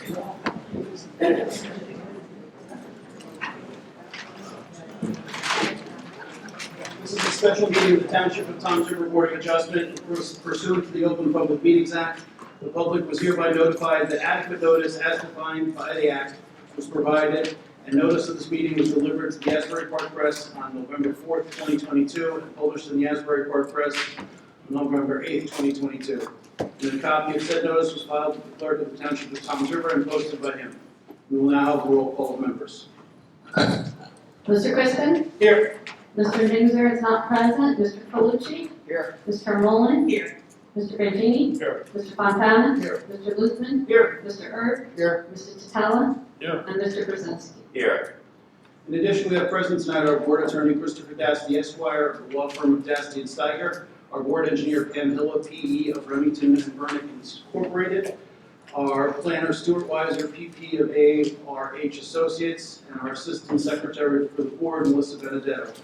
This is a special meeting of the Township of Toms River Board of Adjustment pursuant to the Open Public Meetings Act. The public was hereby notified that adequate notice as defined by the Act was provided, and notice of this meeting was delivered to the Asbury Park Press on November 4th, 2022, and published in the Asbury Park Press on November 8th, 2022. And a copy of said notice was filed with the clerk of the Township of Toms River and posted by him. We will now have a roll call of members. Mr. Crispin? Here. Mr. Newser is not present. Mr. Colucci? Here. Mr. Mullen? Here. Mr. Bangini? Here. Mr. Fontana? Here. Mr. Luthman? Here. Mr. Erb? Here. Mr. Tatella? Here. And Mr. Brzezinski. Here. In addition, we have present tonight our board attorney, Christopher Dasty Esquire, of the law firm of Dasty and Steiger, our board engineer, Pam Hilla, P.E. of Remington and Vernick Incorporated, our planner, Stuart Weiser, P.P. of A.R.H. Associates, and our assistant secretary for the board, Melissa Benedetto.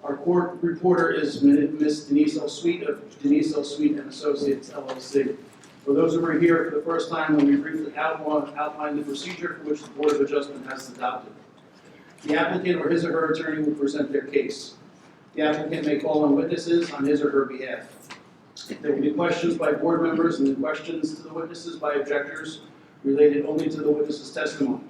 Our court reporter is Ms. Denise L. Sweet of Denise L. Sweet and Associates, LLC. For those who are here for the first time, let me briefly outline the procedure for which the Board of Adjustment has adopted. The applicant or his or her attorney will present their case. The applicant may call on witnesses on his or her behalf. There will be questions by board members and then questions to the witnesses by objectors related only to the witness's testimony.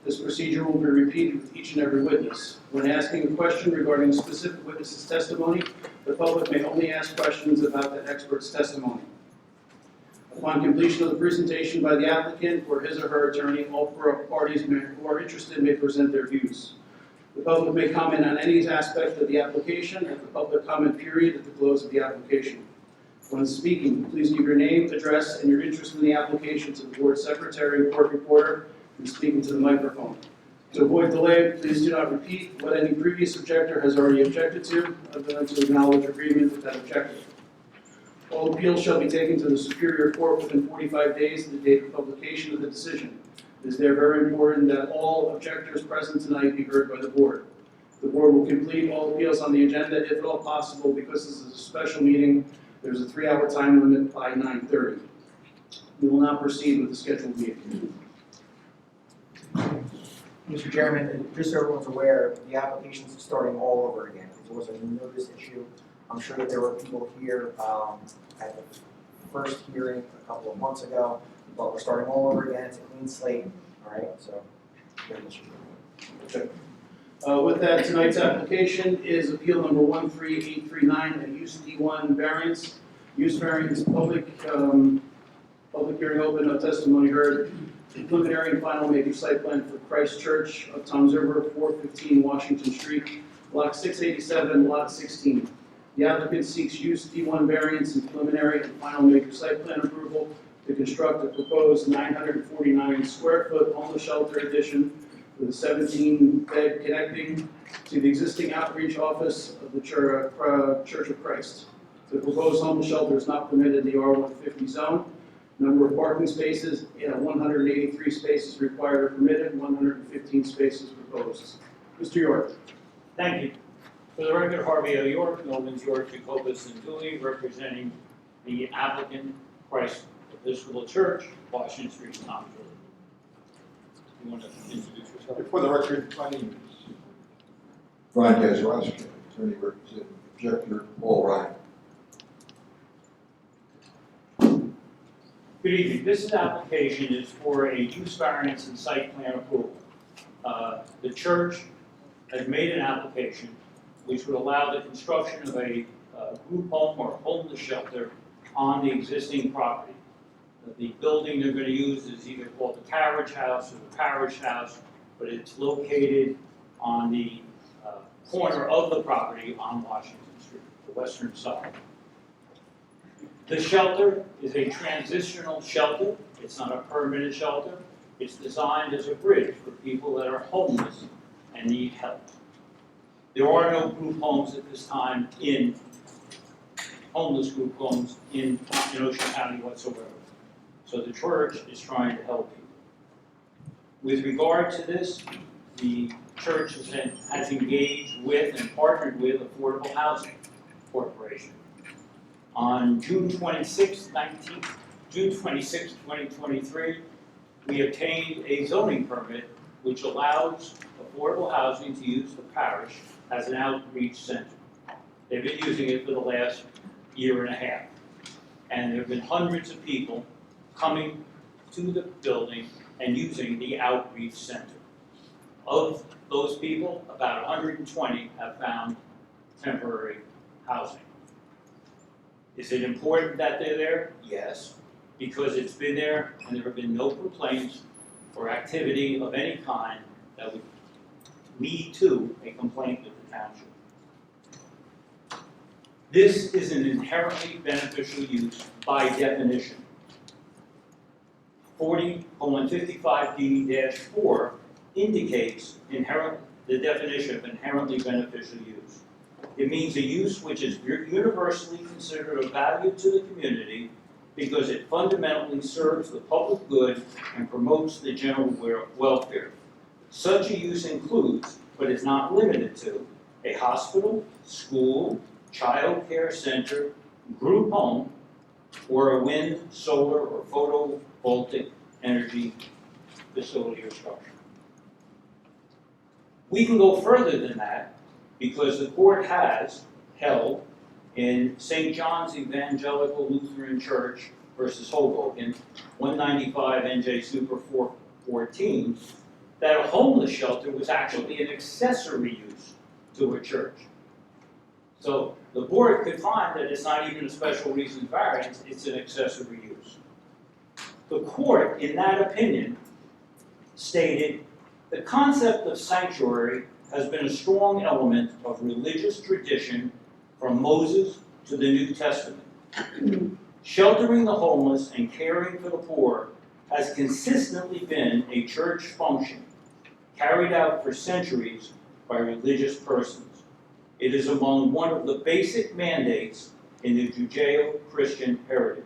This procedure will be repeated with each and every witness. When asking a question regarding a specific witness's testimony, the public may only ask questions about the expert's testimony. Upon completion of the presentation by the applicant or his or her attorney, all parties who are interested may present their views. The public may comment on any aspect of the application at the public comment period at the close of the application. When speaking, please give your name, address, and your interest in the application to the board secretary and court reporter, and speak into the microphone. To avoid delay, please do not repeat what any previous objector has already objected to, other than to acknowledge agreement with that objective. All appeals shall be taken to the Superior Court within 45 days of the date of publication of the decision. It is therefore very important that all objectors present tonight be heard by the board. The board will complete all appeals on the agenda if at all possible. Because this is a special meeting, there's a 3-hour time limit by 9:30. We will now proceed with the scheduled meeting. Mr. Chairman, just so everyone's aware, the application's starting all over again. There was a notice issue. I'm sure that there were people here at the first hearing a couple of months ago, but we're starting all over again. It's a clean slate, all right? So, Okay. With that, tonight's application is appeal number 13839, a use D1 variance. Use variance, public hearing open, no testimony heard. Preliminary and final major site plan for Christ Church of Toms River, 415 Washington Street, block 687, lot 16. The applicant seeks use D1 variance and preliminary and final major site plan approval to construct a proposed 949 square foot homeless shelter addition with a 17-bed connecting to the existing outreach office of the Church of Christ. The proposed homeless shelter is not permitted in the R150 zone. Number of parking spaces, 183 spaces required or permitted, 115 spaces proposed. Mr. York. Thank you. For the record, Harvey O. York, Nolan's York, Jacobus, and Dooley, representing the applicant, Christ Episcopal Church, Washington Street, Toms River. You want to introduce yourself? For the record, my name is Ryan Gazarovski, attorney representing objector Paul Ryan. Good evening. This application is for a use variance and site plan approval. The church has made an application which would allow the construction of a group home or homeless shelter on the existing property. The building they're going to use is either called the carriage house or the parish house, but it's located on the corner of the property on Washington Street, the western side. The shelter is a transitional shelter. It's not a permanent shelter. It's designed as a bridge for people that are homeless and need help. There are no group homes at this time homeless group homes in Ocean County whatsoever. So the church is trying to help people. With regard to this, the church has engaged with and partnered with Affordable Housing Corporation. On June 26, 2023, we obtained a zoning permit which allows affordable housing to use the parish as an outreach center. They've been using it for the last year and a half. And there have been hundreds of people coming to the building and using the outreach center. Of those people, about 120 have found temporary housing. Is it important that they're there? Yes, because it's been there and there have been no complaints or activity of any kind that would lead to a complaint with the township. This is an inherently beneficial use by definition. 40:55D-4 indicates the definition of inherently beneficial use. It means a use which is universally considered of value to the community because it fundamentally serves the public good and promotes the general welfare. Such a use includes, but is not limited to, a hospital, school, child care center, group home, or a wind, solar, or photovoltaic energy facility or structure. We can go further than that because the court has held in St. John's Evangelical Lutheran Church versus Hoboken, 195 NJ Super 414, that a homeless shelter was actually an accessory use to a church. So the board could find that it's not even a special reason variance, it's an accessory use. The court, in that opinion, stated, the concept of sanctuary has been a strong element of religious tradition from Moses to the New Testament. Sheltering the homeless and caring for the poor has consistently been a church function carried out for centuries by religious persons. It is among one of the basic mandates in the Judeo-Christian heritage.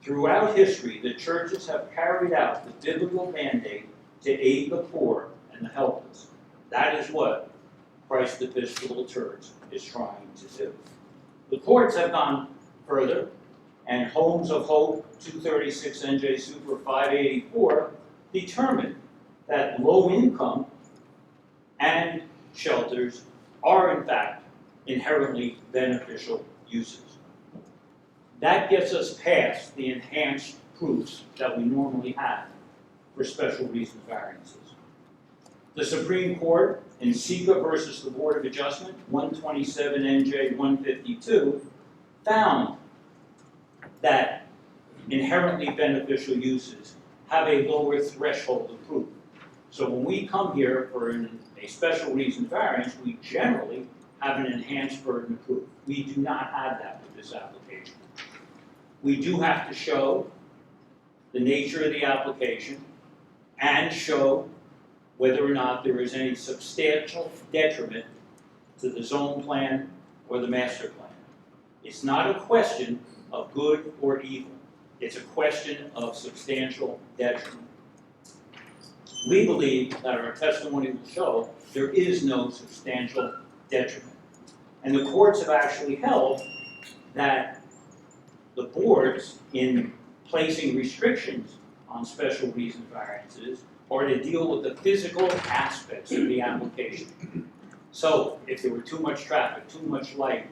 Throughout history, the churches have carried out the biblical mandate to aid the poor and the helpless. That is what Christ Episcopal Church is trying to do. The courts have gone further, and Homes of Hope 236 NJ Super 584 determined that low income and shelters are in fact inherently beneficial uses. That gets us past the enhanced proofs that we normally have for special reason variances. The Supreme Court in Sika versus the Board of Adjustment, 127 NJ 152, found that inherently beneficial uses have a lower threshold of proof. So when we come here for a special reason variance, we generally have an enhanced burden of proof. We do not have that with this application. We do have to show the nature of the application and show whether or not there is any substantial detriment to the zone plan or the master plan. It's not a question of good or evil. It's a question of substantial detriment. We believe that our testimony will show there is no substantial detriment. And the courts have actually held that the boards, in placing restrictions on special reason variances, are to deal with the physical aspects of the application. So if there were too much traffic, too much light,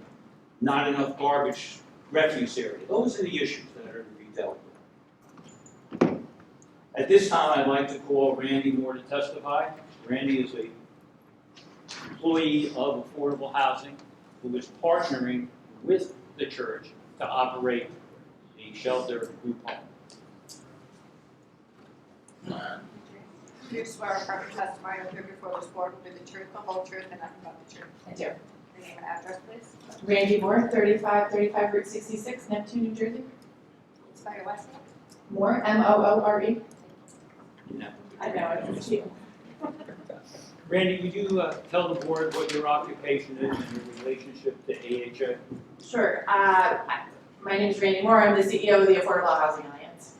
not enough garbage refuse area, those are the issues that are to be dealt with. At this time, I'd like to call Randy Moore to testify. Randy is an employee of Affordable Housing who is partnering with the church to operate the shelter group home. Do you swear or affirm the testimony you'll give before this board will be the truth, the whole truth, and nothing but the truth? I do. Your name and address, please. Randy Moore, 3535 Route 66, Neptune, New Jersey. Spell your last name. Moore, M-O-O-R-E. No. I know, it's cheap. Randy, would you tell the board what your occupation is and your relationship to AHA? Sure. My name is Randy Moore. I'm the CEO of the Affordable Housing Alliance.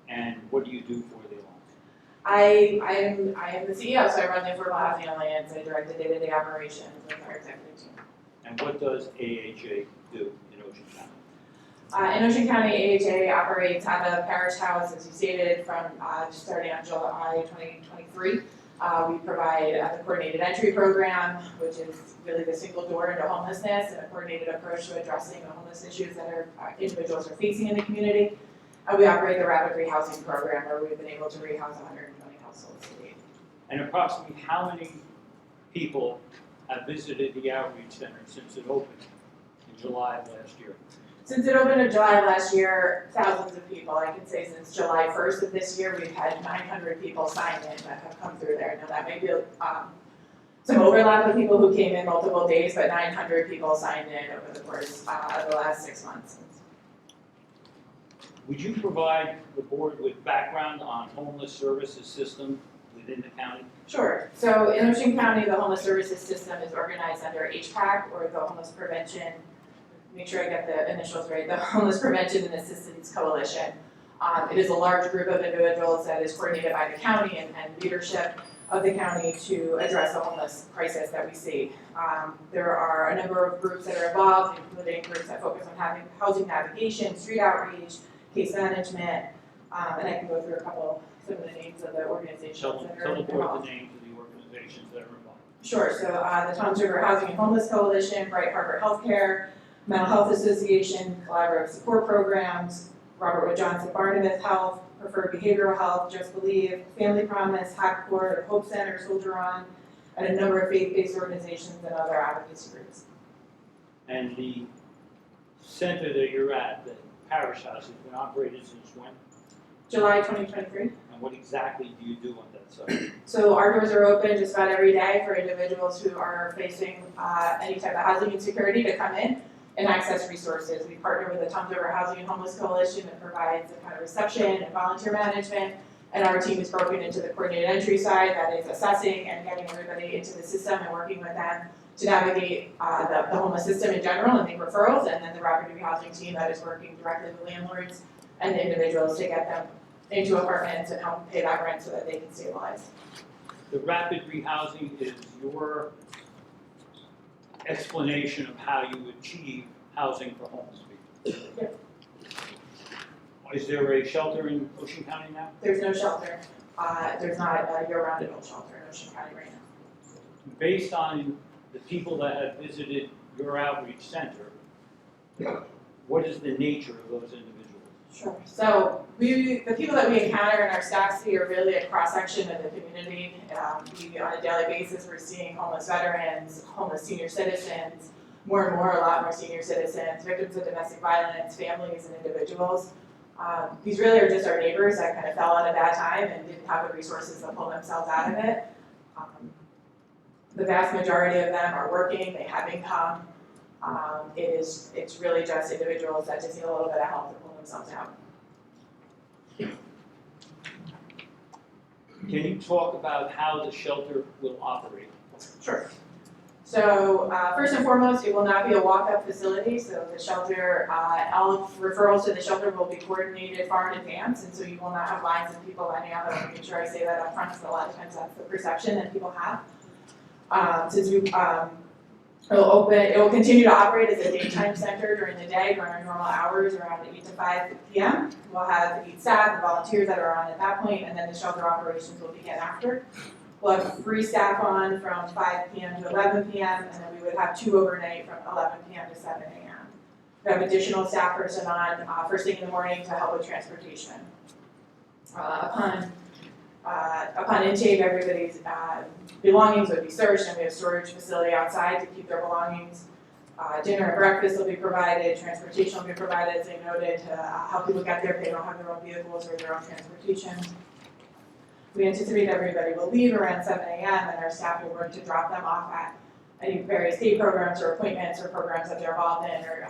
And what do you do for the alliance? I am the CEO, so I run the Affordable Housing Alliance. I direct the day-to-day operations with our executive team. And what does AHA do in Ocean County? In Ocean County, AHA operates out of Parish House, as you stated, from starting on July 2023. We provide the coordinated entry program, which is really the single door into homelessness and a coordinated approach to addressing the homeless issues that individuals are facing in the community. And we operate the rapid rehousing program, where we've been able to rehouse 120 households to date. And approximately how many people have visited the outreach center since it opened in July of last year? Since it opened in July of last year, thousands of people. I can say since July 1st of this year, we've had 900 people sign in that have come through there. Now that may be some overlap with people who came in multiple days, but 900 people signed in over the course of the last 6 months. Would you provide the board with background on homeless services system within the county? Sure. So in Ocean County, the homeless services system is organized under HPAC, or the Homeless Prevention, make sure I get the initials right, the Homeless Prevention and Assistance Coalition. It is a large group of individuals that is coordinated by the county and leadership of the county to address the homeless crisis that we see. There are a number of groups that are involved, including groups that focus on housing navigation, street outreach, case management, and I can go through some of the names of the organizations Tell that the are board involved. the names of the organizations that are involved. Sure, so the Township Housing and Homeless Coalition, Bright Harbor Healthcare, Mental Health Association, Collaborative Support Programs, Robert Wood Johnson Barnabas Health, Preferred Behavioral Health, Just Believe, Family Promise, Hack Court, Hope Center, Soldier On, and a number of faith-based organizations and other advocacy groups. And the center that you're at, the Parish House, has been operated since when? July 2023. And what exactly do you do on that site? So our doors are open just about every day for individuals who are facing any type of housing insecurity to come in and access resources. We partner with the Township Housing and Homeless Coalition that provides the kind of reception and volunteer management. And our team is broken into the coordinated entry side that is assessing and getting everybody into the system and working with them to navigate the homeless system in general and make referrals. And then the rapid rehousing team that is working directly with landlords and the individuals to get them into apartments and help pay back rent so that they can stabilize. The rapid rehousing is your explanation of how you achieve housing for homeless people. Yep. Is there a shelter in Ocean County now? There's no shelter. There's not a year-round adult shelter in Ocean County right now. Based on the people that have visited your outreach center, what is the nature of those individuals? Sure. So the people that we encounter in our staff see are really a cross-section of the community. On a daily basis, we're seeing homeless veterans, homeless senior citizens, a lot more senior citizens, victims of domestic violence, families, and individuals. These really are just our neighbors that kind of fell at a bad time and didn't have the resources to pull themselves out of it. The vast majority of them are working, they have income. It's really just individuals that just need a little bit of help to pull themselves out. Can you talk about how the shelter will operate? Sure. So first and foremost, it will not be a walk-up facility. So the shelter, all referrals to the shelter will be coordinated far in advance, and so you will not have lines of people lining up. I want to make sure I say that up front, because a lot of times that's the perception that people have. It will continue to operate as a daytime center during the day, during our normal hours around 8 to 5 p.m. We'll have 8 staff and volunteers that are on at that point, and then the shelter operations will begin after. We'll have 3 staff on from 5 p.m. to 11 p.m., and then we would have 2 overnight from 11 p.m. to 7 a.m. We have additional staff person on first thing in the morning to help with transportation. Upon intake, everybody's belongings would be searched, and we have a storage facility outside to keep their belongings. Dinner and breakfast will be provided, transportation will be provided, as they noted, to help people get there if they don't have their own vehicles or their own transportation. We anticipate everybody will leave around 7 a.m. and our staff will work to drop them off at any various day programs or appointments or programs that they're involved in or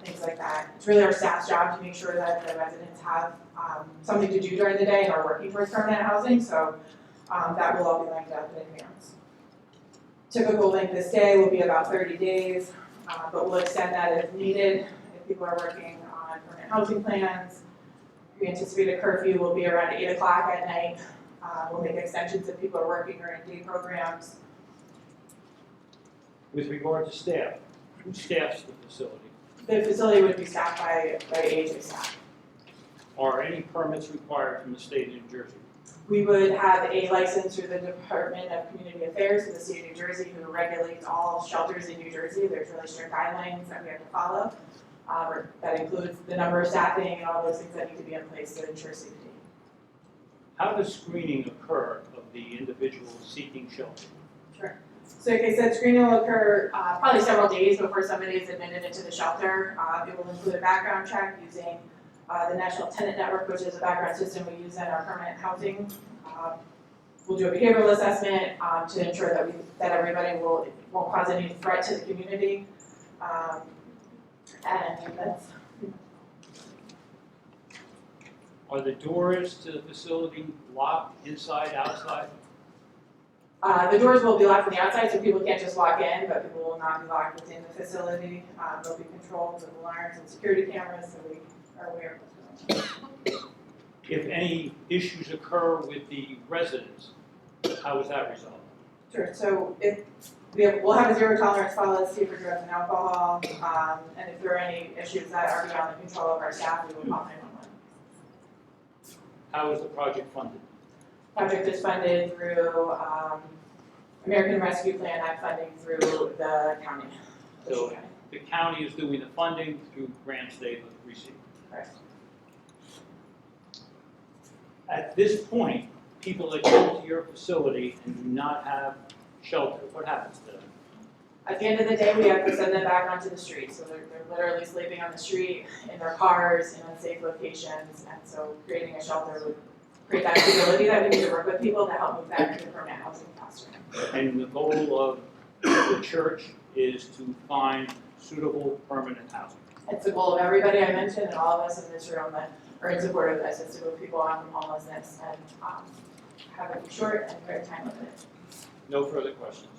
things like that. It's really our staff's job to make sure that the residents have something to do during the day and are working towards permanent housing, so that will all be lined up in advance. Typical length of stay will be about 30 days, but we'll extend that if needed if people are working on permanent housing plans. We anticipate a curfew will be around 8 o'clock at night. We'll make extensions if people are working or in day programs. With regard to staff, who staffs the facility? The facility would be staffed by AHA staff. Are any permits required from the state of New Jersey? We would have a license through the Department of Community Affairs for the state of New Jersey, who regulates all shelters in New Jersey. There's really strict guidelines that we have to follow. That includes the number of staffing and all those things that need to be in place to ensure safety. How does screening occur of the individuals seeking shelter? Sure. So like I said, screening will occur probably several days before somebody is admitted into the shelter. It will include a background check using the National Tenant Network, which is a background system we use in our permanent housing. We'll do a behavioral assessment to ensure that everybody won't cause any threat to the community. And that's. Are the doors to the facility locked inside, outside? The doors will be locked from the outside, so people can't just walk in, but people will not be locked within the facility. They'll be controlled with alarms and security cameras, so we are aware of what's going on. If any issues occur with the residents, how is that resolved? Sure, so if we'll have a zero tolerance policy for drugs and alcohol, and if there are any issues that are beyond the control of our staff, we will call 911. How is the project funded? Project is funded through American Rescue Plan Act funding through the county. So the county is doing the funding through grants they've received. Correct. At this point, people that come to your facility and do not have shelter, what happens to them? At the end of the day, we have to send them back onto the street, so they're literally sleeping on the street, in their cars, in unsafe locations, and so creating a shelter would create that stability that we need to work with people to help move back to the permanent housing faster. And the goal of the church is to find suitable permanent housing. It's the goal of everybody I mentioned and all of us in this room that are in support of this, is to move people on from homelessness and have it be short and very time limited. No further questions.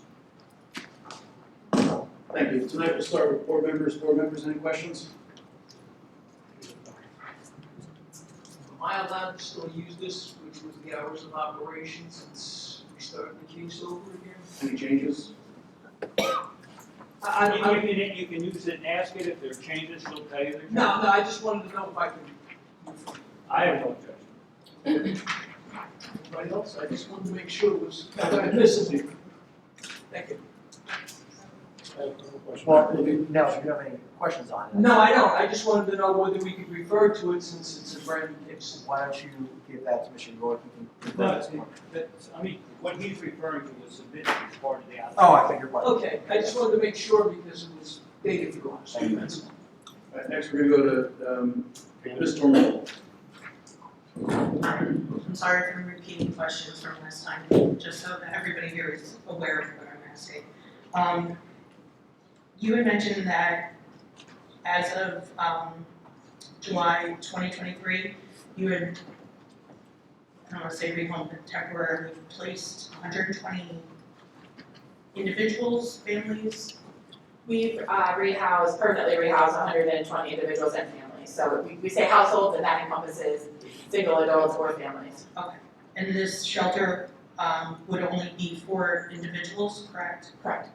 Thank you. Tonight we'll start with board members. Board members, any questions? Am I allowed to still use this, which was the hours of operation since we started the case over again? Any changes? You can use it and ask it. If there are changes, she'll tell you there's. No, I just wanted to know if I could. I have no objection. Anybody else? I just wanted to make sure it was, I got missing. Thank you. Well, no, if you have any questions on it. No, I don't. I just wanted to know whether we could refer to it since it's a brand new case. Why don't you give that to Mr. York, he can. No, I mean, what he's referring to was submitted as part of the application. Oh, I think you're right. Okay, I just wanted to make sure because it was dated for last. Thank you. That's all. All right, next we're gonna go to Ms. Tormel. I'm sorry for repeating questions from last time, just so that everybody here is aware of what I'm asking. You had mentioned that as of July 2023, you had, I don't want to say rehomed, but temporarily placed 120 individuals, families. We've permanently rehoused 120 individuals and families. So we say households, and that encompasses single adults or families. And this shelter would only be for individuals, correct? Correct.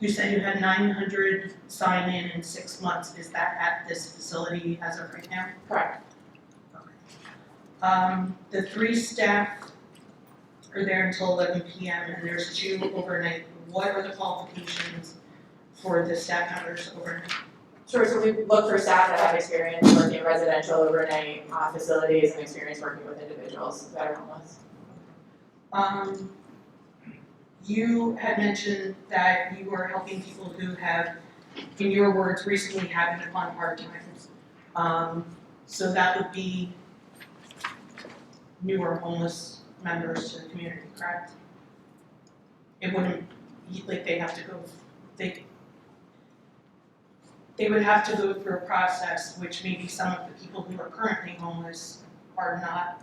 You said you had 900 sign in 6 months. Is that at this facility as of right now? Correct. The 3 staff are there until 11 p.m. and there's 2 overnight. What are the qualifications for the staff members overnight? Sure, so we look for staff that have experience working in residential overnight facilities and experience working with individuals that are homeless. You had mentioned that you were helping people who have, in your words, recently happened upon hard times. So that would be newer homeless members to the community, correct? It wouldn't, like they have to go, they would have to go through a process which maybe some of the people who are currently homeless are not,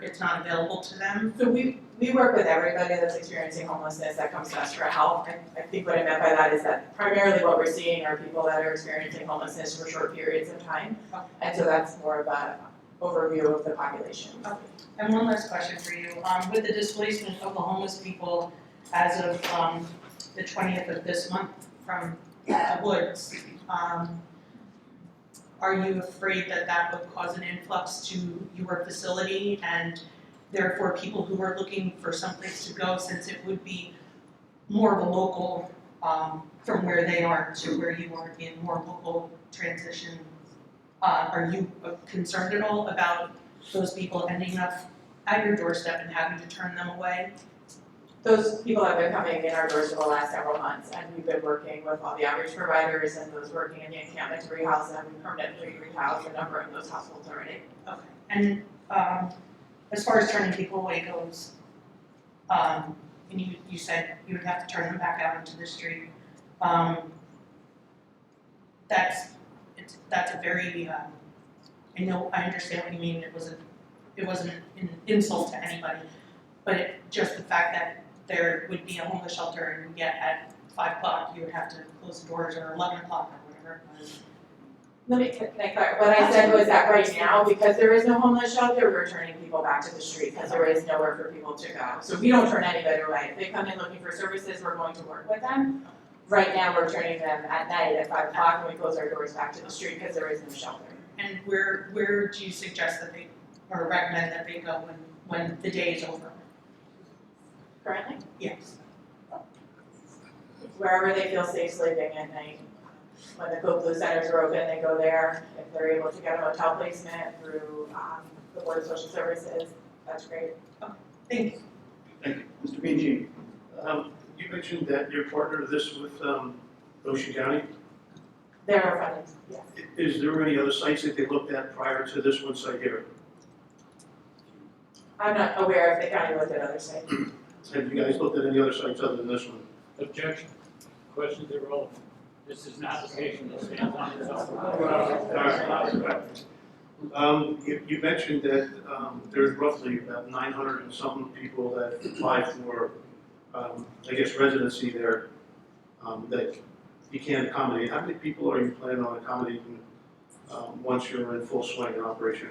it's not available to them. So we work with everybody that's experiencing homelessness that comes to us for help. I think what I meant by that is that primarily what we're seeing are people that are experiencing homelessness for short periods of time. And so that's more of an overview of the population. Okay. And one last question for you. With the displacement of the homeless people as of the 20th of this month from the woods, are you afraid that that would cause an influx to your facility and therefore people who are looking for someplace to go, since it would be more of a local, from where they are to where you are in more local transition? Are you concerned at all about those people ending up at your doorstep and having to turn them away? Those people have been coming in our doors for the last several months, and we've been working with all the outreach providers and those working in the encampment to rehouse them. We permanently rehouse a number of those households already. Okay, and as far as turning people away goes, and you said you would have to turn them back out into the street. That's a very, I understand what you mean, it wasn't an insult to anybody, but just the fact that there would be a homeless shelter and yet at 5 o'clock you would have to close the doors, or 11 o'clock or whatever it was. Can I clarify? What I said was that right now, because there is no homeless shelter, we're turning people back to the street because there is nowhere for people to go. So we don't turn anybody away. If they come in looking for services, we're going to work with them. Right now, we're turning them at night at 5 o'clock and we close our doors back to the street because there is no shelter. And where do you suggest that they, or recommend that they go when the day is over? Currently, Yes. wherever they feel safe sleeping at night. When the Code Blue centers are open, they go there. If they're able to get a hotel placement through the Board of Social Services, that's great. Thank you. Thank you. Mr. Minji, you mentioned that you're partner of this with Ocean County. They're our funding, yes. Is there any other sites that they looked at prior to this one site here? I'm not aware if the county looked at other sites. Have you guys looked at any other sites other than this one? Objection. Questions irrelevant. This is an application that stands on its own. You mentioned that there's roughly about 900 and something people that apply for, I guess, residency there that you can't accommodate. How many people are you planning on accommodating once you're in full swing in operation?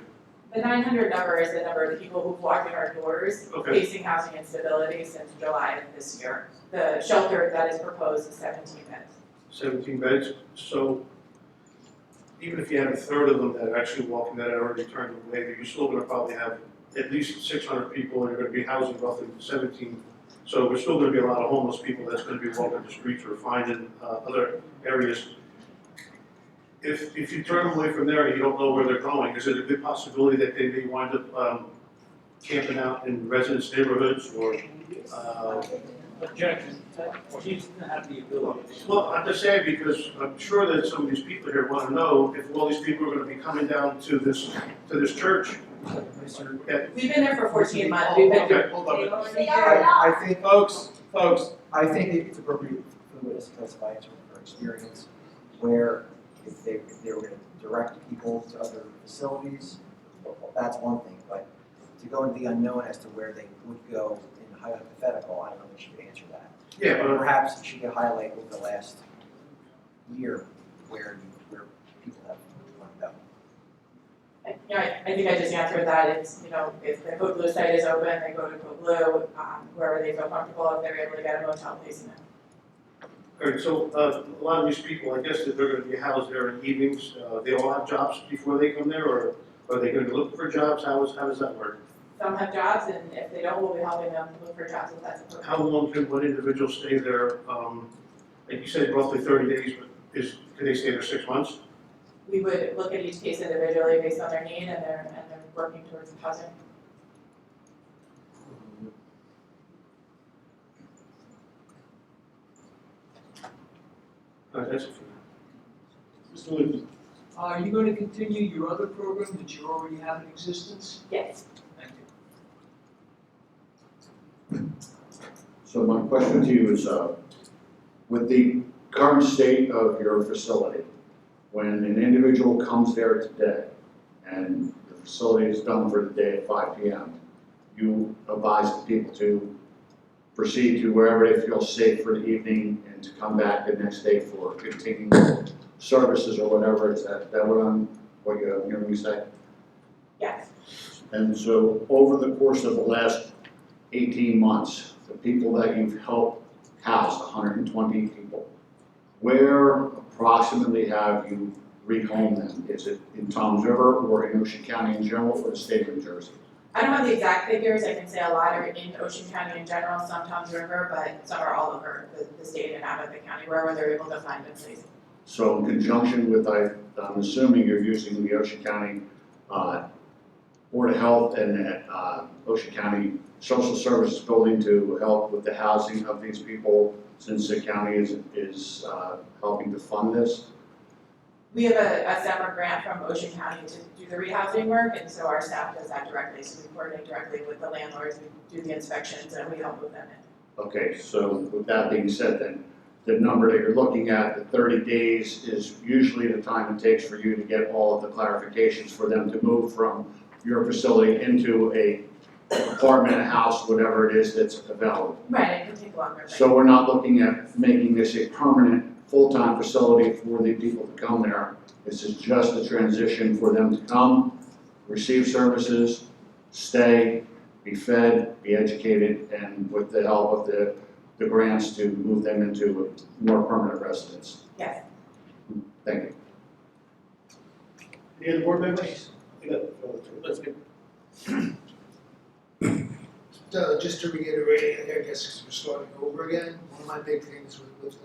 The 900 number is the number of people who've walked in our doors Okay. facing housing instability since July of this year. The shelter that is proposed is 17 beds. 17 beds. So even if you had a third of them that are actually walking that are already turned away, you're still going to probably have at least 600 people, and you're going to be housing roughly 17. So we're still going to be a lot of homeless people that's going to be walking the streets or finding other areas. If you turn them away from there and you don't know where they're going, is it a good possibility that they may wind up camping out in residence neighborhoods or? Objection. She's gonna have the ability. Well, I'm just saying because I'm sure that some of these people here want to know if all these people are going to be coming down to this church. Mr. We've been there for 14 months. We've been Okay, hold on. I think, Folks, I think it's appropriate for the witness to testify in terms of her experience, where if they were gonna direct people to other facilities, well, that's one thing, but to go into the unknown as to where they would go in hypothetical, I don't know if she could answer that. yeah, But but perhaps she could highlight over the last year where people have gone. I think I just answered that. It's, if the Code Blue site is open, they go to Code Blue, wherever they feel comfortable, if they're able to get a motel placement. all right, so a lot of these people, I guess that they're going to be housed there in evenings. They all have jobs before they come there, or are they going to be looking for jobs? How does that work? Some have jobs, and if they don't, we'll be helping them look for jobs if that's appropriate. How long can one individual stay there? Like you said, roughly 30 days, but can they stay there 6 months? We would look at each case individually based on their need and they're working towards housing. All right, that's it for now. Mr. Luther, are you going to continue your other program that you already have in existence? Yes. Thank you. So my question to you is, with the current state of your facility, when an individual comes there today and the facility is done for the day at 5 p.m., you advise the people to proceed to wherever they feel safe for the evening and to come back the next day for continuing services or whatever. Is that what you're hearing me say? Yes. And so over the course of the last 18 months, the people that you've helped house, 120 people, Where approximately have you rehomed them? Is it in Toms River or in Ocean County in general or the state of New Jersey? I don't have the exact figures, I can say a lot are in Ocean County in general, some Tom's River, but some are all over the state and out of the county, wherever they're able to find a place. So in conjunction with, I'm assuming you're using the Ocean County Board of Health and Ocean County Social Services Building to help with the housing of these people, since the county is helping to fund this? We have a separate grant from Ocean County to do the rehousing work, and so our staff does that directly, so we coordinate directly with the landlords, we do the inspections, and we help move them in. Okay, so with that being said, then, the number that you're looking at, the 30 days, is usually the time it takes for you to get all of the clarifications for them to move from your facility into a apartment, a house, whatever it is that's available. Right, it can take longer. but- So we're not looking at making this a permanent, full-time facility for the people to come there. This is just a transition for them to come, receive services, stay, be fed, be educated, and with the help of the grants to move them into a more permanent residence. Yes. Thank you. Any other board members? Let's go. Just to reiterate, I guess 'cause we're starting over again, one of my big things with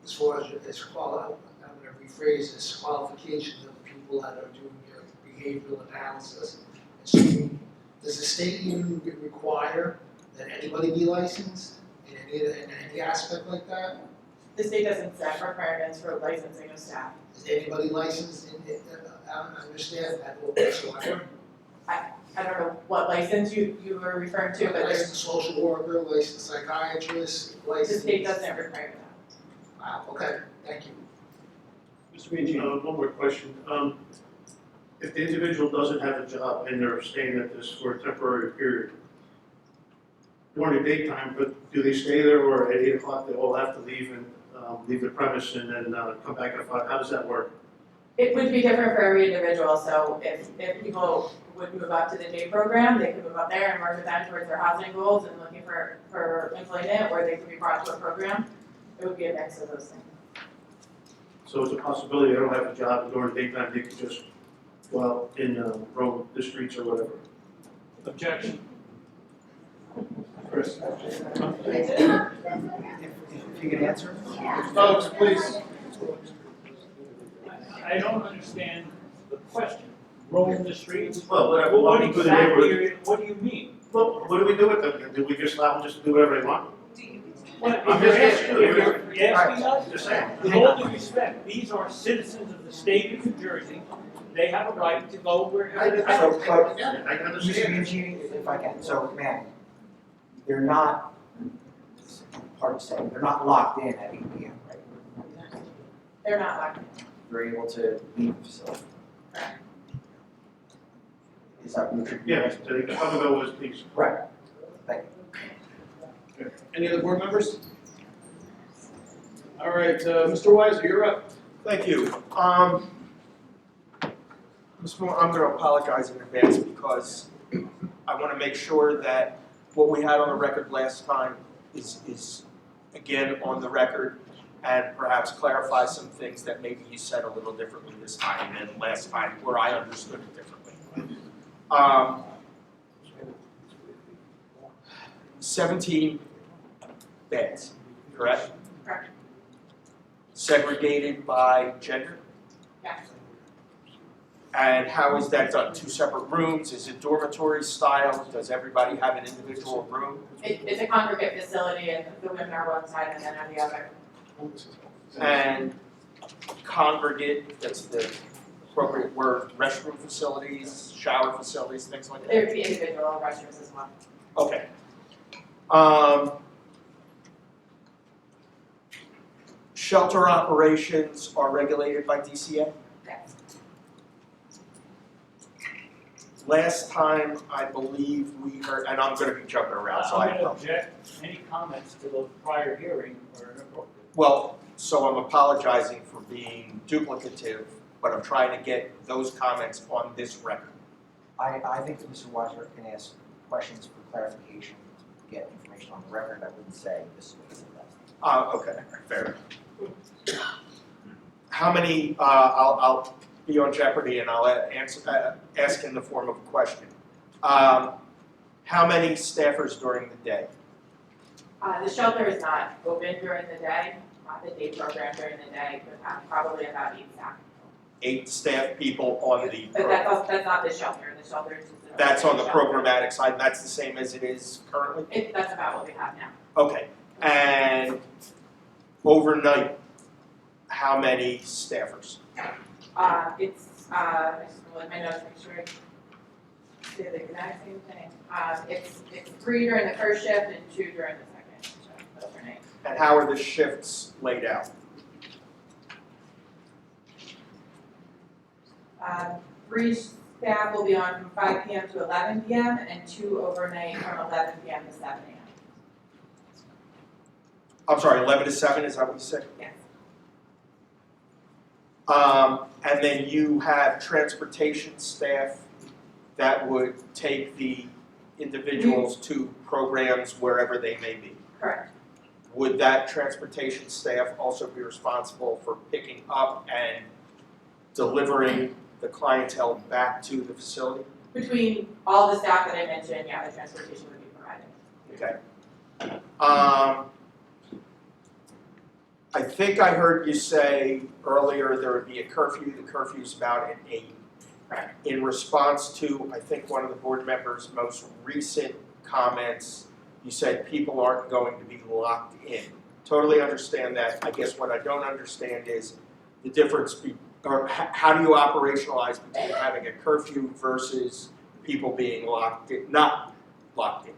as far as I'm gonna rephrase this, qualifications of people that are doing your behavioral analysis. So, does the state even require that anybody be licensed in any aspect like that? The state doesn't set requirements for licensing of staff. Is anybody licensed I understand that whatsoever? I don't know what license you were referring to, but there's, Licensed social worker, licensed psychiatrist, the licensed. state doesn't require that. Wow, okay, thank you. Mr. Mangini. One more question. If the individual doesn't have a job and they're staying at this for a temporary period, during the daytime, but do they stay there, or at 8 o'clock they all have to leave and leave the premise and then come back at 5? How does that work? It would be different for every individual, so if people would move up to the day program, they could move up there and work with them towards their housing goals and looking for employment, or they could be brought to a program. It would be a mix of those things. So it's a possibility they don't have a job and during the daytime they could just go out and roam the streets or whatever. Objection. Chris. If you can answer? Folks, please. I don't understand the question. Roam the streets? Well, What walking through the neighborhood. exactly, what do you mean? Well, what do we do with them? Do we just allow them just to do whatever they want? What, I'm if you're just asking, asking you. if you're asking us, Just saying. with all due respect, these are citizens of the state of New Jersey. They have a right to go wherever they So, want. but, Yeah, I can Mr. understand. Mangini, if I can, so, ma'am, they're not, it's hard to say, they're not locked in at 8 PM, right? They're not locked in. They're able to leave the facility. Is that what you're? Yeah, so they can come and go as please. Right, thank you. Any other board members? All right, Mr. Weiser, you're up. Thank you. Ms. Moore, I'm going to apologize in advance because I want to make sure that what we had on the record last time is again on the record, and perhaps clarify some things that maybe you said a little differently this time than last time, where I understood it differently. 17 beds, correct? Correct. Segregated by gender? Yes. And how is that done? 2 separate rooms? Is it dormitory style? Does everybody have an individual room? It's a congregate facility, and the women are one side and then on the other. And congregate, that's the appropriate word, restroom facilities, shower facilities, things like There that? would be individual restrooms as well. Okay. Shelter operations are regulated by DCA? Yes. Last time, I believe we heard, and I'm gonna be jumping around, so I'm I going to object. Any comments to the prior hearing are inappropriate. Well, so I'm apologizing for being duplicative, but I'm trying to get those comments on this record. I think that Mr. Weiser can ask questions for clarification, to get information on the record. I wouldn't say this is what he said last time. Okay, fair enough. How many, I'll be on jeopardy and I'll ask in the form of a question. How many staffers during the day? The shelter is not open during the day. The day program during the day could have probably about 8 staff. 8 staff people on the. But that's not the shelter. The shelter is just an That's on the shelter. programmatic side, that's the same as it is currently? That's about what we have now. Okay, and overnight, how many staffers? It's, I just look at my notes, make sure I say the exact same thing. It's 3 during the first shift and 2 during the second shift, alternate. And how are the shifts laid out? 3 staff will be on from 5 p.m. to 11 p.m. and 2 overnight from 11 p.m. to 7 a.m. I'm sorry, 11 to 7, is that what you said? Yes. And then you have transportation staff that would take the individuals to programs wherever they may be. Correct. Would that transportation staff also be responsible for picking up and delivering the clientele back to the facility? Between all the staff that I mentioned, yeah, the transportation would be provided. Okay. I think I heard you say earlier there would be a curfew. The curfew's about at 8. Right. In response to, I think, one of the board members' most recent comments, you said people aren't going to be locked in. Totally understand that. I guess what I don't understand is the difference, or how do you operationalize between having a curfew versus people being locked in, not locked in?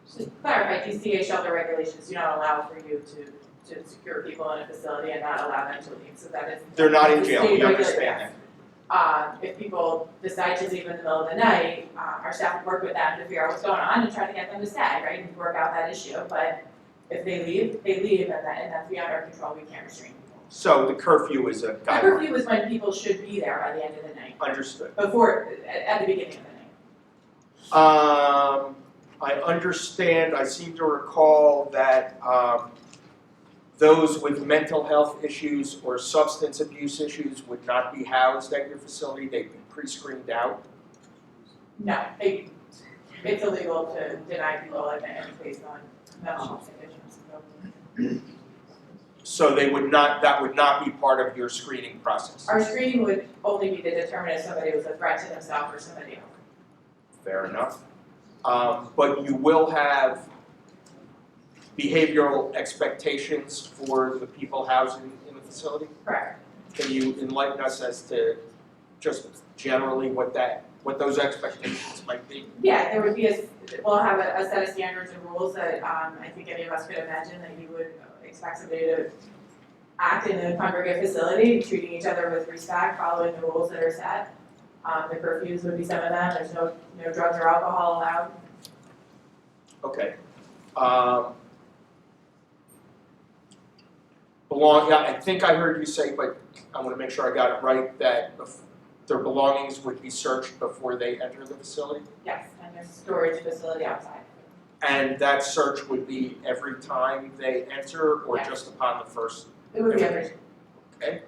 Just to clarify, DCA shelter regulations do not allow for you to secure people in a facility and not allow them to leave, so that is. They're not in jail, we state understand that. If people decide to leave in the middle of the night, our staff would work with them to figure out what's going on and try to get them to stay, right, and work out that issue. But if they leave, and that's beyond our control, we can't restrain people. So the curfew is a The guideline. curfew is when people should be there by the end of the night, Understood. before, at the beginning of the night. I understand, I seem to recall that those with mental health issues or substance abuse issues would not be housed at your facility, they'd be pre-screened out. No, it's illegal to deny people admission based on mental health conditions. So they would not, that would not be part of your screening process. Our screening would only be to determine if somebody was a threat to themselves or somebody else. Fair enough. But you will have behavioral expectations for the people housed in the facility? Correct. Can you enlighten us as to just generally what those expectations might be? Yeah, there would be we'll have a set of standards and rules that I think any of us could imagine that you would expect somebody to act in a congregate facility, treating each other with respect, following the rules that are set. The curfews would be some of them. There's no drugs or alcohol allowed. Okay. Yeah, I think I heard you say, but I want to make sure I got it right, that their belongings would be searched before they enter the facility? Yes, and there's storage facility outside. And that search would be every time they enter, or Yes. just upon the first? It would be every. Okay.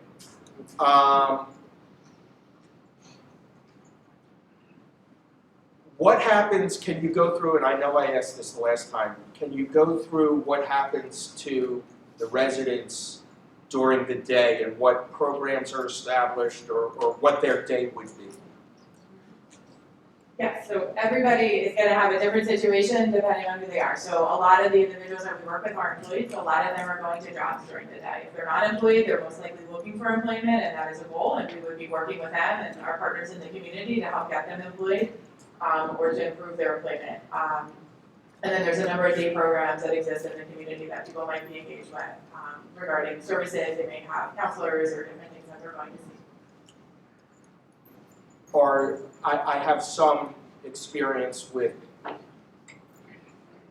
What happens, can you go through, and I know I asked this the last time, can you go through what happens to the residents during the day and what programs are established or what their day would be? Yeah, so everybody is gonna have a different situation depending on who they are. So a lot of the individuals that we work with are employed, so a lot of them are going to jobs during the day. If they're not employed, they're most likely looking for employment, and that is a goal, and we would be working with them and our partners in the community to help get them employed, or to improve their employment. And then there's a number of day programs that exist in the community that people might be engaged with, regarding services. They may have counselors or different things that they're going to see. I have some experience with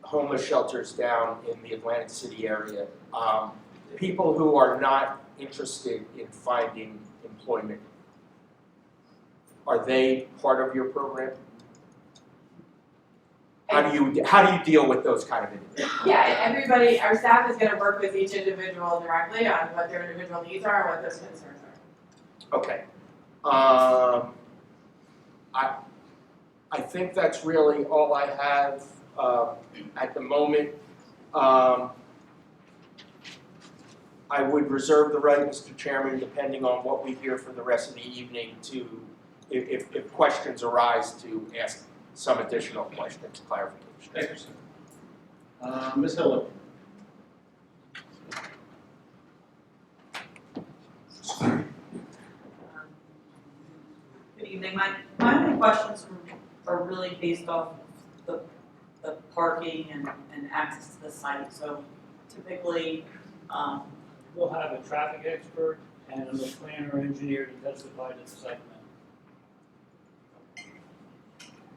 homeless shelters down in the Atlantic City area. People who are not interested in finding employment, are they part of your program? How do you deal with those kind of individuals? Yeah, everybody, our staff is gonna work with each individual directly on what their individual needs are and what those concerns are. Okay. I think that's really all I have at the moment. I would reserve the right, Mr. Chairman, depending on what we hear for the rest of the evening to, if questions arise, to ask some additional questions, clarification. Thank you, sir. Ms. Hiller. Good evening. My only questions are really based off the parking and access to the site. So typically, We'll have a traffic expert and a planner engineer to testify to the site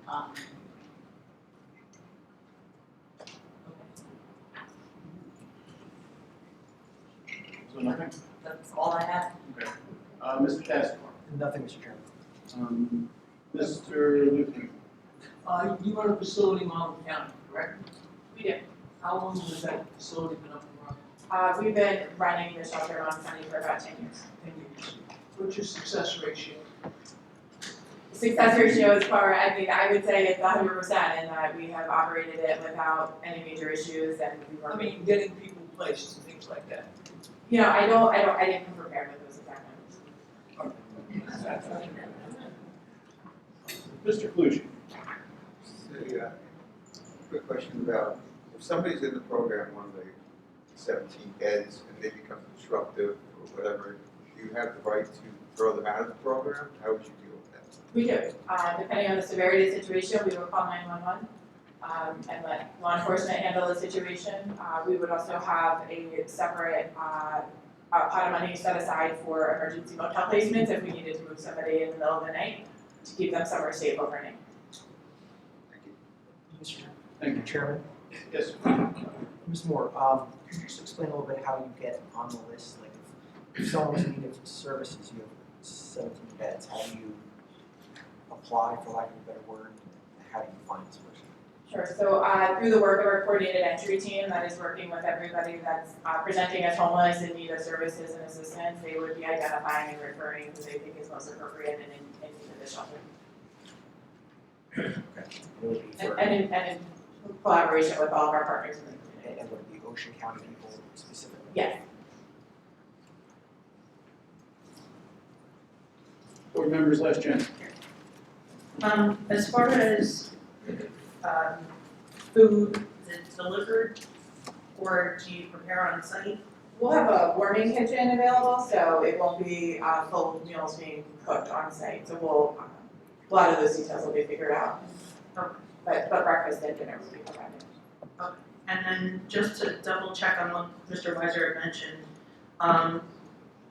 plan. So nothing? That's all I have. Okay. Mr. Taskbar. Nothing, Mr. Chairman. Mr. Luther. You run a facility in Monmouth County, correct? We do. How long has that facility been up and running? We've been running the shelter in Monmouth County for about 10 years. 10 years. What's your success ratio? The success ratio is far, I would say it's 100% in that we have operated it without any major issues and we work. I mean, getting people places and things like that. You know, I didn't come prepared with those exact numbers. Mr. Cluj. Quick question about, if somebody's in the program, one of the 17 beds, and they become disruptive or whatever, do you have the right to throw them out of the program? How would you deal with that? We do. Depending on the severity of the situation, we will call 911 and let law enforcement handle the situation. We would also have a separate pot of money set aside for emergency motel placements if we needed to move somebody in the middle of the night to keep them somewhere safe overnight. Thank you. Mr. Chairman, Yes. Ms. Moore, could you just explain a little bit how you get on the list? Like, if someone's in need of services, you have 17 beds, how do you apply, for lack of a better word, and how do you find this person? Sure, so through the work of our coordinated entry team that is working with everybody that's presenting as homeless in need of services and assistance, they would be identifying and referring who they think is most appropriate and in need of the shelter. Okay. It would be for, And in collaboration with all of our partners in the community. and would it be Ocean County people specifically? Yes. Board members, last chance. As far as food, is it delivered or do you prepare on site? We'll have a warming kitchen available, so it won't be full meals being cooked on site. So a lot of those details will be figured out. Okay. But breakfast and dinner will be provided. Okay. And then just to double check on what Mr. Weiser had mentioned,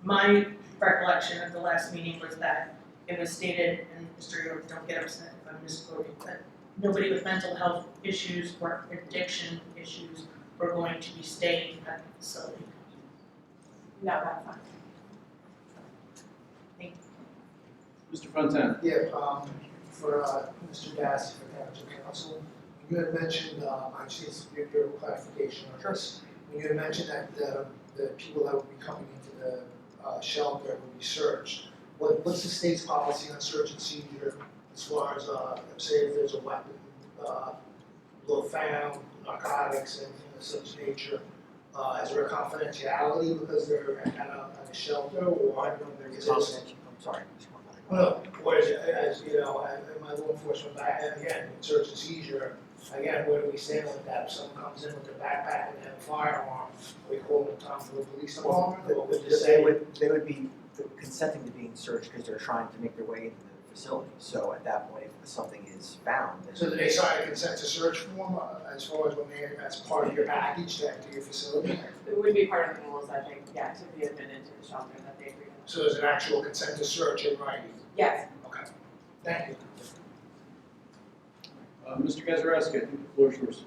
my recollection of the last meeting was that it was stated, and Mr. York, don't get upset if I'm misquoting, that nobody with mental health issues or addiction issues were going to be staying at the facility. No, that's not. Mr. Fontana. Yeah, for Mr. Dasty for Township Council, you had mentioned, I just need your clarification on this. When you had mentioned that the people that would be coming into the shelter would be searched, what's the state's policy on search and seizure as far as, say if there's a weapon, found, narcotics and such nature? Is there a confidentiality because they're at a shelter, or I don't know if there's is a it? confidential, I'm sorry, Mr. Montana. Well, or is it, as you know, in my law enforcement back, again, search and seizure, again, where do we stand with that? If someone comes in with a backpack and they have a firearm, we call them time for the police department, or would you say? They would be consenting to being searched because they're trying to make their way into the facility. So at that point, if something is found, then. So do they sign a consent to search form as far as when they, as part of your package to enter your facility? It would be part of the rules, I think, yeah, to be admitted to the shelter that they agree on. So there's an actual consent to search in writing? Yes. Okay, thank you. Mr. Gazarovski, I think the floor is yours.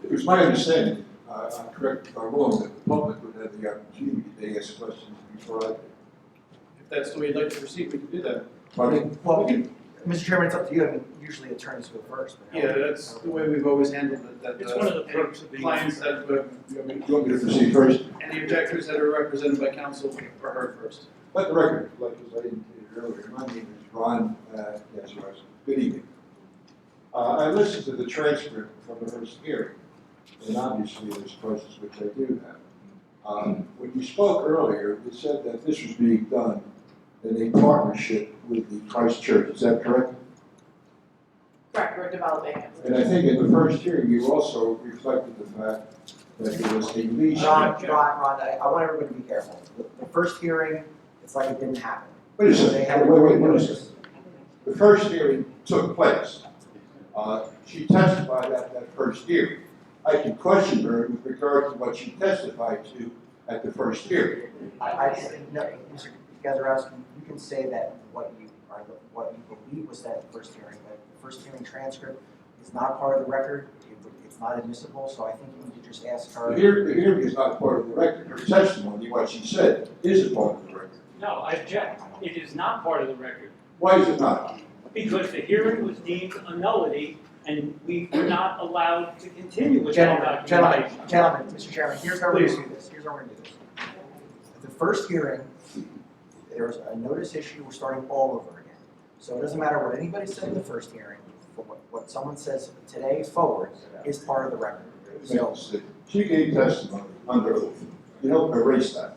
It was my understanding, I'm correct if I'm wrong, that the public would have the opportunity to ask questions before I did. If that's the way you'd like to proceed, we can do that. Pardon? Well, Mr. Chairman, it's up to you. I mean, usually attorneys go first. But Yeah, that's the way we've always handled it, that It's one of the perks of being. clients that, You want me to proceed first? any objectors that are represented by counsel are heard first. Let the record reflect, as I indicated earlier, my name is Ron Gazarovski. Good evening. I listened to the transcript from the first hearing, and obviously there's questions which I do have. When you spoke earlier, you said that this was being done in a partnership with the Christ Church. Is that correct? Correct, we're developing it. And I think in the first hearing, you also reflected the fact that there was a lease. Ron, I want everybody to be careful. The first hearing, it's like it didn't happen. Wait a They second, had- wait a second. The first hearing took place. She testified at that first hearing. I can question her with regard to what she testified to at the first hearing. No, Mr. Gazarovski, you can say that what you believe was said at the first hearing, but the first hearing transcript is not part of the record. It's not admissible, so I think you need to just ask her. The hearing is not part of the record. Her testimony, what she said, is a part of the record. No, I object. It is not part of the record. Why is it not? Because the hearing was deemed a nullity, and we were not allowed to continue with that documentation. Gentlemen, Mr. Chairman, here's how we're gonna do this. At the first hearing, there was a notice issue, we're starting all over again. So it doesn't matter what anybody said in the first hearing, but what someone says today forward is part of the record. So, She gave testimony under oath. You don't erase that.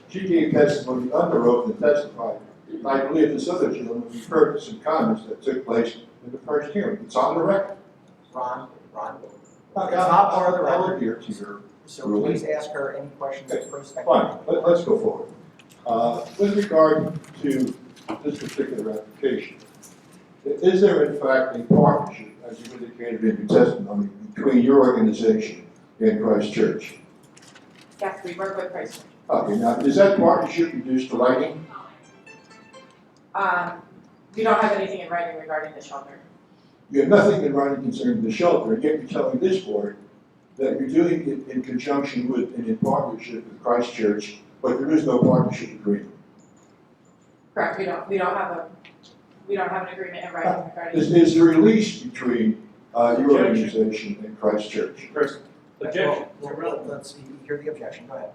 She gave testimony under oath and testified. I believe this other gentleman referred to some comments that took place in the first hearing. It's on the record. Ron, it's not part of the I'll record, adhere to your so ruling. please ask her any questions prospectively. Fine, let's go forward. With regard to this particular application, is there in fact a partnership, as you indicated in your testimony, between your organization and Christ Church? Yes, we work with Christ. Okay, now, is that partnership reduced to writing? We don't have anything in writing regarding the shelter. You have nothing in writing concerning the shelter, and yet you're telling this board that you're doing it in conjunction with and in partnership with Christ Church, but there is no partnership agreement. Correct, we don't have an agreement in writing regarding. Is there a release between your organization and Christ Church? First, objection, it's Well, irrelevant. let's hear the objection, go ahead.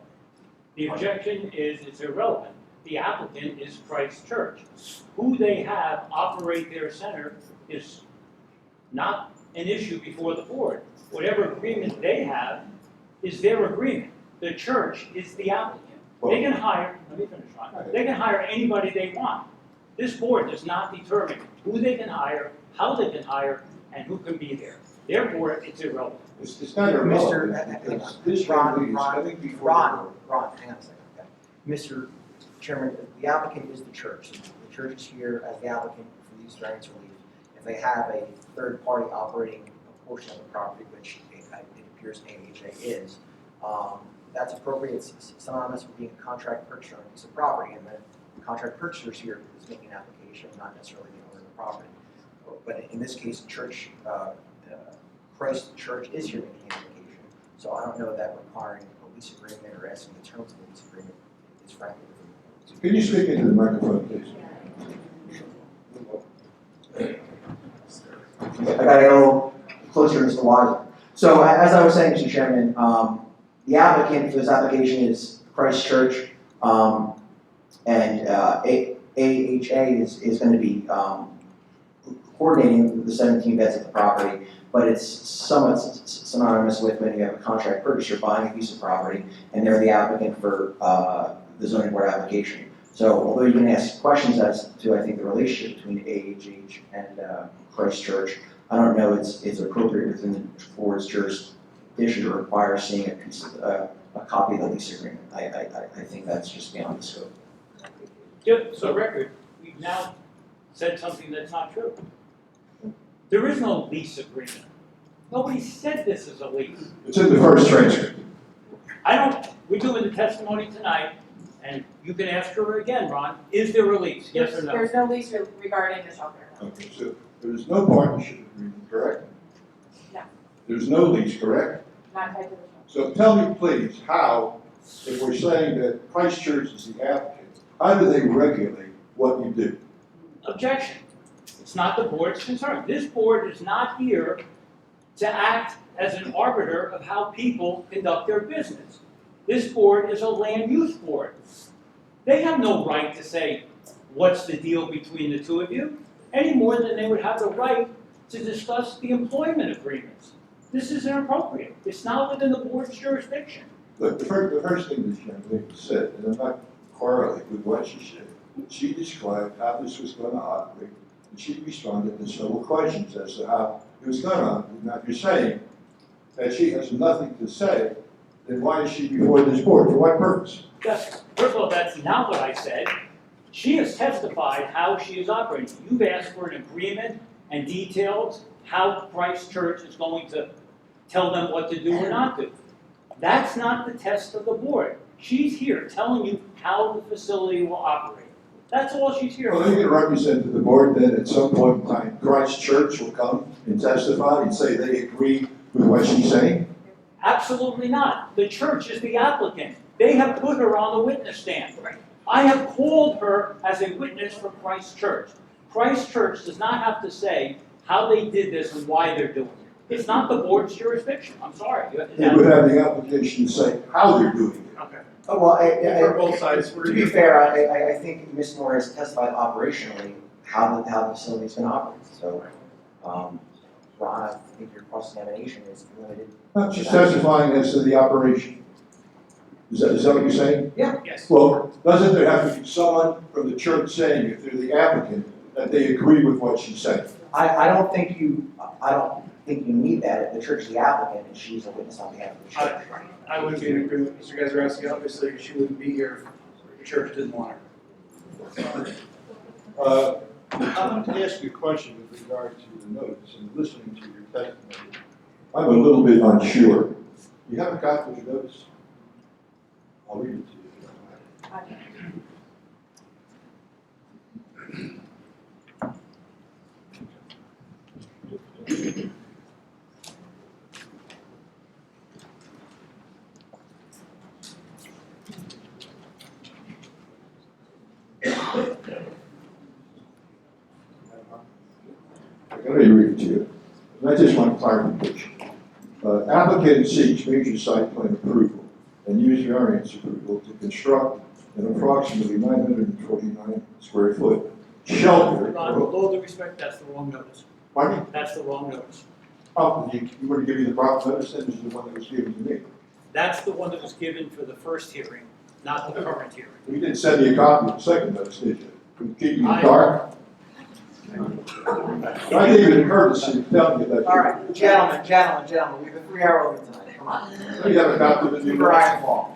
The objection is it's irrelevant. The applicant is Christ Church. Who they have operate their center is not an issue before the board. Whatever agreement they have is their agreement. The church is the applicant. They can hire, let me finish, Ron. They can hire anybody they want. This board does not determine who they can hire, how they can hire, and who can be there. Therefore, it's irrelevant. It's not irrelevant, because this young lady is coming before the board. Ron, hang on a second, okay. Mr. Chairman, the applicant is the church. The church is here as the applicant for these variance relief. If they have a third party operating a portion of the property, which it appears AHA is, that's appropriate. It's synonymous with being a contract purchaser on a piece of property, and the contract purchaser here is making an application, not necessarily the owner of the property. But in this case, church, Christ Church is here making an application. So I don't know that requiring a lease agreement or asking the terms of the lease agreement is frankly. Can you speak into the microphone, please? I gotta get a little closer, Mr. Weiser. So as I was saying, Mr. Chairman, the applicant for this application is Christ Church, and AHA is going to be coordinating the 17 beds at the property, but it's somewhat synonymous with when you have a contract purchaser buying a piece of property, and they're the applicant for the zoning board application. So although you can ask questions as to, I think, the relationship between AHH and Christ Church, I don't know it's appropriate within the board's jurisdiction to require seeing a copy of the lease agreement. I think that's just beyond the scope. Just for the record, we've now said something that's not true. There is no lease agreement. Nobody said this is a lease. It's in the first transcript. We're doing the testimony tonight, and you can ask her again, Ron, is there a lease, yes or no? There's no lease regarding the shelter. Okay, so there's no partnership agreement, correct? No. There's no lease, correct? Not tied to the shelter. So tell me, please, how, if we're saying that Christ Church is the applicant, how do they regulate what you do? Objection. It's not the board's concern. This board is not here to act as an arbiter of how people conduct their business. This board is a land use board. They have no right to say, what's the deal between the two of you, any more than they would have the right to discuss the employment agreements. This is inappropriate. It's not within the board's jurisdiction. Look, the first thing this young lady said, and I'm not quarreling with what she said, she described how this was going to operate, and she responded to several questions as to how it was going on. Now, if you're saying that she has nothing to say, then why is she before this board? For what purpose? First of all, that's not what I said. She has testified how she is operating. You've asked for an agreement and details how Christ Church is going to tell them what to do or not do. That's not the test of the board. She's here telling you how the facility will operate. That's all she's here Well, for. are you going to represent to the board then at some point in time, Christ Church will come and testify and say they agree with what she's saying? Absolutely not. The church is the applicant. They have put her on the witness stand. I have called her as a witness for Christ Church. Christ Church does not have to say how they did this and why they're doing it. It's not the board's jurisdiction. I'm sorry. They would have the application to say how they're doing it. Okay. Oh, well, For both sides, to be fair, I think Ms. Moore has testified operationally how the facility's gonna operate, so, Ron, I think your cross-examination is limited. Not just testifying as to the operation. Is that what you're saying? Yeah. Yes. Well, doesn't there have to be someone from the church saying, if they're the applicant, that they agree with what she's saying? I don't think you need that. The church is the applicant, and she's a witness on behalf of the church. I wouldn't be in agreement with Mr. Gazarovski. Obviously, she wouldn't be here if the church didn't want her. I want to ask you a question with regard to the notes and listening to your testimony. I'm a little bit unsure. You have a copy of the notes? I'll read it to you if you don't mind. Let me read it to you. I just want clarification. Applicant seeks major site plan approval and use variance approval to construct an approximately 949 square foot shelter. With all due respect, that's the wrong notice. Pardon me? That's the wrong notice. Oh, you were to give me the proper notice, then this is the one that was given to me. That's the one that was given for the first hearing, not the current hearing. You didn't send me a copy of the second notice, did you? Could you keep me in the dark? I gave you the courtesy to tell me that. All right, gentlemen, we have a 3-hour limit tonight, come on. You have a copy of the new Keep your eye notice? on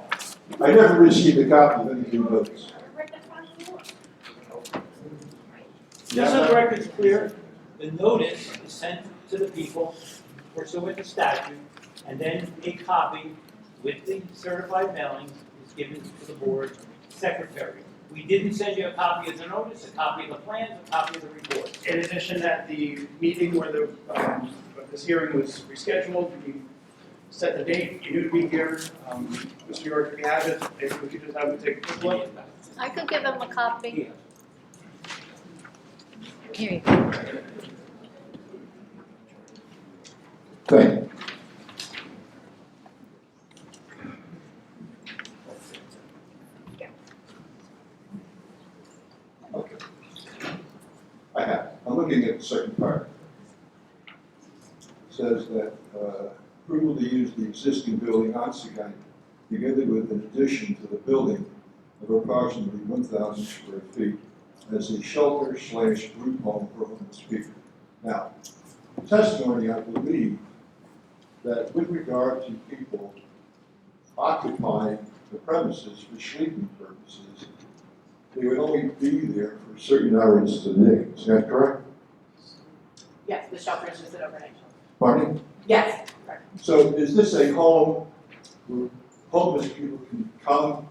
the ball. I never received a copy of any new notice. Just so the record's clear, the notice is sent to the people pursuant to statute, and then a copy with the certified mailing is given to the board secretary. We didn't send you a copy of the notice, a copy of the plans, a copy of the report. In addition, at the meeting where this hearing was rescheduled, we set the date, you knew to be here. Mr. York, if you have it, if we could just have him take a quick look. I could give him a copy. Yes. Here you go. Thank you. Okay. I have. I'm looking at the second part. It says that approval to use the existing building on site together with an addition to the building of approximately 1,000 square feet as a shelter/group home for homeless people. Now, testimony, I believe, that with regard to people occupying the premises for sleeping purposes, they would only be there for certain hours a day. Is that correct? Yes, the shelter is just an overnight shelter. Pardon me? Yes, correct. So is this a home where homeless people can come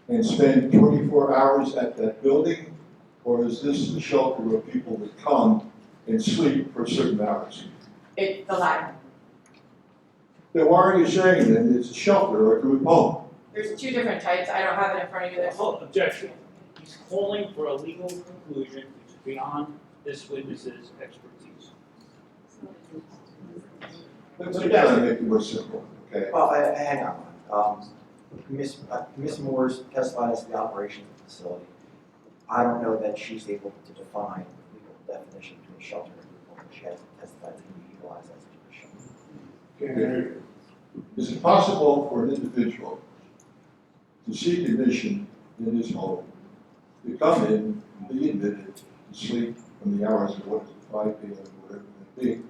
and spend 24 hours at that building? Or is this a shelter where people would come and sleep for certain hours? It's the latter. Then why are you saying that it's a shelter or a group home? There's two different types. I don't have it in front of you. There's Objection. He's calling for a legal conclusion which is beyond this witness's expertise. Let's try to make it more simple, okay? Well, hang on. Ms. Moore's testified as to the operation of the facility. I don't know that she's able to define the legal definition between shelter and group home. She has testified to be utilized as a shelter. Is it possible for an individual to seek admission in his home, to come in, be admitted, to sleep from the hours of 5 p.m., whatever it may be,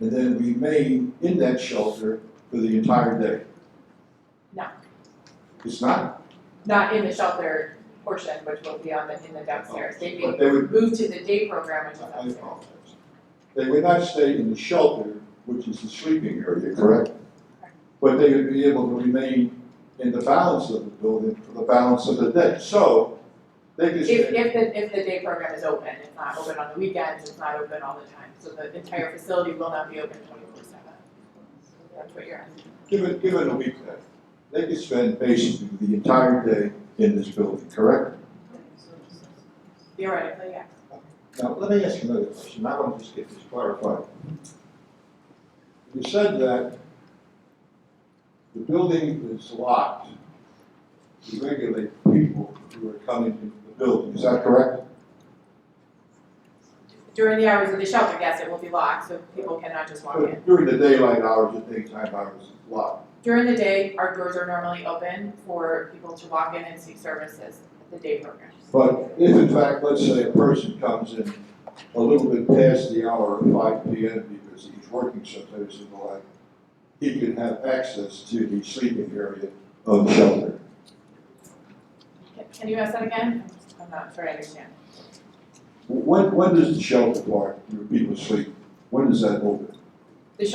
and then remain in that shelter for the entire day? No. It's not? Not in the shelter portion, which will be in the downstairs. They'd But they would, be moved to the day program, which is I upstairs. apologize. They would not stay in the shelter, which is the sleeping area, correct? But they would be able to remain in the balance of the building for the balance of the day. So, they could stay. If the day program is open, it's not open on the weekends, it's not open all the time. So the entire facility will not be open 24/7. That's what you're asking. Given a weekday, they could spend basically the entire day in this building, correct? Theoretically, yes. Now, let me ask you another question. I want to just get this clarified. You said that the building is locked to regulate people who are coming into the building. Is that correct? During the hours of the shelter, yes, it will be locked, so people cannot just walk in. But during the daylight hours and daytime hours, it's locked. During the day, our doors are normally open for people to walk in and seek services at the day program. But if in fact, let's say a person comes in a little bit past the hour of 5 p.m. because he's working sometimes in the like, he can have access to the sleeping area of the shelter. Can you ask that again? I'm not sure I understand. When does the shelter part, where people sleep, when does that open?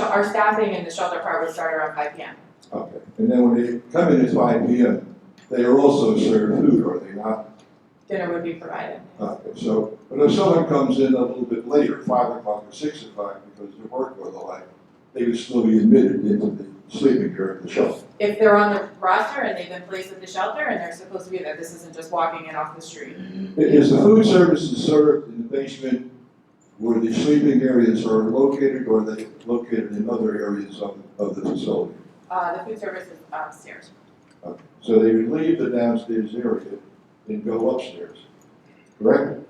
Our staffing in the shelter part would start around 5 p.m. Okay, and then when they come in at 5 p.m., they are also served food, are they not? Dinner would be provided. Okay, so, but if someone comes in a little bit later, 5 o'clock or 6 o'clock, because of work or the like, they would still be admitted into the sleeping area of the shelter. If they're on the roster and they've been placed at the shelter and they're supposed to be there, this isn't just walking in off the street. Is the food services served in the basement where the sleeping areas are located, or are they located in other areas of the facility? The food service is upstairs. Okay. So they would leave the downstairs area and go upstairs, correct?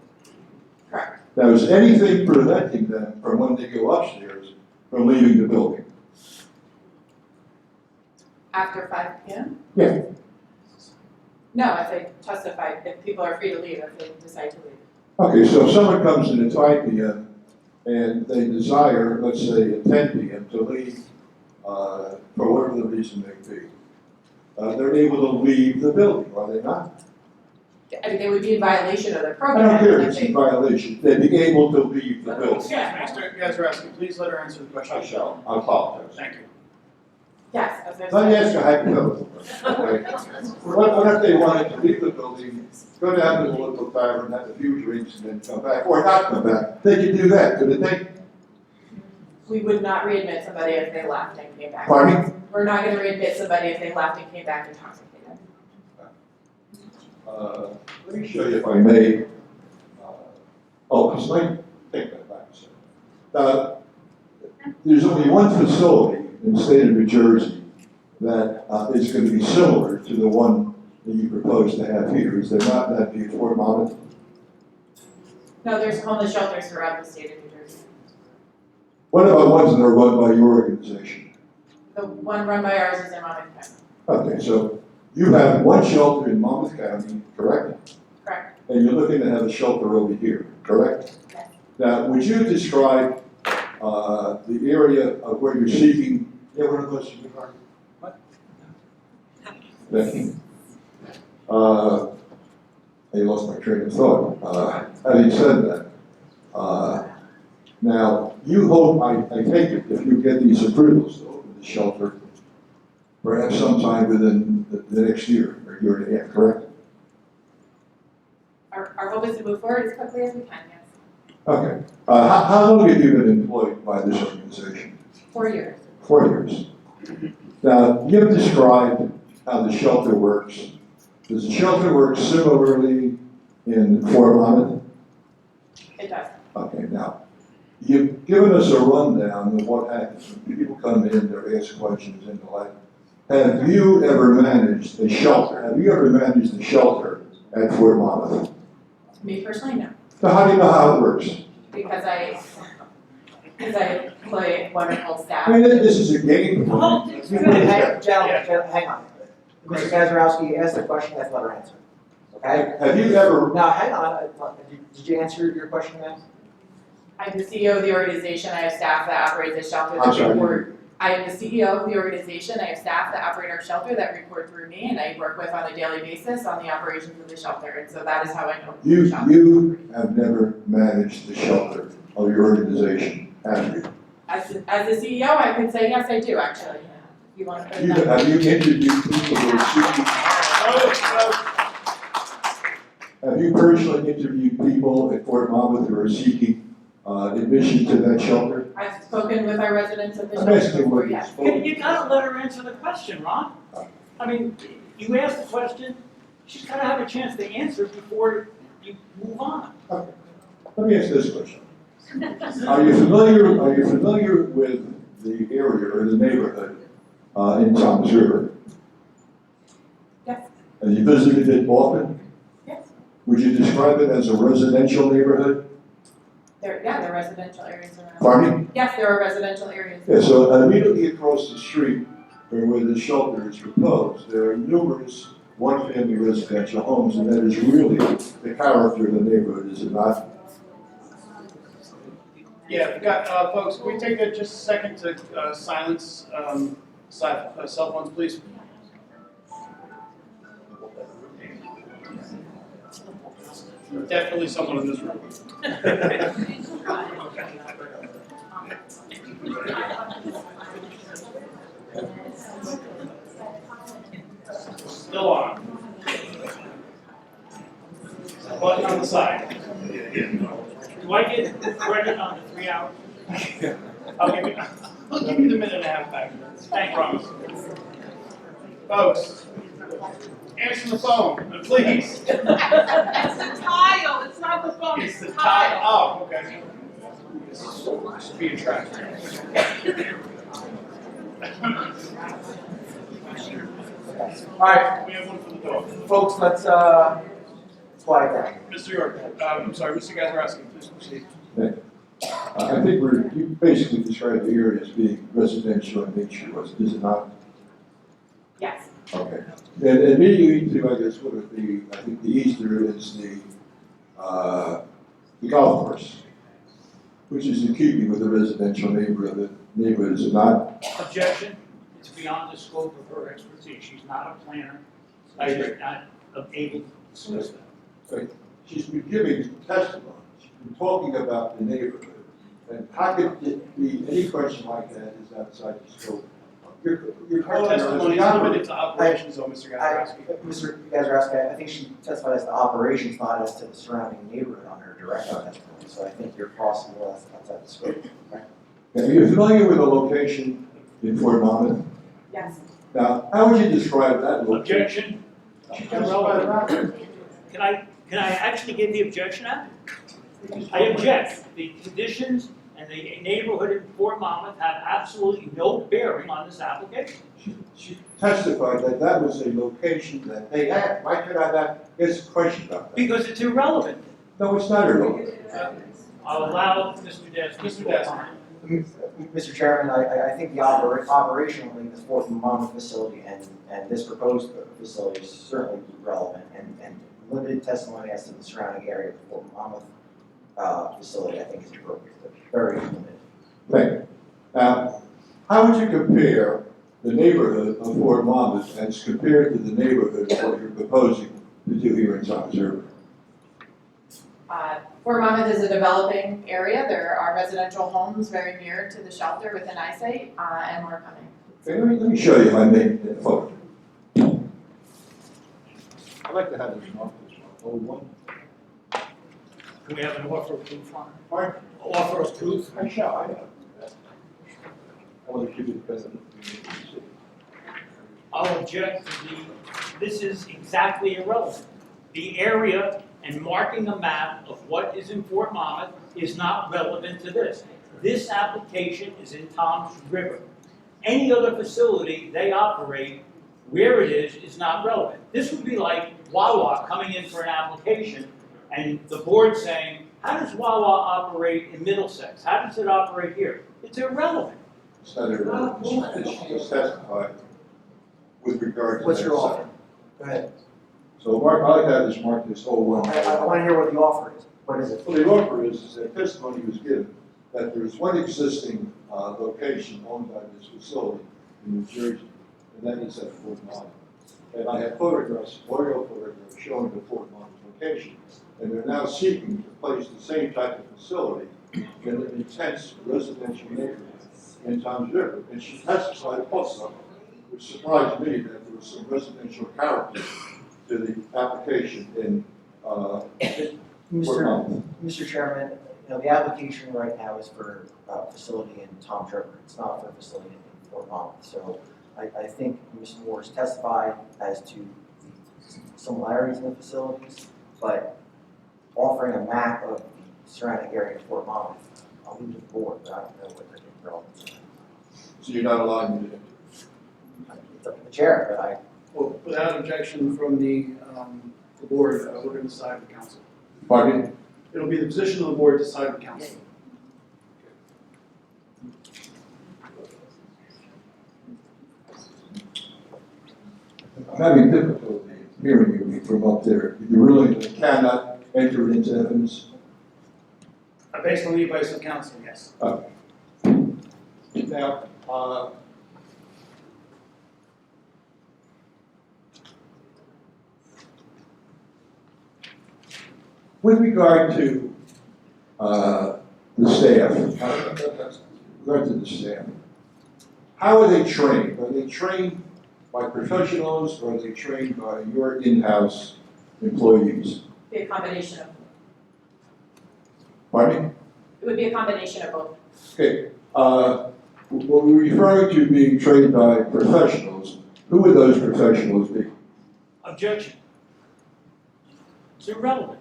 Correct. Now, is anything preventing them from, when they go upstairs, from leaving the building? After 5 p.m.? Yeah. No, if they testify, if people are free to leave, if they decide to leave. Okay, so if someone comes in at 5 p.m. and they desire, let's say at 10 p.m. to leave, for whatever the reason may be, they're able to leave the building, are they not? I mean, they would be in violation of the I program. don't care if if it's they- in violation, they'd be able to leave the building. Mr. Gazarovski, please let her answer the question. I shall, I apologize. Thank you. Yes, as I Let me said. ask you a hypothetical question, okay? What if they wanted to leave the building, go down to the local tavern, have a few drinks, and then come back, or not come back? They could do that, couldn't they? We would not readmit somebody if they left and came back. Pardon me? We're not gonna readmit somebody if they left and came back intoxicated. Let me show you if I may. Just let me take that back a second. There's only one facility in the state of New Jersey that is going to be similar to the one that you propose to have here. Is there not? That be Fort Monmouth? No, there's homeless shelters throughout the state of New Jersey. What about ones that are run by your organization? The one run by ours is in Monmouth County. Okay, so you have one shelter in Monmouth County, correct? Correct. And you're looking to have a shelter over here, correct? Yes. Now, would you describe the area of where you're seeking? Yeah, one of those. What? Thank you. I lost my train of thought. Having said that, now you hope, I take it, if you get these approvals to open the shelter, perhaps sometime within the next year or year and a half, correct? Our hope is to move forward as quickly as we can, yes. Okay. How long have you been employed by this organization? 4 years. 4 years. Now, you've described how the shelter works. Does the shelter work similarly in Fort Monmouth? It does. Okay, now, you've given us a rundown of what happens when people come in, they ask questions and the like. Have you ever managed a shelter? Have you ever managed a shelter at Fort Monmouth? Me personally, no, So how do you know how it works? because I employ wonderful staff. I mean, this is a game. Gentlemen, hang on. Mr. Gazarovski asked a question, let's let her answer. Okay? Have you ever, Now, hang on, did you answer your question now? I'm the CEO of the organization, I have staff that operate the shelter I'm that sorry. report. I am the CEO of the organization, I have staff that operate our shelter that report through me, and I work with on a daily basis on the operations of the shelter, and so that is how I know. the shelter. you have never managed the shelter of your organization, have you? As the CEO, I could say, yes, I do, actually, if you want to put it that way. Have you interviewed people who are seeking, have you personally interviewed people at Fort Monmouth who are seeking admission to that shelter? I've spoken with our residents at the I'm shelter asking before, what yes. You gotta let her answer the question, Ron. I mean, you ask the question, she's gotta have a chance to answer before you move on. Let me ask this question. Are you familiar with the area or the neighborhood in Toms River? Yes. Have you visited it often? Yes. Would you describe it as a residential neighborhood? There are residential areas around. Pardon me? Yes, there are residential areas. Yeah, so immediately across the street from where the shelter is proposed, there are numerous one-family residential homes, and that is really the character of the neighborhood, is it not? Yeah, we got, folks, can we take just a second to silence cell phones, please? Definitely someone in this room. Still on. Button on the side. Do I get credit on the 3 hours? I'll give you the minute and a half back. I promise. Folks, answer the phone, please. It's the tile, it's not the phone, It's the tile. Oh, okay. This is being tracked. All right, We have one for the dog. folks, let's quiet down. Mr. York, I'm sorry, Mr. Gazarovski, please proceed. I think you basically described the area as being residential in nature, is it not? Yes. Okay. And immediately to, I guess, I think the easter is the golf course, which is in keeping with the residential neighborhood, is it not? Objection, it's beyond the scope of her expertise, she's not a planner, she's not able to discuss that. She's been giving testimony, she's been talking about the neighborhood, and how could it be any question like that is outside the scope? Your Her testimony is limited to operations, though, Mr. Gazarovski. Mr. Gazarovski, I think she testified as to operations, not as to the surrounding neighborhood on her direct testimony, so I think you're crossing the lines outside the scope. Okay? Are you familiar with the location in Fort Monmouth? Yes. Now, how would you describe that location? Objection. Can I actually get the objection out? I object. The conditions and the neighborhood in Fort Monmouth have absolutely no bearing on this application. She testified that that was a location that they had. Why could I not ask a question about that? Because it's irrelevant. No, it's not irrelevant. I'll allow Mr. Desmond to go on. Mr. Chairman, I think the operationally, the Fort Monmouth facility and this proposed facility is certainly relevant, and limited testimony as to the surrounding area of the Fort Monmouth facility, I think is appropriate, very limited. Thank you. Now, how would you compare the neighborhood of Fort Monmouth as compared to the neighborhood of what you're proposing to do here in Toms River? Fort Monmouth is a developing area. There are residential homes very near to the shelter within eyesight, and more coming. Okay, let me show you if I make a photo. I'd like to have this off this old one. Can we have an offer of proof on it? Pardon? Offer of proof? I shall, I know. I want to give you the president. I'll object to this is exactly irrelevant. The area and marking a map of what is in Fort Monmouth is not relevant to this. This application is in Toms River. Any other facility they operate, where it is not relevant. This would be like Wawa coming in for an application and the board saying, how does Wawa operate in Middlesex? How does it operate here? It's irrelevant. It's not irrelevant, it's testified with regard to What's that your site. offer? Go ahead. So Mark, I like to have this mark this whole one. I wanna hear what the offer is. What is it? Well, the offer is that testimony was given that there's one existing location owned by this facility in New Jersey, and that is at Fort Monmouth. And I have photographs, aerial photographs showing the Fort Monmouth location, and they're now seeking to place the same type of facility in an intense residential neighborhood in Toms River. And she testified also, which surprised me, that there was some residential character to the application in Fort Monmouth. Mr. Chairman, you know, the application right now is for a facility in Toms River. It's not for a facility in Fort Monmouth. So I think Ms. Moore's testified as to the similarities in the facilities, but offering a map of the surrounding area of Fort Monmouth, I'll leave it to the board, but I don't know what they're doing relevant. So you're not allowing me to enter? It's up to the chair, but I. Well, without objection from the board, we're going to side with council. Pardon me? It'll be the position of the board to side with council. I'm having difficulty hearing you from up there. You really cannot enter into evidence? Based on the advice of council, yes. Now, with regard to the staff, how are they trained? Are they trained by professionals or are they trained by your in-house employees? Be a combination of, Pardon me? it would be a combination of both. Okay. When we're referring to being trained by professionals, who would those professionals be? Objection. It's irrelevant.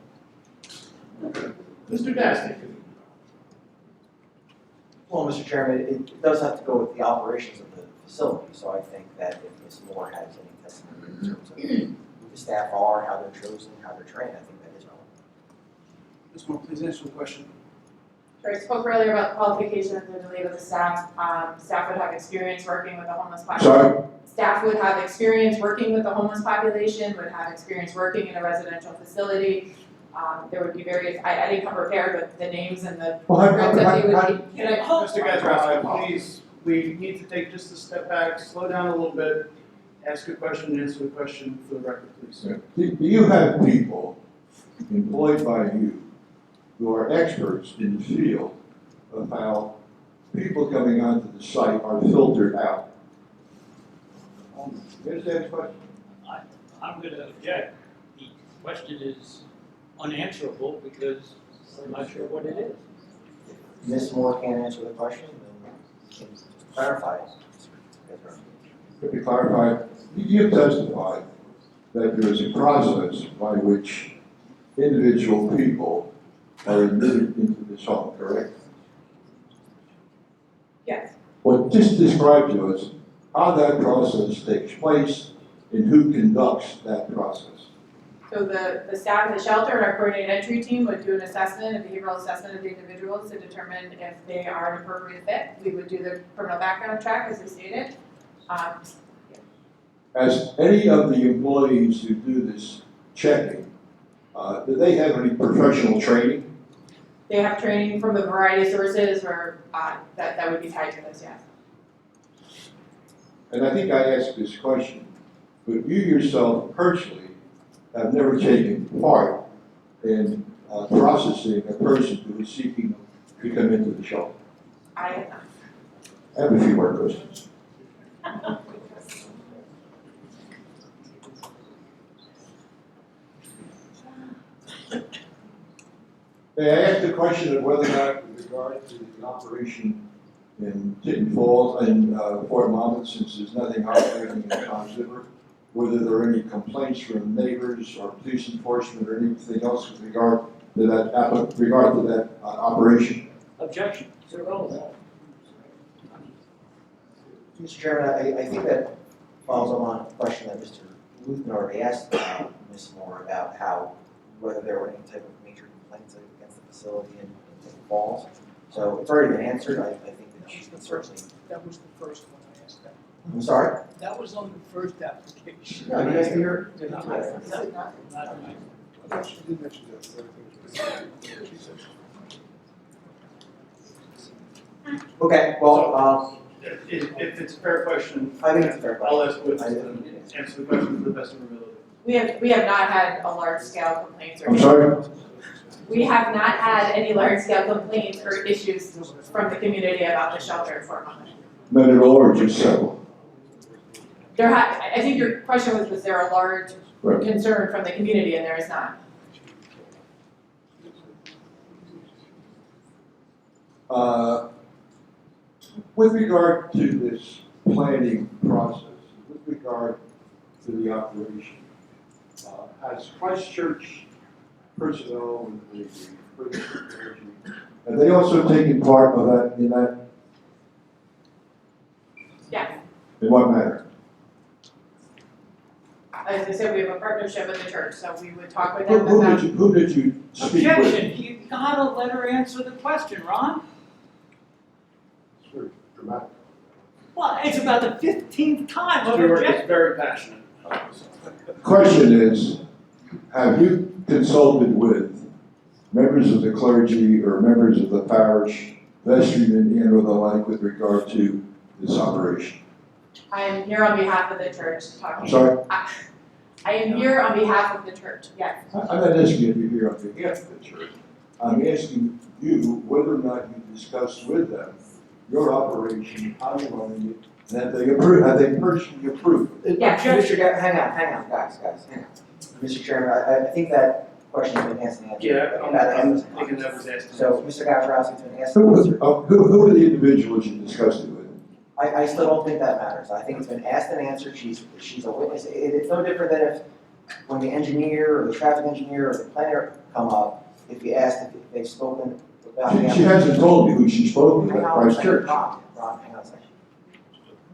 Mr. Dasty. Well, Mr. Chairman, it does have to go with the operations of the facility, so I think that if Ms. Moore has any testimony in terms of who the staff are, how they're chosen, how they're trained, I think that is relevant. Ms. Moore, please answer the question. Sure, I spoke earlier about the qualifications and the belief of the staff. Staff would have experience working with the homeless population. Sorry? Staff would have experience working with the homeless population, would have experience working in a residential facility. There would be various, I didn't come prepared with the names and the programs that they would need. Mr. Gazarovski, please, we need to take just a step back, slow down a little bit, ask a question and answer the question for the record, please. Do you have people employed by you who are experts in the field of how people coming onto the site are filtered out? You understand the question? I'm going to object. The question is unanswerable because I'm not sure what it is. Ms. Moore can't answer the question, then can you clarify it. Let me clarify. You have testified that there is a process by which individual people are admitted into this home, correct? Yes. Well, just describe to us how that process takes place and who conducts that process. So the staff of the shelter and our coordinated entry team would do an assessment, a behavioral assessment of the individuals to determine if they are an appropriate fit. We would do the criminal background check, as we stated. As any of the employees who do this checking, do they have any professional training? They have training from a variety of sources or that would be tied to this, yes. And I think I asked this question, but you yourself personally have never taken part in processing a person who is seeking to come into the shelter. I have not. I have a few more questions. May I ask the question of whether or not, with regard to the operation in Tinton Falls and Fort Monmouth, since there's nothing operating in Toms River, whether there are any complaints from neighbors or police enforcement or anything else with regard to to that, regard to that operation? Objection. Mr. Chairman, I think that follows on a question that Mr. Luthner already asked Ms. Moore about whether there were any type of major complaints against the facility in Falls. So it's already been answered. I think that she can certainly. That was the first one I asked that. I'm sorry? That was on the first application. No, you guys can hear. Did not. She did mention that. Okay, well, If it's a fair question, I think it's a fair question. I'll ask witnesses to answer the question to the best of our ability. We have not had a large scale complaints or. I'm sorry? We have not had any large scale complaints or issues from the community about the shelter for a moment. None at all, or just several? I think your question was there a large Right. concern from the community, and there is not. With regard to this planning process, with regard to the operation, has Christchurch personnel and the Christchurch clergy, have they also taken part of that, in that? Yes. In what manner? As I said, we have a partnership with the church, so we would talk with them Who about. did you speak with? Objection. You gotta let her answer the question, Ron. It's very dramatic. Well, it's about the 15th time I've Stuart is objected. very passionate. The question is, have you consulted with members of the clergy or members of the parish, vestrymen, and or the like with regard to this operation? I am here on behalf of the church talking. I'm sorry? I am here on behalf of the church, yes. I'm not asking you if you're here on behalf of the church. I'm asking you whether or not you discussed with them your operation, how you're running it, and have they personally approved it? Yes. Hang on, guys, hang on. Mr. Chairman, I think that question has been asked and answered. Yeah, I'm thinking that was asked. So, Mr. Gazarovski's been asked and answered. Who are the individuals you discussed it with? I still don't think that matters. I think it's been asked and answered. She's a witness. It's no different than if, when the engineer or the traffic engineer or the planner come up, if you ask if they've spoken about the. She hasn't told me who she spoke with at Christchurch. Ron, hang on a second.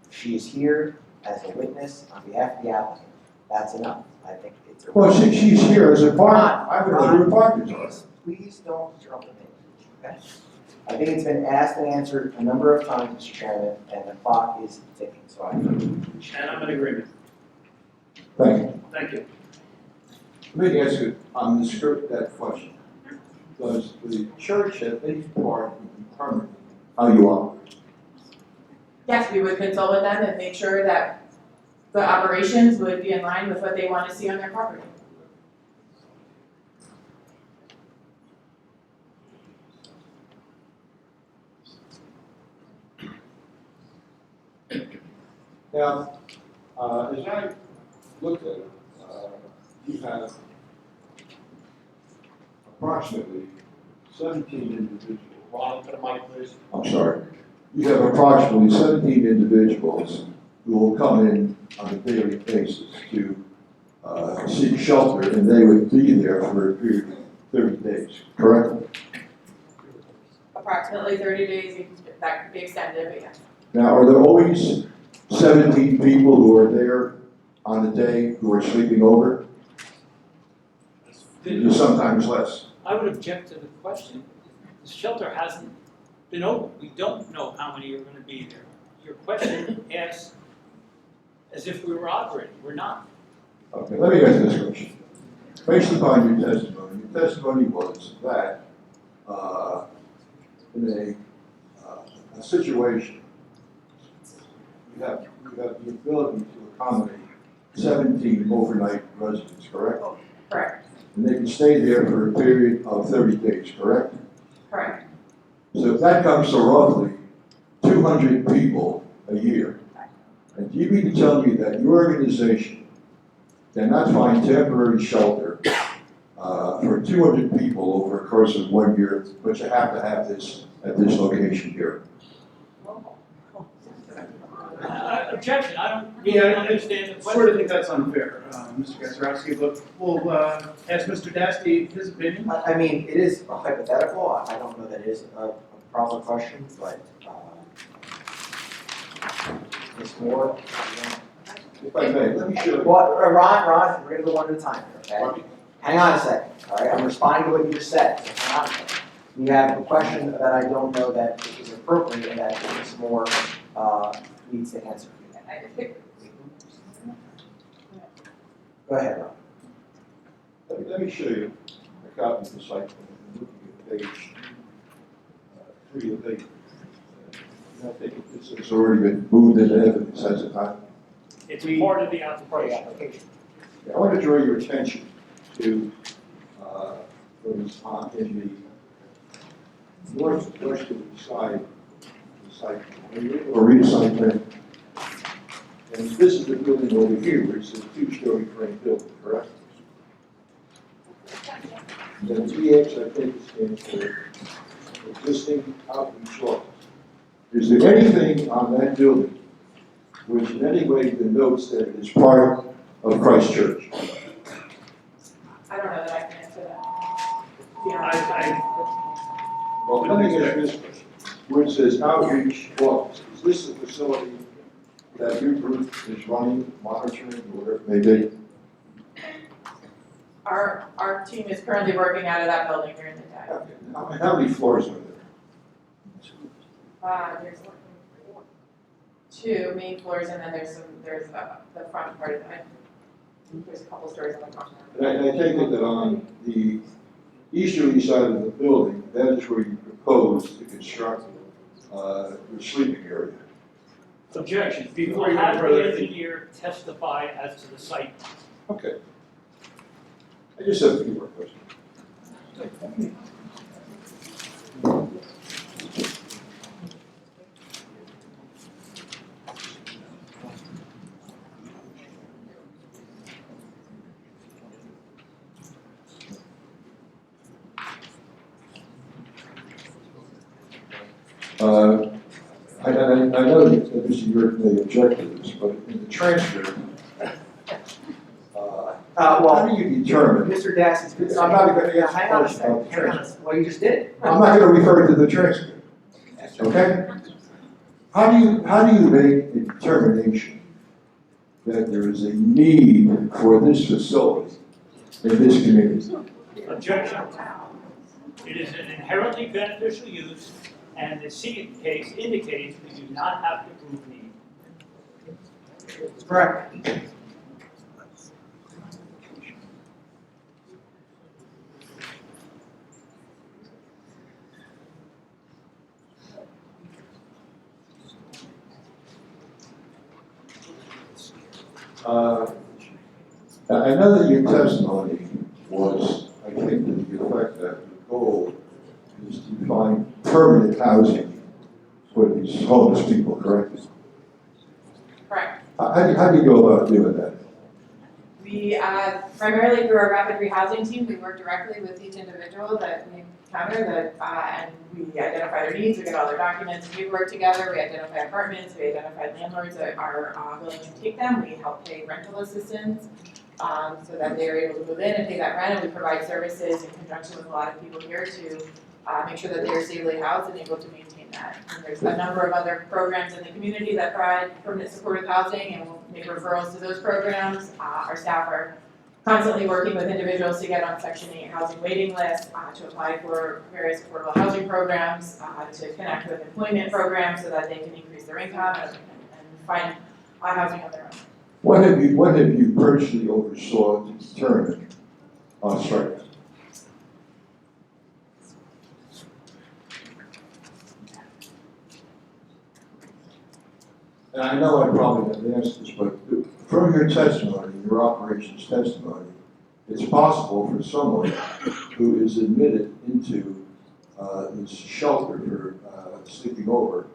She is here as a witness on behalf of the applicant. That's enough. I think it's a. Well, she's here as a partner. I would know who her partners are. Please don't jump in, okay? I think it's been asked and answered a number of times, Mr. Chairman, and the clock is ticking, so I. And I'm in agreement. Thank you. Thank you. Let me ask you on the script that question. Does the church have any part in determining how you operate? Yes, we would consult with them and make sure that the operations would be in line with what they want to see on their property. Now, as I looked at it, you have approximately 17 individuals. Ron, put a mic, please. I'm sorry. You have approximately 17 individuals who will come in on a daily basis to seek shelter, and they would be there for a period of 30 days, correct? Approximately 30 days, that could be extended, but yes. Now, are there always 17 people who are there on the day who are sleeping over? There's sometimes less. I would object to the question. The shelter hasn't been open. We don't know how many are going to be there. Your question asks as if we were operating. We're not. Okay, let me ask this question. Based upon your testimony was that in a situation, you have the ability to accommodate 17 overnight residents, correct? Correct. And they can stay there for a period of 30 days, correct? Correct. So that comes to roughly 200 people a year. And do you mean to tell me that your organization cannot find temporary shelter for 200 people over a course of 1 year, but you have to have this at this location here? Objection, I don't really Yeah, I understand the question. sort of think that's unfair, Mr. Gazarovski, but we'll ask Mr. Dasty his opinion. I mean, it is a hypothetical, I don't know that it is a proper question, but, Ms. Moore? If I may, let me show you. Well, Ron, we're gonna go one at a time here, okay? Hang on a second, all right, I'm responding to what you just said, so hang on a second. You have a question that I don't know that is appropriate and that Ms. Moore, needs to answer. Go ahead, Ron. Let me show you a copy of the site plan. Looking at page 3 of 8. I think this has already been moved into evidence, has it not? It's part of the application. I want to draw your attention to what is on in the northwestern side of the site, or read the site plan. And this is the building over here, which is a 2-story frame building, correct? The TX, I think, stands for existing outreach office. Is there anything on that building which in any way denotes that it is part of Christ Church? I don't know that I can answer that. Well, let me ask this question. Where it says outreach office, is this the facility that your group is running, monitoring, or whatever it may be? Our team is currently working out of that building during the day. How many floors are there? There's 2 main floors and then there's the front part of it. There's a couple stories on the front. And I take it that on the easterly side of the building, that is where you propose to construct your sleeping area. Objection, before you have the engineer testify as to the site. Okay. I just have a few more questions. I know that Mr. York may object to this, but in the transcript, how do you determine? Mr. Dassey's. I'm not going to ask Hang on a questions second, about the hang on a transcript. second. Well, you just did it. I'm not going to refer to the transcript, okay? How do you make a determination that there is a need for this facility in this community? Objection. It is an inherently beneficial use, and the civic case indicates we do not have to prove need. Correct. I know that your testimony was, I think, to the effect that the goal is to find permanent housing for these homeless people, correct? Correct. How do you go about doing that? We, primarily through our rapid rehousing team, we work directly with each individual that we encounter and we identify their needs, we get all their documents, we work together, we identify apartments, we identify landlords that are willing to take them, we help pay rental assistance so that they're able to move in and pay that rent, and we provide services in conjunction with a lot of people here to make sure that they're safely housed and able to maintain that. And there's a number of other programs in the community that provide permanent supportive housing, and we'll make referrals to those programs. Our staff are constantly working with individuals to get on Section 8 housing waiting lists, to apply for various affordable housing programs, to connect with employment programs so that they can increase their income and find housing on their own. What have you personally oversaw to determine on strike? And I know I probably haven't asked this, but from your testimony, your operations testimony, it's possible for someone who is admitted into this shelter for sleeping over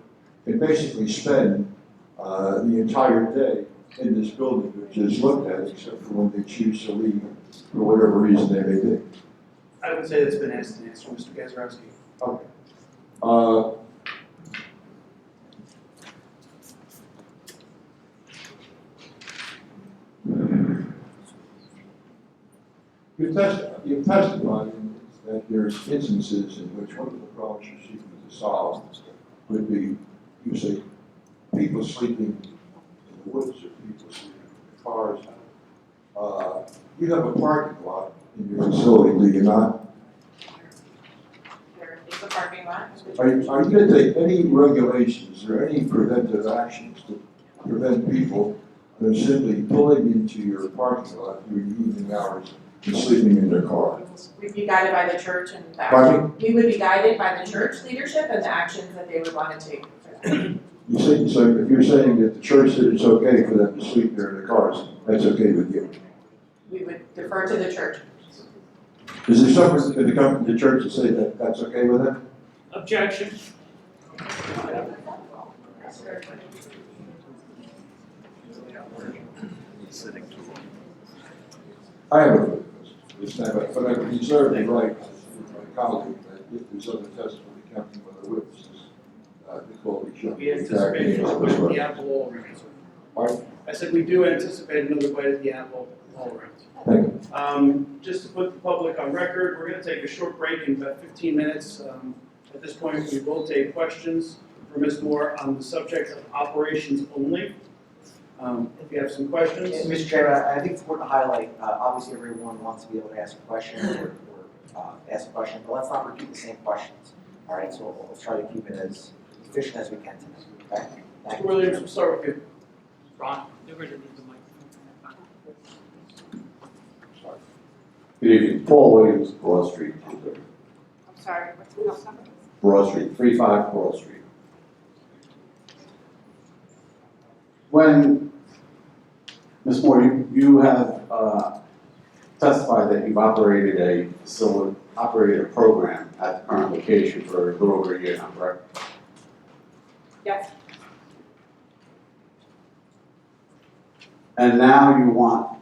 can basically spend the entire day in this building, which is looked at, except for when they choose to leave for whatever reason they may be. I would say that's been asked and answered, Mr. Gazarovski. Okay. You've testified that there's instances in which one of the problems you're seeking to solve would be, you say, people sleeping in the woods or people sleeping in cars. You have a parking lot in your facility, do you not? There is a parking lot. Are you going to take any regulations or any preventive actions to prevent people from simply pulling into your parking lot during the evening hours and sleeping in their car? We'd be guided by the church and the Pardon action. We would be guided by the church leadership and the actions that they would want to take for that. You say, so if you're saying that the church said it's okay for them to sleep there in their cars, that's okay with you? We would defer to the church. Is there something that the church to say that that's okay with them? Objection. I have a this time, but I reserve the right with my colleague that if there's other testimony coming from other witnesses, the call be shut. We anticipate another bite at the apple all around. Pardon? I said we do anticipate another bite at the apple all around. Thank you. Just to put the public on record, we're going to take a short break in about 15 minutes. At this point, we will take questions for Ms. Moore on the subject of operations only. If you have some questions. Yeah, Mr. Chairman, I think it's important to highlight, obviously everyone wants to be able to ask a question or ask a question, but let's not repeat the same questions. All right, so let's try to keep it as efficient as we can tonight. Okay? Thank Mr. you. Williams, we'll start with you. Ron, they're going to need the microphone. Good evening, Paul Williams, Broad Street. I'm sorry, what's the house number? Broad Street, 35 Broad Street. When, Ms. Moore, you have testified that you've operated a program at the current location for a little over a year now, correct? Yes. And now you want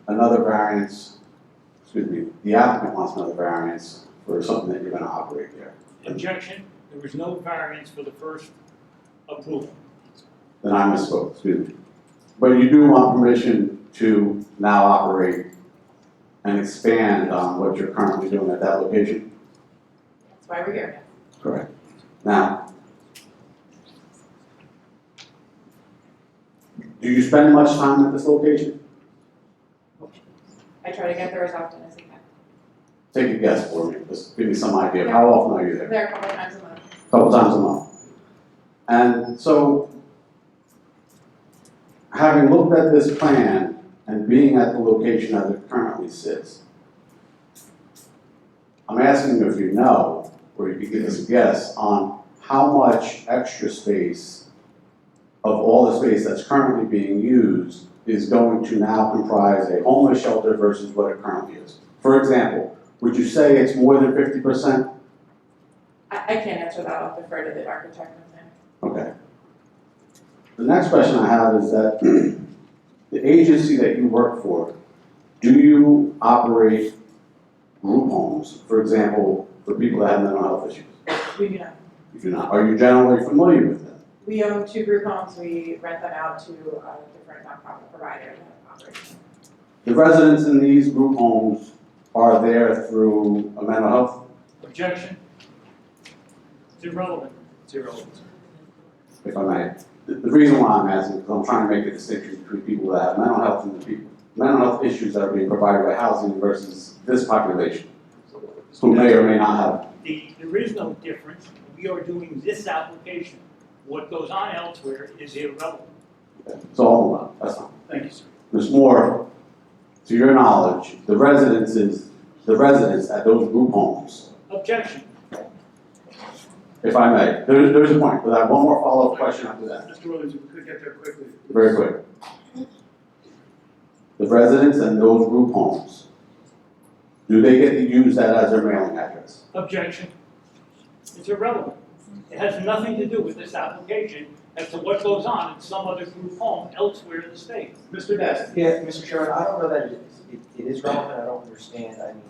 another variance, excuse me, the applicant wants another variance for something that you're going to operate there. Objection. There was no variance for the first approval. Then I misspoke, excuse me. But you do want permission to now operate and expand on what you're currently doing at that location? That's why we're here. Correct. Now, do you spend much time at this location? I try to get there as often as I can. Take a guess for me, just give me some idea of how often are you there? There a couple of times a month. Couple times a month. And so, having looked at this plan and being at the location as it currently sits, I'm asking you if you know, or you could give us a guess on how much extra space of all the space that's currently being used is going to now comprise a homeless shelter versus what it currently is. For example, would you say it's more than 50%? I can't answer that. I'll defer to the architect. Okay. The next question I have is that the agency that you work for, do you operate group homes, for example, for people that have mental health issues? We do not. You do not. Are you generally familiar with them? We own 2 group homes. We rent them out to different nonprofit providers that operate them. The residents in these group homes are there through a mental health? Objection. It's irrelevant. It's irrelevant. If I may. The reason why I'm asking is because I'm trying to make a distinction between people that have mental health and the people, mental health issues that are being provided by housing versus this population, who may or may not have. There is no difference. We are doing this application. What goes on elsewhere is irrelevant. Okay. So hold on, that's fine. Thank you, sir. There's more, to your knowledge, the residents at those group homes, Objection. if I may, there's a point, but I have one more follow-up question after that. Mr. Williams, if we could get there quickly. Very quick. The residents in those group homes, do they get to use that as their mailing address? Objection. It's irrelevant. It has nothing to do with this application as to what goes on in some other group home elsewhere in the state. Mr. Dest. Yeah, Mr. Chairman, I don't know that it is relevant. I don't understand. I mean,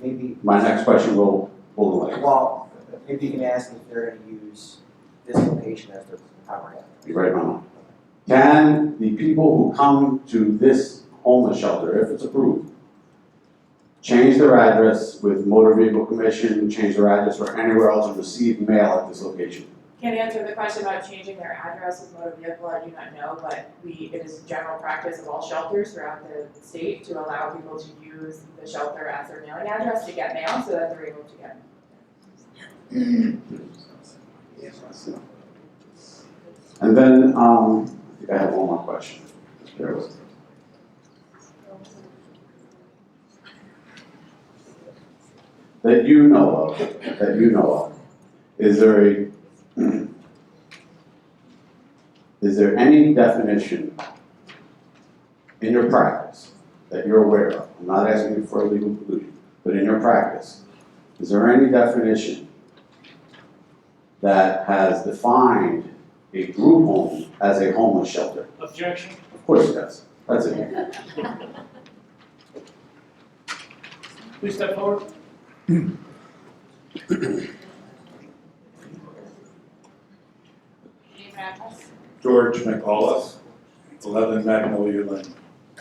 maybe. My next question will delay. Well, maybe you can ask if they're going to use this location as their power. You right, Mama. Can the people who come to this homeless shelter, if it's approved, change their address with motor vehicle commission, change their address or anywhere else and receive mail at this location? Can't answer the question about changing their address with motor vehicle, I do not know, but it is general practice of all shelters throughout the state to allow people to use the shelter as their mailing address to get mail so that they're able to get. And then, I think I have one more question. Just bear with me. That you know of, is there any definition in your practice that you're aware of? I'm not asking you for a legal conclusion, but in your practice, is there any definition that has defined a group home as a homeless shelter? Objection? Of course it does. That's it. Please step forward. George McAuliffe, 11 Magnolia Lane,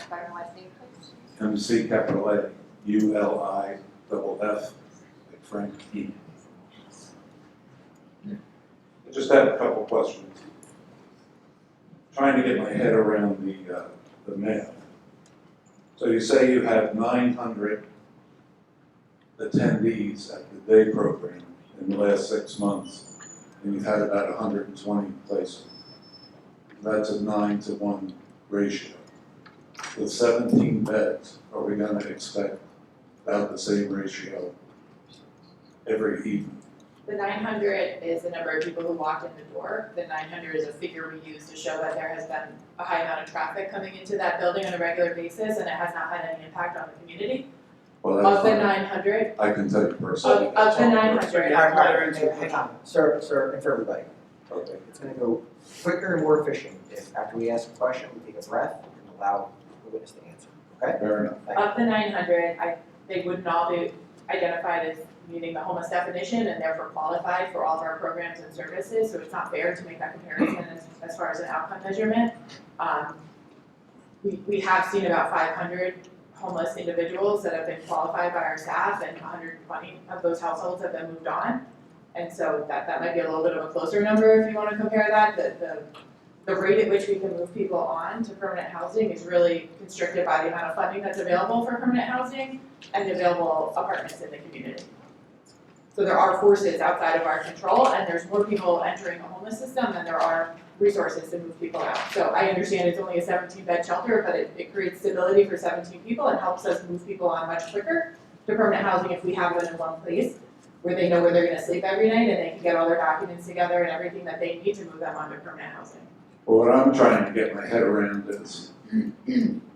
By my name, please. MC capital A, ULIFF, like Frank E. I just have a couple questions. Trying to get my head around the math. So you say you have 900 attendees at the day program in the last 6 months, and you've had about 120 placements. That's a 9-to-1 ratio. With 17 beds, are we going to expect about the same ratio every evening? The 900 is the number of people who walked in the door. The 900 is a figure we use to show that there has been a high amount of traffic coming into that building on a regular basis, and it has not had any impact on the community. Well, that's Of the fine. 900, I can tell you personally. of the 900, Hang on, sir, and for everybody. Okay. It's gonna go quicker and more efficient if after we ask a question, we take a breath and allow the witness to answer, okay? Fair enough. Thank you. of the 900, they wouldn't all be identified as meeting the homeless definition and therefore qualified for all of our programs and services, so it's not fair to make that comparison as far as an outcome measurement. We have seen about 500 homeless individuals that have been qualified by our staff, and 120 of those households have been moved on. And so that might be a little bit of a closer number if you want to compare that. The rate at which we can move people on to permanent housing is really constricted by the amount of funding that's available for permanent housing and the available apartments in the community. So there are forces outside of our control, and there's more people entering the homeless system than there are resources to move people out. So I understand it's only a 17-bed shelter, but it creates stability for 17 people and helps us move people on much quicker to permanent housing if we have them in one place where they know where they're gonna sleep every night and they can get all their documents together and everything that they need to move them on to permanent housing. Well, what I'm trying to get my head around is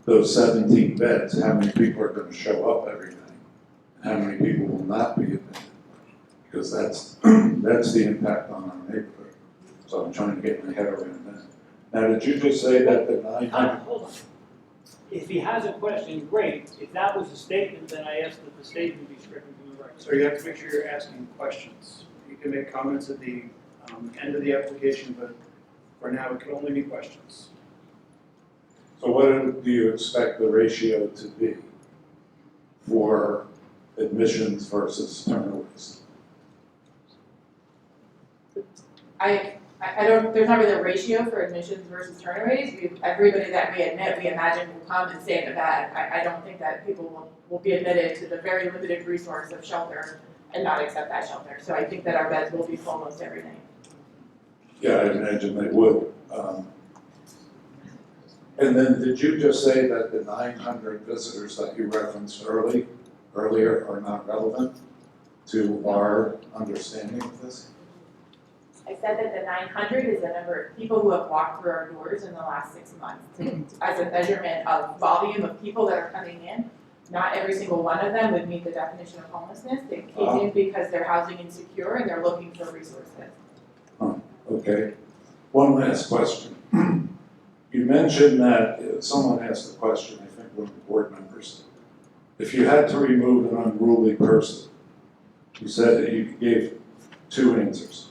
those 17 beds, how many people are going to show up every night? And how many people will not be admitted? Because that's the impact on our neighborhood. So I'm trying to get my head around that. Now, did you just say that the 900? Hold on. If he has a question, great. If that was a statement, then I ask that the statement be stricken from the record. So you have to make sure you're asking questions. You can make comments at the end of the application, but for now, it can only be questions. So what do you expect the ratio to be for admissions versus turnaways? I don't, there's not really a ratio for admissions versus turnaways. Everybody that we admit, we imagine will come and stay in the bed. I don't think that people will be admitted to the very limited resource of shelter and not accept that shelter. So I think that our beds will be full most every night. Yeah, I imagine they would. And then did you just say that the 900 visitors that you referenced earlier are not relevant to our understanding of this? I said that the 900 is the number of people who have walked through our doors in the last 6 months. As a measurement of volume of people that are coming in, not every single one of them would meet the definition of homelessness. They came in because they're housing insecure and they're looking for resources. Okay. One last question. You mentioned that someone asked the question, I think one of the board members, if you had to remove an unruly person, you said that you gave two answers.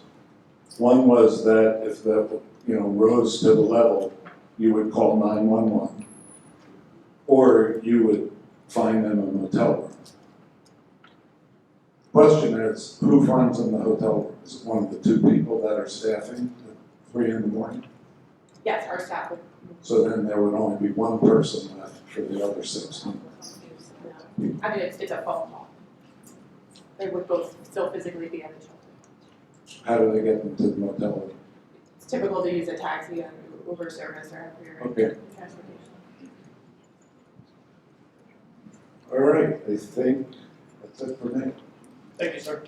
One was that if the rose to the level, you would call 911, or you would find them a motel room. Question is, who finds in the hotel room? Is it one of the two people that are staffing at 3 in the morning? Yes, our staff would. So then there would only be one person left for the other 16. I mean, it's a phone call. They would both still physically be at the shelter. How do they get them to the motel room? It's typical to use a taxi or Uber service or your Okay. transportation. All right, I think that's it for me. Thank you, sir.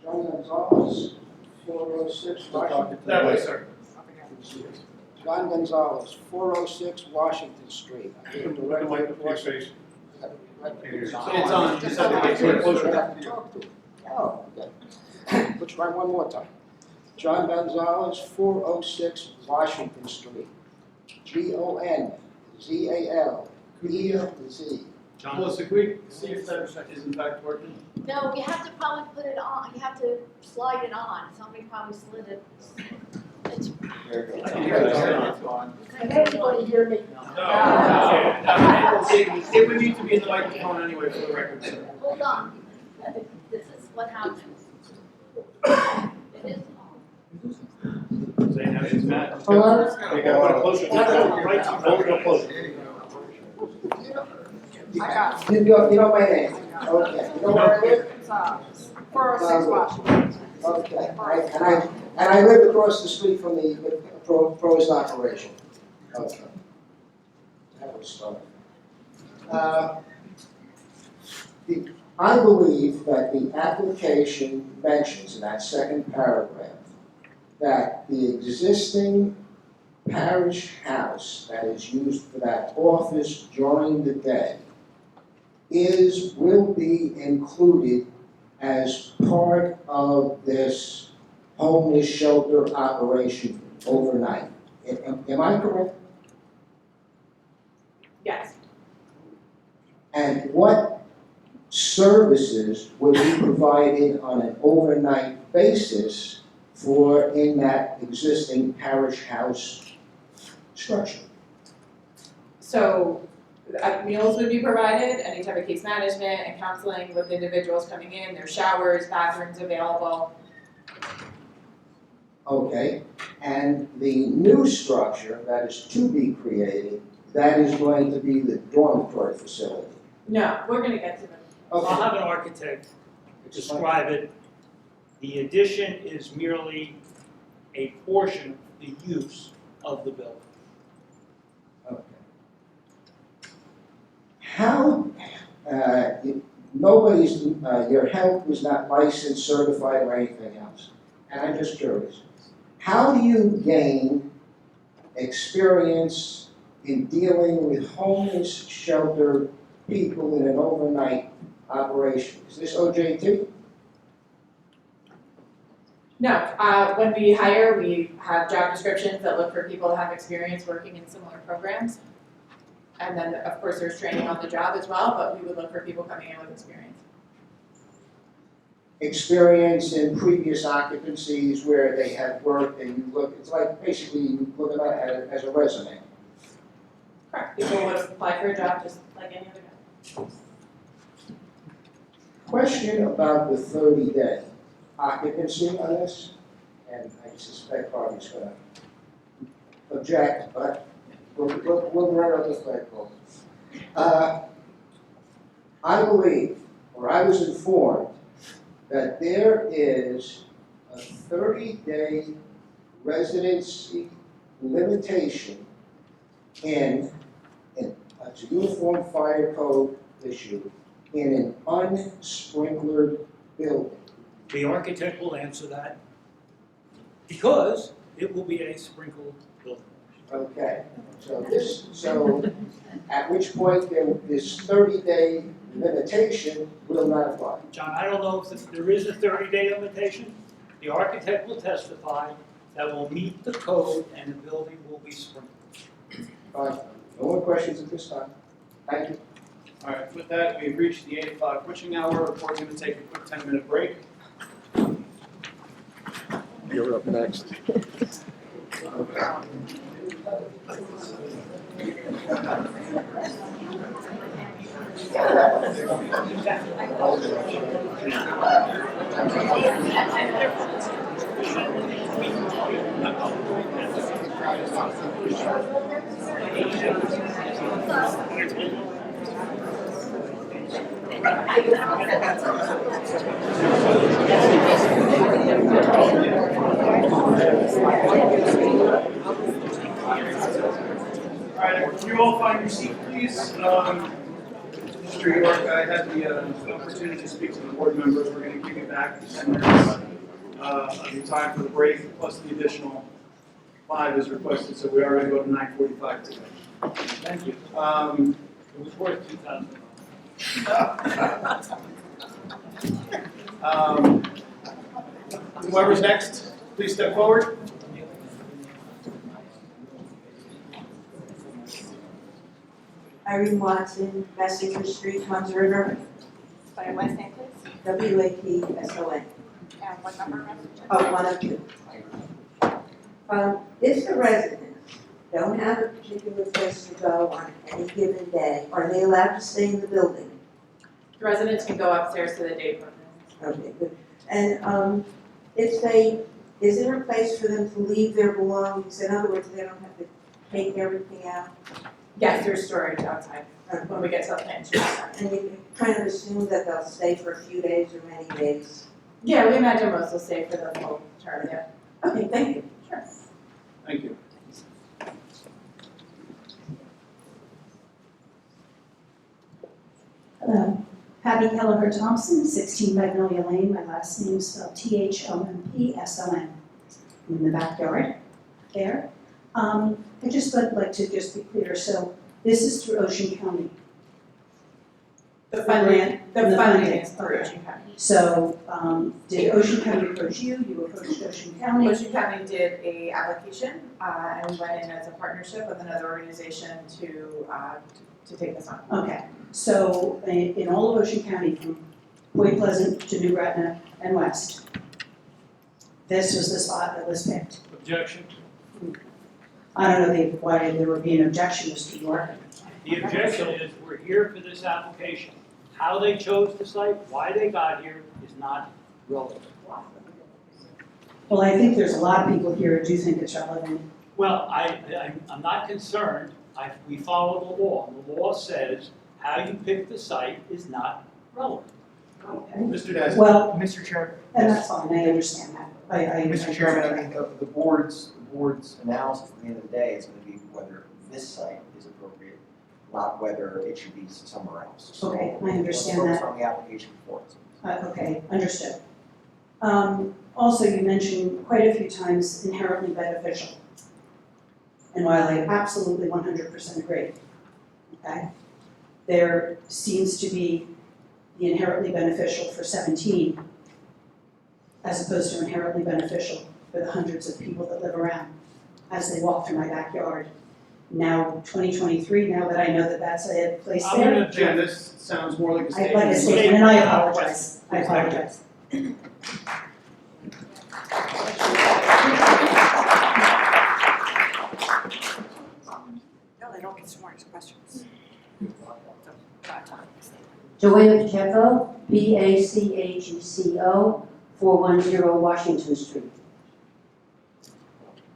John Gonzalez, 406 Washington. That way, sir. John Gonzalez, 406 Washington Street. I think the right way to Please face. It's on. Just have to get to it closer. Oh, okay. Let's try one more time. John Gonzalez, 406 Washington Street. Gonzalez. Melissa, could we see if that is in fact working? No, you have to probably put it on, you have to slide it on, somebody probably slid it. It's. I can hear that. Can anybody hear me? No. It would need to be in the microphone anyway for the record. Hold on, this is what happens. It is on. Say now she's mad. Hello? You gotta put it closer to the right, hold it up closer. You know my name? Okay. You know where I live? 406 Washington. Okay. And I live across the street from the proposed operation. Okay. That was fun. I believe that the application mentions in that second paragraph that the existing parish house that is used for that office during the day will be included as part of this homeless shelter operation overnight. Am I correct? Yes. And what services would be provided on an overnight basis in that existing parish house structure? So meals would be provided, any type of case management and counseling with individuals coming in, there's showers, bathrooms available. Okay, and the new structure that is to be created, that is going to be the dormitory facility. No, we're gonna get to them. I'll have an architect describe it. The addition is merely a portion of the use of the building. Okay. How, nobody's, your help was not licensed, certified, or anything else. And I'm just curious. How do you gain experience in dealing with homeless shelter people in an overnight operation? Is this OJT? No, when we hire, we have job descriptions that look for people that have experience working in similar programs. And then, of course, there's training on the job as well, but we would look for people coming in with experience. Experience in previous occupancies where they have worked and you look, it's like basically you look at it as a resume. Correct, people would apply for a job just like any other job. Question about the 30-day occupancy on this, and I suspect Harvey's gonna object, but we'll run out this cycle. I believe, or I was informed, that there is a 30-day residency limitation in a uniform fire code issue in an unsprinklered building. The architect will answer that because it will be a sprinkled building. Okay, so at which point this 30-day limitation will not apply. John, I don't know if there is a 30-day limitation. The architect will testify that will meet the code and the building will be sprinkled. Fine. No more questions at this time. Thank you. All right, with that, we've reached the 8 o'clock witching hour. We're going to take a quick 10-minute break. You're up next. All right, can you all find your seat, please? Mr. York, I had the opportunity to speak to the board members. We're going to give you back 10 minutes of your time for the break, plus the additional 5 is requested, so we are going to go to 9:45 today. Thank you. It was worth 2,000. Whoever's next, please step forward. Irene Watson, Messenger Street, tomsriver, By your last name, please, WATSON. and what number message? Oh, 102. If the residents don't have a particular place to go on any given day, are they allowed to stay in the building? The residents can go upstairs to the day program. Okay, good. And if they, is there a place for them to leave their belongings? In other words, they don't have to take everything out? Yes, there's storage outside when we get to the plant. And you can kind of assume that they'll stay for a few days or many days? Yeah, we imagine most will stay for the full term, yeah. Okay, thank you. Sure. Thank you. Hello, Patty Kelleher Thompson, 16 Magnolia Lane. My last name is spelled THOMPSON. I'm in the backyard there. I just would like to just be clear. So this is through Ocean County. The funding is through Okay. Ocean County. So did Ocean County approach you? You approached Ocean County? Ocean County did a application, and we went in as a partnership with another organization to take this on. Okay. So in all of Ocean County, from Point Pleasant to New Gretna and west, this was the spot that was picked. Objection. I don't know why there would be an objection, Mr. York. The objection is we're here for this application. How they chose the site, why they got here is not relevant. Well, I think there's a lot of people here who do think it's relevant. Well, I'm not concerned. We follow the law. The law says how you pick the site is not relevant. Okay. Mr. Daz. Well, Mr. Chairman. And that's fine, I understand that. Mr. Chairman, I mean, the board's analysis at the end of the day is going to be whether this site is appropriate, not whether it should be somewhere else. So Okay, I understand let's that. focus on the application before us. Okay, understood. Also, you mentioned quite a few times inherently beneficial. And while I absolutely 100% agree, okay, there seems to be the inherently beneficial for 17 as opposed to inherently beneficial for the hundreds of people that live around as they walk through my backyard. Now, 2023, now that I know that that's a place I'm there. going to object. This sounds more like a I'd statement. like a statement, and I apologize. I apologize. No, they don't get sworn, it's questions. Joanna Pacheco, Pacheco, 410 Washington Street.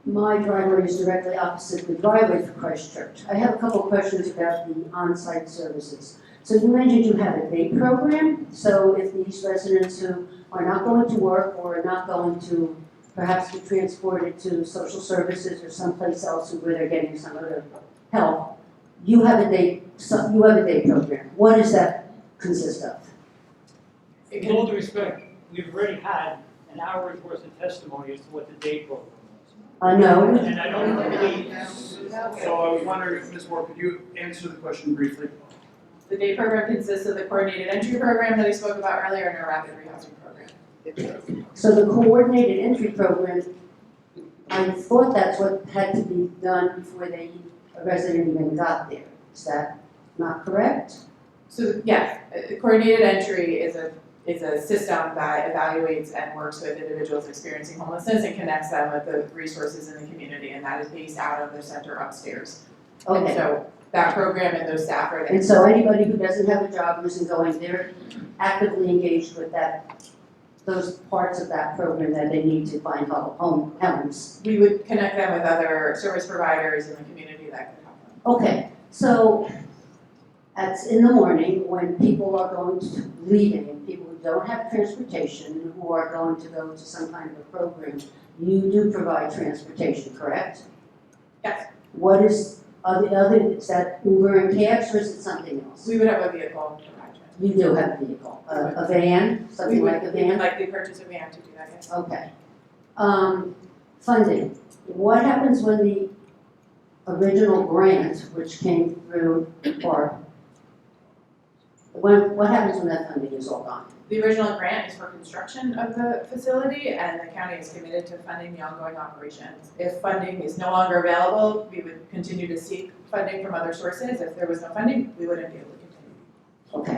My driveway is directly opposite the driveway for Christ Church. I have a couple questions about the on-site services. So you mentioned you have a day program, so if these residents who are not going to work or are not going to perhaps be transported to social services or someplace else where they're getting some other help, you have a day program. What does that consist of? With all due respect, we've already had an hour's worth of testimony as to what the day program was. No. And I don't believe. So I was wondering, Ms. Moore, could you answer the question briefly? The day program consists of the coordinated entry program that I spoke about earlier and a rapid rehousing program. So the coordinated entry program, I thought that's what had to be done before a resident even got there. Is that not correct? So, yes, coordinated entry is a is a system that evaluates and works with individuals experiencing homelessness and connects them with the resources in the community, and that is based out of the center upstairs. And Okay, so that program and those staff are there. and so anybody who doesn't have a job, who isn't going, they're actively engaged with that, those parts of that program that they need to find homes. We would connect them with other service providers in the community that could help them. Okay, so that's in the morning when people are going to, leaving, people who don't have transportation, who are going to go to some kind of a program, you do provide transportation, correct? Yes. What is, is that Uber and cabs or is it something else? We would have a vehicle to provide transportation. You do have a vehicle, a van, something like a We would van? likely purchase a van to do that, yes. Okay. Funding, what happens when the original grant, which came through, or what happens when that funding is all gone? The original grant is for construction of the facility, and the county is committed to funding the ongoing operations. If funding is no longer available, we would continue to seek funding from other sources. If there was no funding, we wouldn't be able to continue.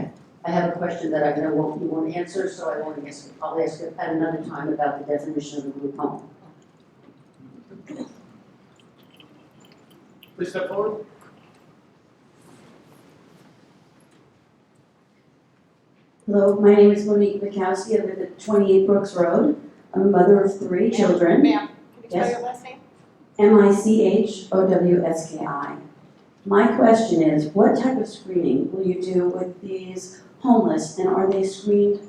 Okay. I have a question that I know you won't answer, so I won't ask it. I'll ask it at another time about the definition of a group home. Please step forward. Hello, my name is Monique Mikowski. I live at 28 Brooks Road. I'm a mother of 3 children. Ma'am, can you spell Yes. your last name? Michowski. My question is, what type of screening will you do with these homeless, and are they screened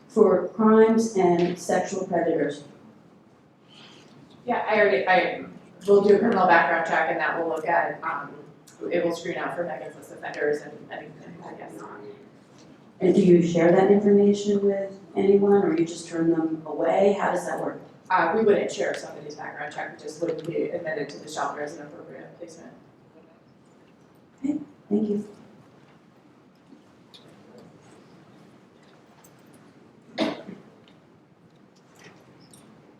for crimes and sexual predators? Yeah, we'll do a criminal background check, and that will look at, it will screen out for Megan's List offenders and anything like that, yes. And do you share that information with anyone, or you just turn them away? How does that work? We wouldn't share somebody's background check, we just wouldn't be admitted to the shelter as an appropriate placement. Okay, thank you.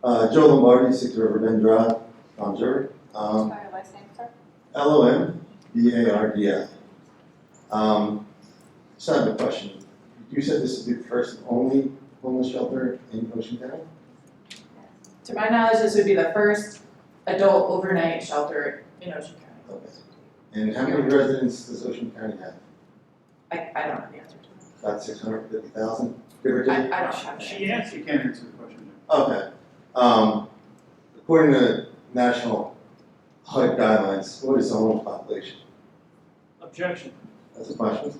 Joe Lombardi, 6 Riverend Drive, tomsriver. Spell your last name, sir? LOMBARDF. Just have a question. You said this is the first and only homeless shelter in Ocean County? To my knowledge, this would be the first adult overnight shelter in Ocean County. Okay. And how many residents does Ocean County have? I don't know the answer to About 650,000, give or that. take? I don't have that. She can't answer the question. Okay. According to national HUD guidelines, what is the homeless population? Objection. That's a question.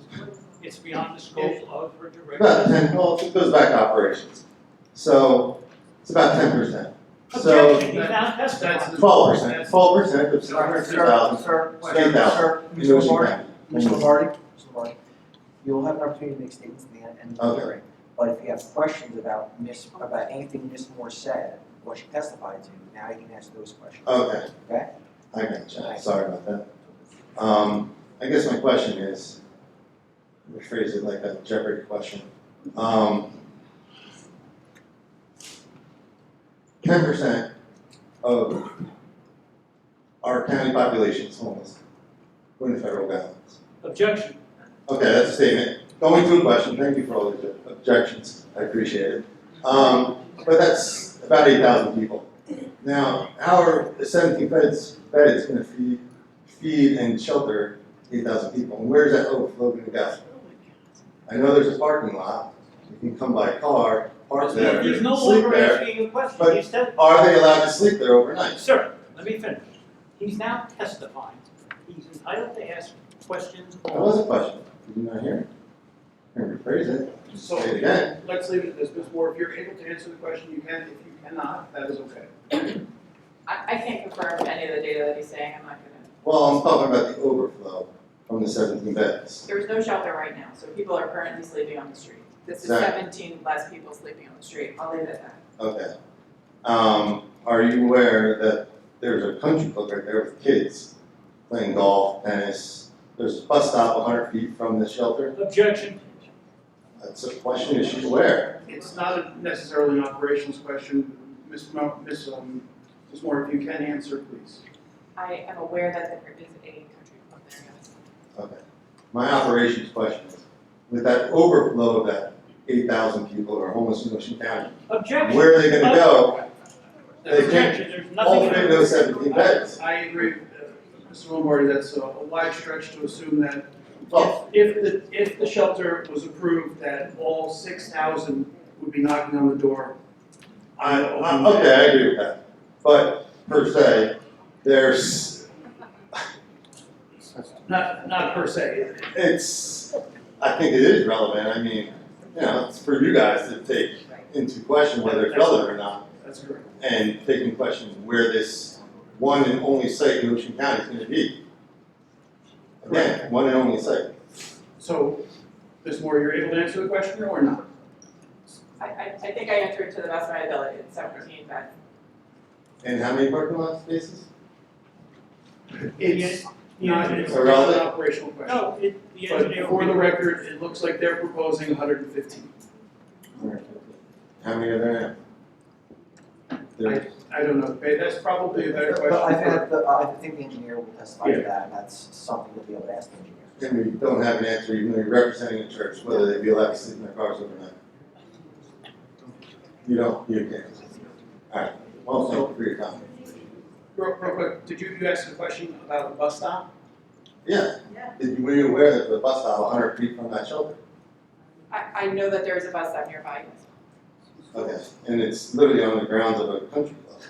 It's beyond the scope of her direct. About 10, well, it goes back to operations. So it's about 10%. So Objection, he's now testifying. 12%, 12% of 650,000. Sir, It's 8,000. sir, in Mr. Ocean Lombardi, County. Mr. Lombardi, you'll have an opportunity to make statements at the end of the Okay. hearing. But if you have questions about anything Ms. Moore said, what she testified to, now you can ask those questions. Okay. Okay? I got you. Sorry about that. I guess my question is, let me phrase it like a Jeopardy question. 10% of our county population is homeless, according to federal guidelines. Objection. Okay, that's a statement. Going to a question. Thank you for all the objections. I appreciate it. But that's about 8,000 people. Now, how are the 17 beds going to feed and shelter 8,000 people? And where's that overflow going to go? I know there's a parking lot. You can come by car, park there, He's no sleep longer there. asking a question. But He said, are they allowed to sleep there overnight? sir, let me finish. He's now testifying. He's entitled to ask questions. That was a question. Did you not hear it? Can rephrase it. Just So say it again. let's leave it at this, Ms. Moore. If you're able to answer the question, you can. If you cannot, that is okay. I can't confirm any of the data that he's saying, I'm not gonna. Well, I'm talking about the overflow from the 17 beds. There's no shelter right now, so people are currently sleeping on the street. This is Exactly. 17 less people sleeping on the street, I'll leave it at that. Okay. Are you aware that there's a country club right there with kids playing golf, tennis? There's a bus stop 100 feet from the shelter. Objection. That's a question, is she aware? It's not necessarily an operations question. Ms. Moore, if you can answer, please. I am aware that there is a country club there, yes. Okay. My operations question is, with that overflow of that 8,000 people are homeless in Ocean County. Objection. Where are they gonna go? They Objection, can't there's all nothing. fit in those 17 beds. I agree, Mr. Lombardi, that's a wide stretch to assume that Well, if the shelter was approved, that all 6,000 would be knocking on the door. okay, I agree with that. But per se, there's, Not per se. I think it is relevant. I mean, you know, it's for you guys to take into question whether it's relevant or not. That's correct. And take in question where this one and only site in Ocean County is gonna be. Again, one and only site. So, Ms. Moore, you're able to answer the question or not? I think I answered to the best of my ability, it's 17 beds. And how many parking lot spaces? It's not, it's not Irrelevant? an operational question. No, the But engineer. for the record, it looks like they're proposing 115. How many are there now? There- I don't know, that's probably a better But I question. think, I think the engineer will testify to that, and that's something we'll be able to ask the engineer. And we don't have an answer, even though you're representing the church, whether they'd be allowed to sleep in their cars overnight. You don't, you can't. Alright, well, thank you for your time. Real quick, did you ask a question about the bus stop? Yeah, were you aware that the bus stop 100 feet from that shelter? I know that there is a bus stop nearby. Okay, and it's literally on the grounds of a country club,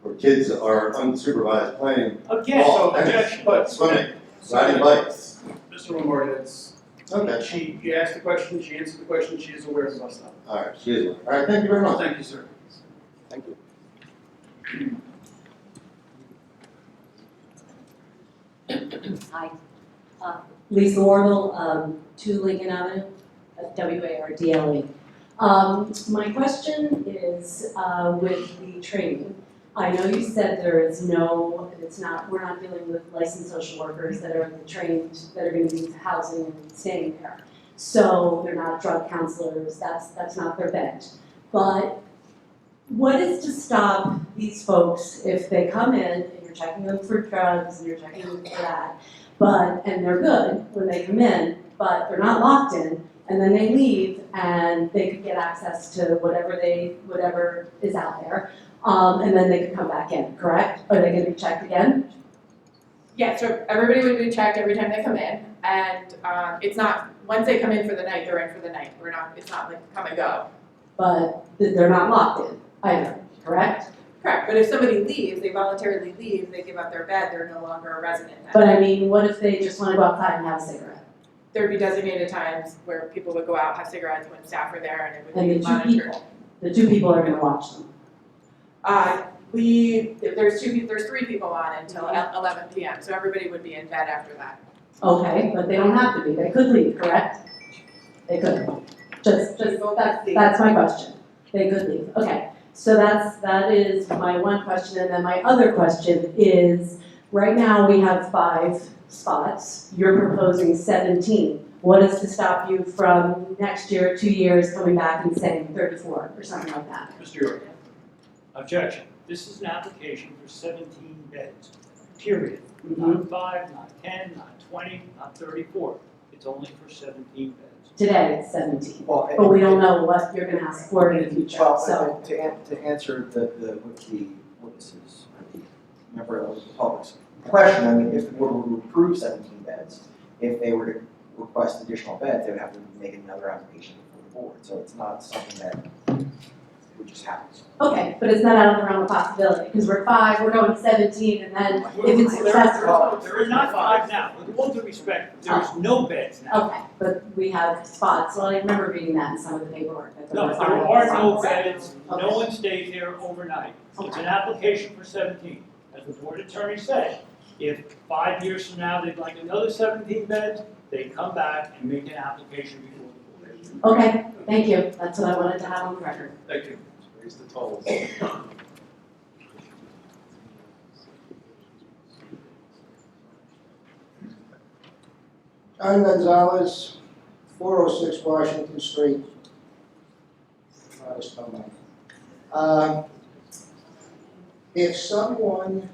where kids are unsupervised playing Again, ball, so tennis, objection. But swimming, riding bikes. Mr. Lombardi, that's, Okay, you asked the question, she answered the question, she is aware of the bus stop. alright, she is one. Alright, thank you very much. Thank you, sir. Thank you. Hi. Lisa Wardle, 2 Lincoln Avenue, WARDLE. My question is with the training. I know you said there is no, we're not dealing with licensed social workers that are trained, that are going to be housing and staying there. So they're not drug counselors, that's not their bent. But what is to stop these folks if they come in and you're checking them for drugs and you're checking them for that, and they're good when they come in, but they're not locked in, and then they leave and they could get access to whatever is out there, and then they could come back in, correct? Are they gonna be checked again? Yeah, so everybody would be checked every time they come in, and it's not, once they come in for the night, they're in for the night. It's not like come and go. But they're not locked in either, correct? Correct, but if somebody leaves, they voluntarily leave, they give up their bed, they're no longer a resident then. But I mean, what if they just wanna go outside and have a cigarette? There'd be designated times where people would go out, have cigarettes when staff are there, and it would And be the two monitored. the 2 people are gonna watch them. There's 3 people on until 11 PM, so everybody would be in bed after that. Okay, but they don't have to be, they could leave, correct? They could. That's my question. They could leave, okay. So that is my one question, and then my other question is, right now we have 5 spots, you're proposing 17. What is to stop you from next year, 2 years, coming back and saying 34 or something like that? Mr. York. Objection. This is an application for 17 beds, period. Not 5, not 10, not 20, not 34. It's only for 17 beds. Today it's 17, Well, but we don't know what you're gonna ask for in the future, Well, so. to answer the witnesses, member of the public's question, I mean, if the board were to approve 17 beds, if they were to request additional beds, they would have to make another application before the board. So it's not something that would just happen. Okay, but it's not out of the realm of possibility, because we're 5, we're going to 17, and then if it's successful. There is not 5 now. With all due respect, there is no beds now. Okay, but we have spots, well, I remember reading that in some of the paperwork, that there No, were there 5 are no spots. beds. No Okay. one stays here overnight. It's an application for 17. As the board attorney said, if 5 years from now they'd like another 17 beds, they come back and make an application before the board. Okay, thank you, that's what I wanted to have on the record. Thank you. Raise the tolls. John Gonzalez, 406 Washington Street. If someone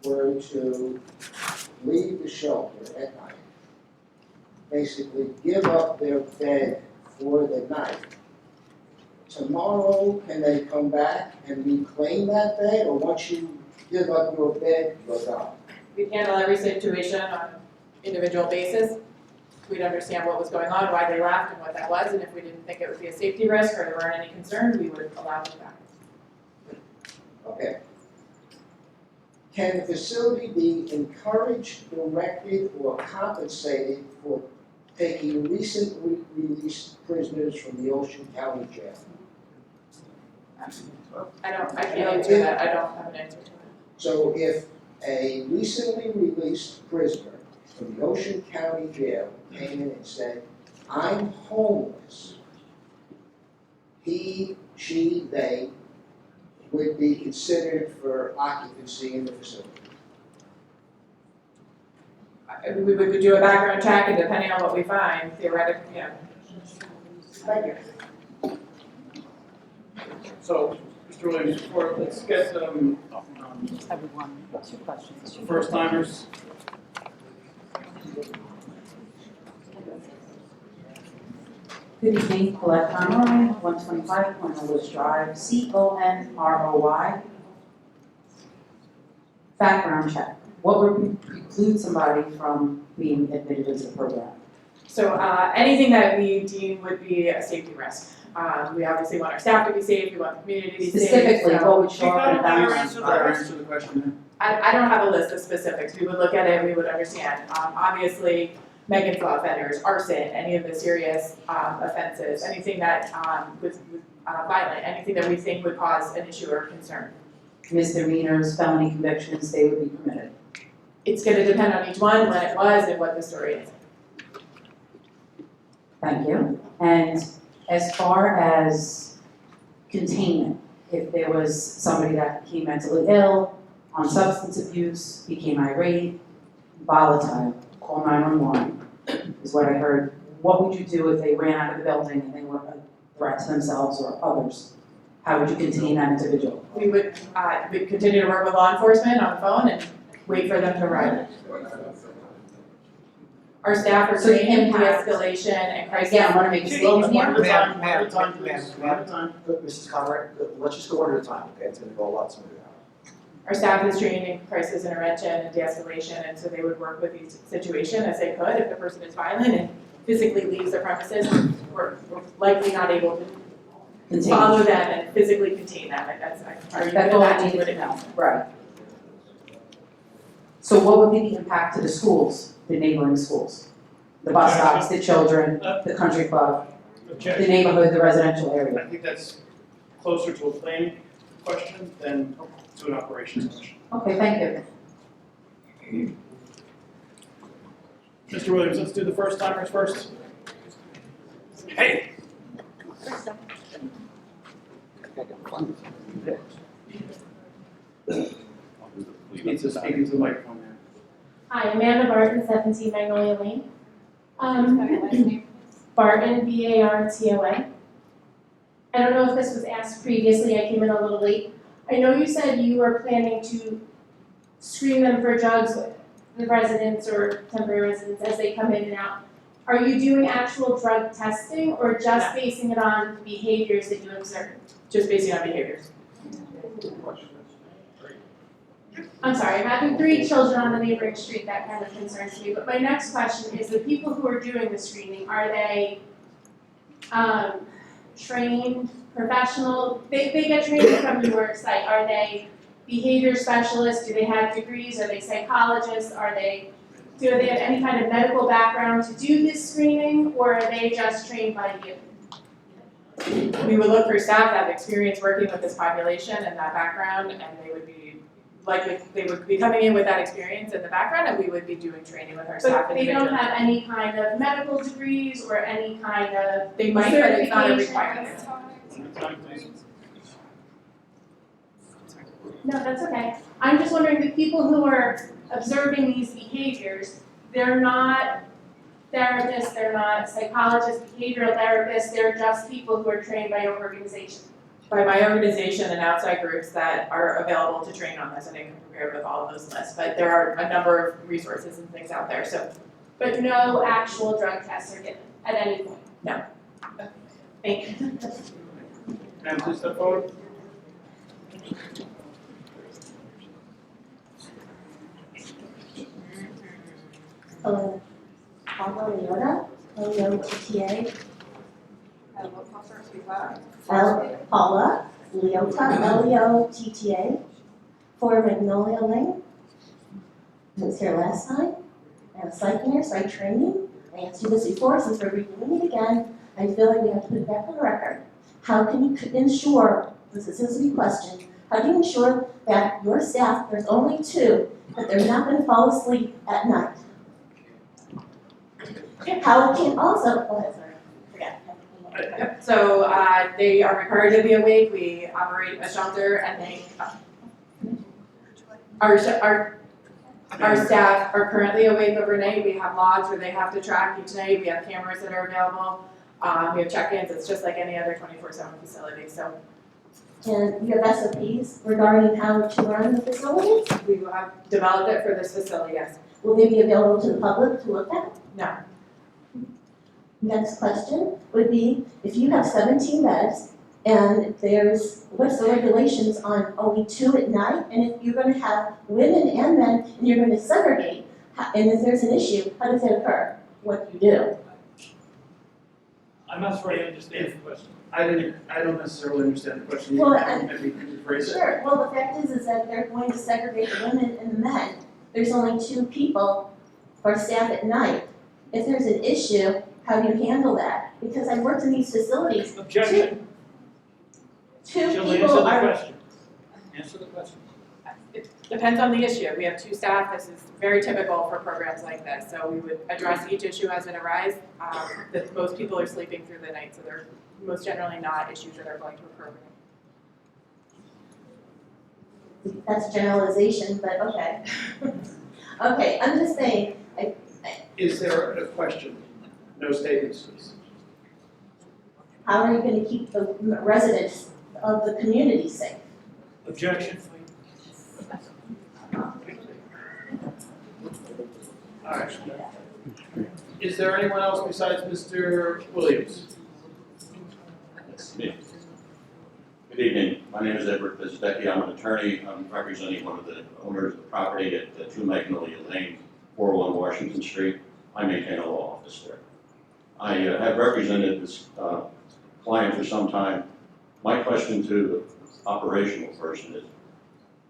were to leave the shelter at night, basically give up their bed for the night, tomorrow, can they come back and reclaim that bed, or once you give up your bed, you're done? We'd handle every situation on an individual basis. We'd understand what was going on, why they left, and what that was, and if we didn't think it would be a safety risk or there weren't any concerns, we would allow them back. Okay. Can the facility be encouraged, directed, or compensated for taking recently released prisoners from the Ocean County Jail? I can't answer that, I don't have an answer to that. So if a recently released prisoner from the Ocean County Jail came in and said, I'm homeless, he, she, they would be considered for occupancy in the facility. We would do a background check, and depending on what we find, theoretically, yeah. Thank you. So, Mr. Williams, let's get first timers. Good evening, Colette Conroy, 125 Point Lewis Drive, CONROY. Background check. What would preclude somebody from being admitted into the program? So anything that we deem would be a safety risk. We obviously want our staff to be safe, we want the community to be safe. Specifically, so what would show up in a Answer the question. I don't have a list of specifics. We would look at it, we would understand. Obviously, Megan's Law offenders, arson, any of the serious offenses, anything that was violent, anything that we think would cause an issue or concern. Misdemeanors, felony convictions, they would be permitted. It's going to depend on each one, when it was, and what the story is. Thank you. And as far as containment, if there was somebody that became mentally ill, on substance abuse, became irate, volatile, call 911, is what I heard. What would you do if they ran out of the building and they were a threat to themselves or others? How would you contain that individual? We would we'd continue to work with law enforcement on the phone and wait for them to arrive. Our staff are trained in de-escalation and crisis. Again, I want to make it clear. Mrs. Conrad, let's just go one at a time, okay? It's gonna go a lot smoother now. Our staff is trained in crisis intervention and de-escalation, and so they would work with each situation as they could. If the person is violent and physically leaves the premises, we're likely not able to follow them and physically contain them. Like that's all I needed to know. Right. So what would be the impact to the schools, the neighboring schools? The bus stops, the children, the country club, the neighborhood, the residential area? I think that's closer to a planning question than to an operations question. Okay, thank you. Mr. Williams, let's do the first timers first. Hey! You need to speak into the microphone there. Hi, Amanda Barton, 17 Magnolia Lane. Barton, B-A-R-T-O-N. I don't know if this was asked previously, I came in a little late. I know you said you were planning to screen them for drugs, the residents or temporary residents as they come in and out. Are you doing actual drug testing or just basing it on behaviors that you observe? Just basing on behaviors. I'm sorry, I'm having 3 children on the neighboring street, that kind of concerns me. But my next question is, the people who are doing the screening, are they trained, professional? They get training from your site. Are they behavior specialists? Do they have degrees? Are they psychologists? Do they have any kind of medical background to do this screening, or are they just trained by you? We would look for staff that have experience working with this population and that background, and they would be coming in with that experience in the background, and we would be doing training with our staff. But they don't have any kind of medical degrees or any kind of They might, but it's not a certification? requirement. No, that's okay. I'm just wondering, the people who are observing these behaviors, they're not therapists, they're not psychologists, behavioral therapists, they're just people who are trained by your organization. By my organization and outside groups that are available to train on this, and I can prepare with all of those lists, but there are a number of resources and things out there, so. But no actual drug tests are given at any point? No. Thank you. Ma'am, please step forward. Hello. Paula Leota, L-E-O-T-T-A. Paula Leota, L-E-O-T-T-A, 4 Magnolia Lane. I was here last time. I have site nurse, site training. I asked you this before, since we're redoing it again, I feel like we have to put it back on the record. How can you ensure, this is a question, how do you ensure that your staff, there's only 2, that they're not gonna fall asleep at night? How can also, go ahead, sorry, forget. So they are required to be awake. We operate a shelter, and they our staff are currently awake overnight. We have logs where they have to track each night. We have cameras that are available. We have check-ins. It's just like any other 24/7 facility. So. And you have SOPs regarding how to run the facilities? We have developed it for this facility, yes. Will they be available to the public to look at? No. Next question would be, if you have 17 beds and what's the regulations on only 2 at night? And if you're gonna have women and men and you're gonna segregate, and if there's an issue, how does that occur? What do you do? I'm not sure I understand the question. I don't necessarily understand the question. Well, Maybe rephrase it. Sure, well, the fact is that they're going to segregate the women and the men. There's only 2 people for staff at night. If there's an issue, how do you handle that? Because I've worked in these facilities. Objection. Two She'll people answer the are. question. Answer the question. It depends on the issue. We have 2 staff. This is very typical for programs like this. So we would address each issue as it arises. Most people are sleeping through the night, so they're most generally not issues that are going to occur. That's generalization, but okay. Okay, I'm just saying, Is there a question? No statements, please. how are you gonna keep the residents of the community safe? Objection. All right. Is there anyone else besides Mr. Williams? That's me. Good evening. My name is Edward Pizdecki. I'm an attorney. I'm representing one of the owners of the property at 2 Magnolia Lane, 401 Washington Street. I maintain a law office there. I have represented this client for some time. My question to the operational person is,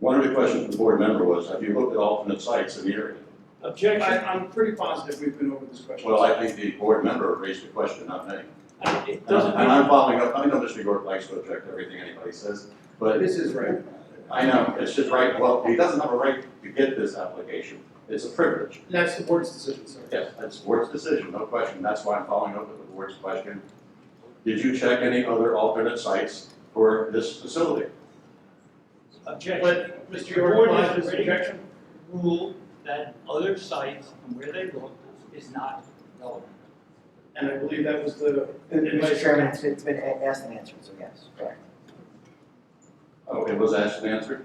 one of the questions the board member was, have you looked at alternate sites in the area? Objection. I'm pretty positive we've been over this question. Well, I think the board member raised the question, not me. It doesn't. And I'm following up. I know Mr. York likes to object to everything anybody says, but This is right. I know, it's just right. Well, he doesn't have a right to get this application. It's a privilege. That's the board's decision, sir. Yes, that's the board's decision, no question. That's why I'm following up with the board's question. Did you check any other alternate sites for this facility? Objection. But, Mr. The York, board why has this already objection? ruled that other sites and where they look is not relevant. And I believe that was the Mr. Chairman, it's been asked and answered, so yes, correct. Oh, it was asked and answered?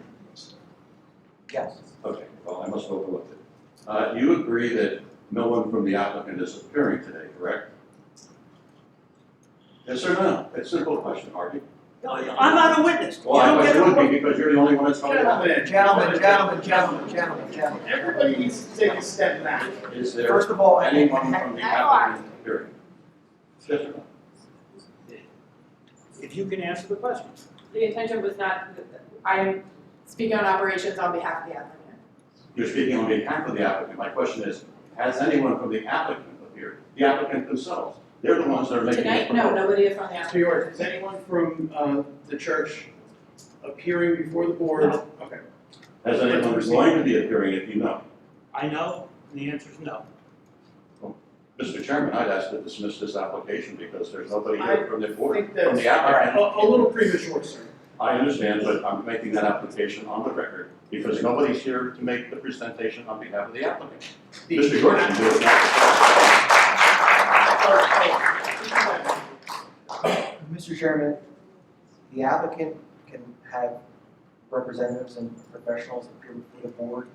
Yes. Okay, well, I must have overlooked it. You agree that no one from the applicant is appearing today, correct? Yes or no? It's a simple question, Harvey. I'm not a witness. Well, I thought you would be because you're the only one that's coming up. Gentlemen. Everybody needs to take a step back. Is there First of all, anyone from the applicant appearing? Yes or no? If you can answer the question. The intention was not, I'm speaking on operations on behalf of the applicant. You're speaking on behalf of the applicant. My question is, has anyone from the applicant appeared? The applicant themselves. They're the ones that are making the Tonight, proposal. no, nobody is from the Mr. applicant. York, is anyone from the church appearing before the board? No. Okay. Has anyone going to be appearing if you know? I know, and the answer is no. Mr. Chairman, I'd ask to dismiss this application because there's nobody I here from the board, think from the that's applicant. a little premature, sir. I understand, but I'm making that application on the record because nobody's here to make the presentation on behalf of the applicant. Mr. York can do it now. Mr. Chairman, the applicant can have representatives and professionals appear before the board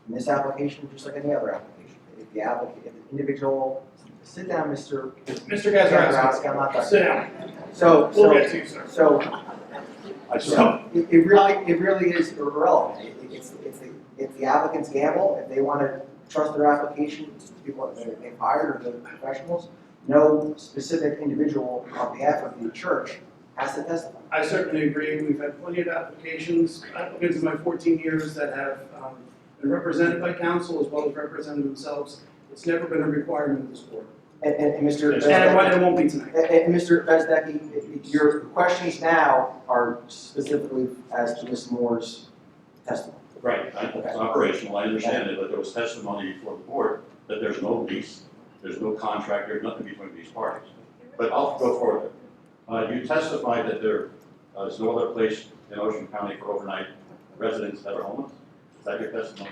in this application, just like any other application. If the applicant, if the individual, sit down, Mr. Mr. Gazarovski, I'm not done. sit down. We'll get to you, sir. So, I saw. it really is irrelevant. It's the applicant's gamble. If they want to trust their application to people that they've hired or the professionals, no specific individual on behalf of the church has to testify. I certainly agree. We've had plenty of applicants in my 14 years that have been represented by council as well as represented themselves. It's never been a requirement of this board. And Mr. And it won't be tonight. And Mr. Bezdecki, your questions now are specifically as to Ms. Moore's testimony. Right, it's operational, I understand it, but there was testimony before the board that there's no lease, there's no contract, there's nothing between these parties. But I'll go further. You testified that there is no other place in Ocean County for overnight residents that are homeless? Is that your testimony?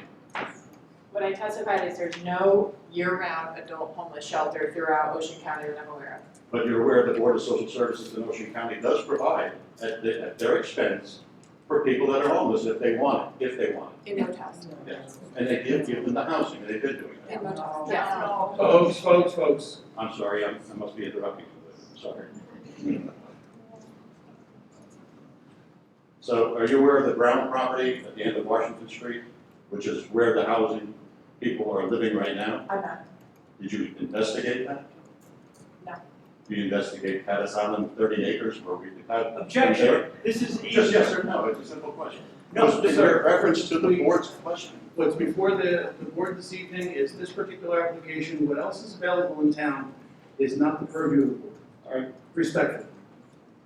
What I testified is there's no year-round adult homeless shelter throughout Ocean County that I'm aware of. But you're aware the Board of Social Services in Ocean County does provide at their expense for people that are homeless if they want it, In hotels. Yes. And they give them the housing, and they've been doing that. In hotels, yes. Folks. I'm sorry, I must be interrupting you, sorry. So are you aware of the Brown property at the end of Washington Street, which is where the housing people are living right now? I'm not. Did you investigate that? No. Do you investigate Caddis Island, 30 acres where we have? Objection, this is easy. Just yes or no, it's a simple question. No, It's a reference to the board's question. What's before the board this evening is this particular application. What else is available in town is not the purview of the board. All right, respectfully.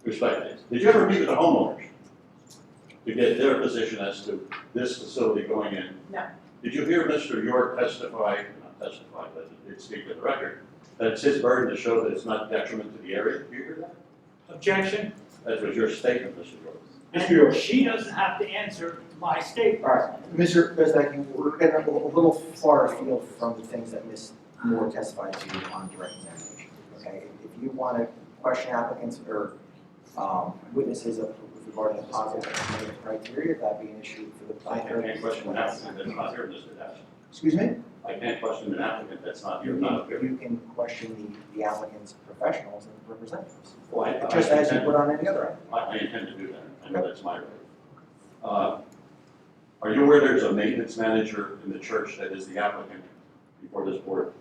Respectfully. Did you ever meet with the homeowners to get their position as to this facility going in? No. Did you hear Mr. York testify, not testify, but did speak to the record, that it's his burden to show that it's not detriment to the area? Did you hear that? Objection. That was your statement, Mr. York. And she doesn't have to answer my statement. All right, Mr. Bezdecki, we're getting a little far afield from the things that Ms. Moore testified to on direct examination. Okay, if you want to question applicants or witnesses with regard to the positive and negative criteria, that'd be an issue for the I planner. can't question an applicant that's not here, Mr. Dash. Excuse me? I can't question an applicant that's not here, not here. You can question the applicant's professionals and representatives, Well, I just as you intend- would on any other applicant. I intend to do that. I know that's my right. Are you aware there's a maintenance manager in the church that is the applicant before this board?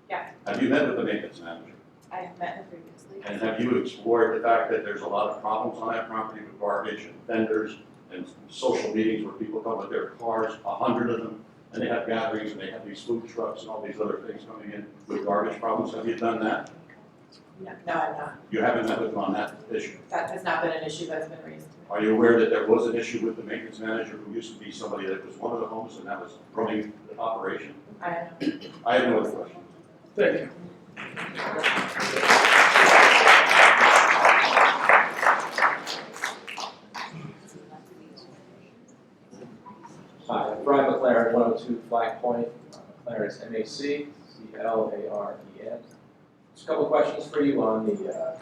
Yes, Have you met with the maintenance manager? I have met him previously. And have you explored the fact that there's a lot of problems on that property with garbage and vendors and social meetings where people come with their cars, 100 of them, and they have gatherings and they have these food trucks and all these other things coming in with garbage problems? Have you done that? No, I'm not. You haven't met with them on that issue? That has not been an issue that's been raised. Are you aware that there was an issue with the maintenance manager who used to be somebody that was one of the homes and that was running the operation? I don't know. I have no other questions. Thank you. Hi, I'm Brian McLaren, 102 Flag Point. McLaren's M-A-C-C-L-A-R-E-N. Just a couple of questions for you on the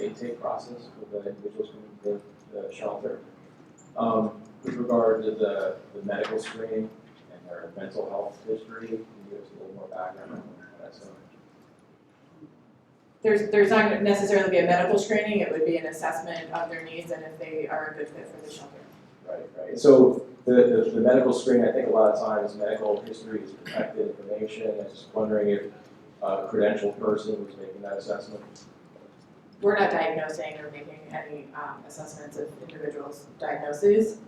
intake process for the individuals coming to the shelter. With regard to the medical screening and their mental health history, can you give us a little more background on that? So, There's not gonna necessarily be a medical screening, it would be an assessment of their needs and if they are a good fit for the shelter. right. So the medical screening, I think a lot of times medical history is protected information. I was just wondering if a credentialed person was making that assessment. We're not diagnosing or making any assessments of individuals' diagnoses.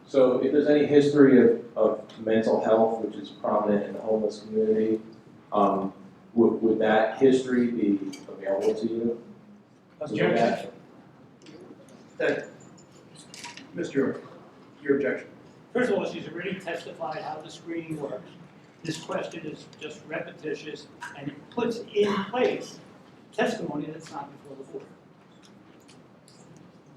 So if there's any history of mental health, which is prominent in the homeless community, would that history be available to you? Objection. Mr. York, your objection. First of all, she's already testified how the screening works. This question is just repetitious and it puts in place testimony that's not before the board.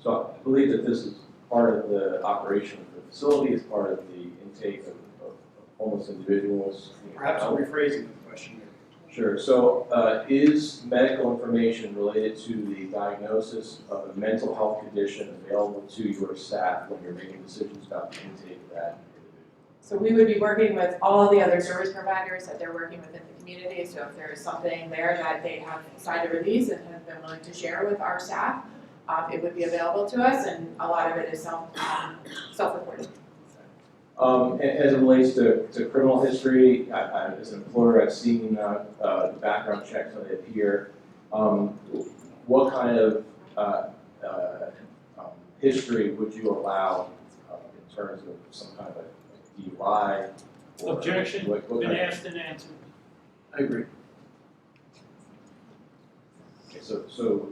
So I believe that this is part of the operation of the facility, it's part of the intake of homeless individuals. Perhaps I'm rephrasing the question here. Sure. So is medical information related to the diagnosis of a mental health condition available to your staff when you're making decisions about the intake of that individual? So we would be working with all the other service providers that they're working with in the community, so if there is something there that they have signed a release and have been willing to share with our staff, it would be available to us, and a lot of it is self-reported. As it relates to criminal history, as an employer, I've seen the background checks when they appear. What kind of history would you allow in terms of some kind of a DUI? or Objection, what been kind of- asked and answered. I agree. Okay, so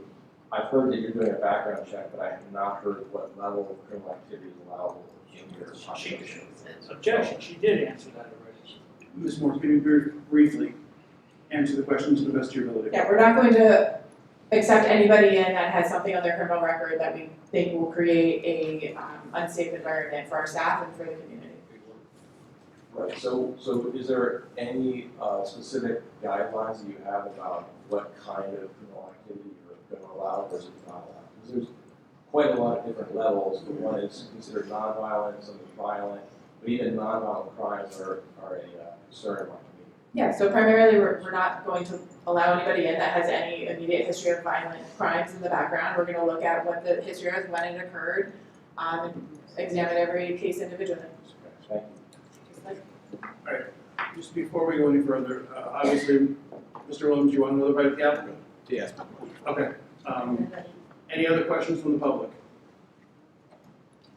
I've heard that you're doing a background check, but I have not heard what level of criminal activity is allowable in your population. Objection, she did answer that already. Ms. Moore, can you very briefly answer the question to the best of your ability? Yeah, we're not going to accept anybody in that has something on their criminal record that we think will create a unsafe environment for our staff and for the community. Right, so is there any specific guidelines that you have about what kind of criminal activity you're going to allow versus not allow? Because there's quite a lot of different levels. One is considered nonviolent, some is violent, but even nonviolent crimes are a concern among the community. Yeah, so primarily we're not going to allow anybody in that has any immediate history of violent crimes in the background. We're going to look at what the history is, when it occurred, and examine every case individually. Thank you. Just before we go any further, obviously, Mr. Williams, you want to know the right of the applicant? Yes. Okay. Any other questions from the public?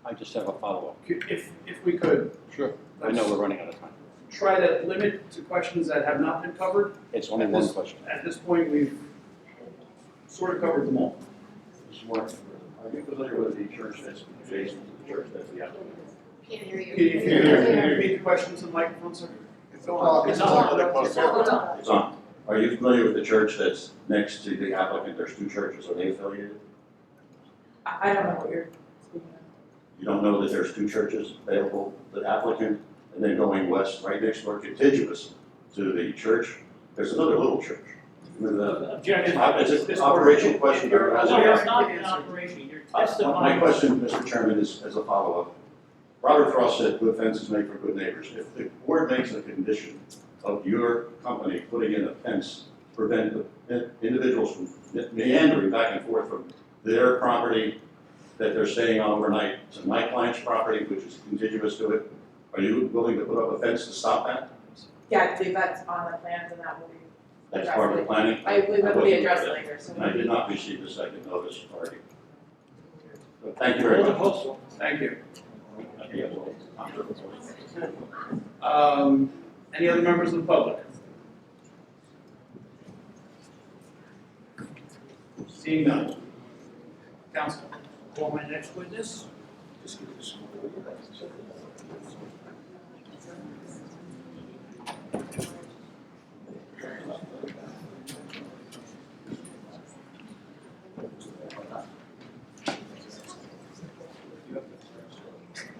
I just have a follow-up. If we could. Sure. I know we're running out of time. Try to limit to questions that have not been covered. It's only one question. At this point, we've sort of covered them all. Ms. Moore, are you familiar with the church that's adjacent to the church that's the applicant? Can't hear you. Can you repeat the questions in the microphone, sir? It's on. It's on. It's on. Are you familiar with the church that's next to the applicant? There's two churches. Are they affiliated? I don't know what you're speaking of. You don't know that there's two churches available to the applicant? And then going west, right next door, contiguous to the church, there's another little church. Objection. It's an operation question. No, it's not an operation, you're testifying. My question, Mr. Chairman, is as a follow-up. Robert Frost said, good fences make for good neighbors. If the board makes a condition of your company putting in a fence to prevent the individuals from meandering back and forth from their property that they're staying on overnight to my client's property, which is contiguous to it, are you willing to put up a fence to stop that? Yeah, I believe that's on the plans and that will be That's addressed part of the later. planning? I believe that will be wasn't addressed aware. later, so. And I did not receive the second notice already. So thank you very much. Thank you. Any other members of the public? Seeing none. Council. Call my next witness.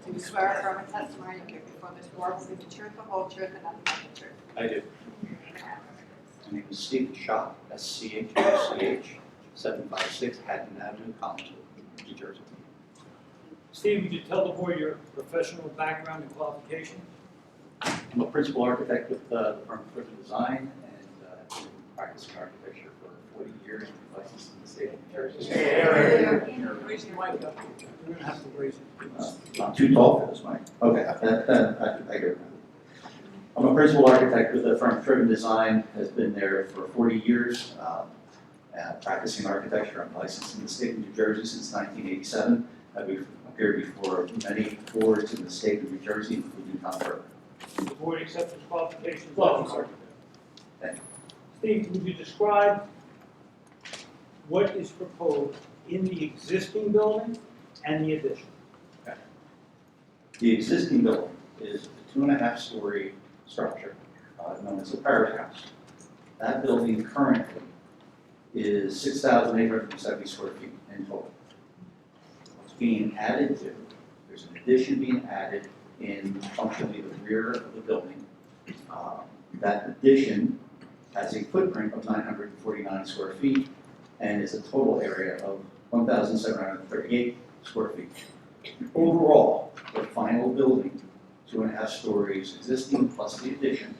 Do you swear affirm a testimony you give before this board will be the truth, the whole truth, and nothing but the truth? I do. My name is Stephen Schott, S-C-H-O-C-H, 756 Haddon Avenue, Collinsville, New Jersey. Steve, would you tell the board your professional background and qualification? I'm a principal architect with the firm Fritter Design, and I've been practicing architecture for 40 years, licensed in the state of New Jersey. Raise your mic up. You're gonna have to raise it. I'm too tall for this mic. Okay, I get it. I'm a principal architect with the firm Fritter Design, has been there for 40 years, practicing architecture. I'm licensed in the state of New Jersey since 1987. I've appeared before many boards in the state of New Jersey, including Township. The board accepts his qualifications. Welcome, sir. Thank you. Steve, would you describe what is proposed in the existing building and the addition? The existing building is a 2.5-story structure known as a parish house. That building currently is 6,870 square feet in total. What's being added to, there's an addition being added in functionally the rear of the building. That addition has a footprint of 949 square feet and is a total area of 1,738 square feet. Overall, the final building 2.5 stories existing plus the addition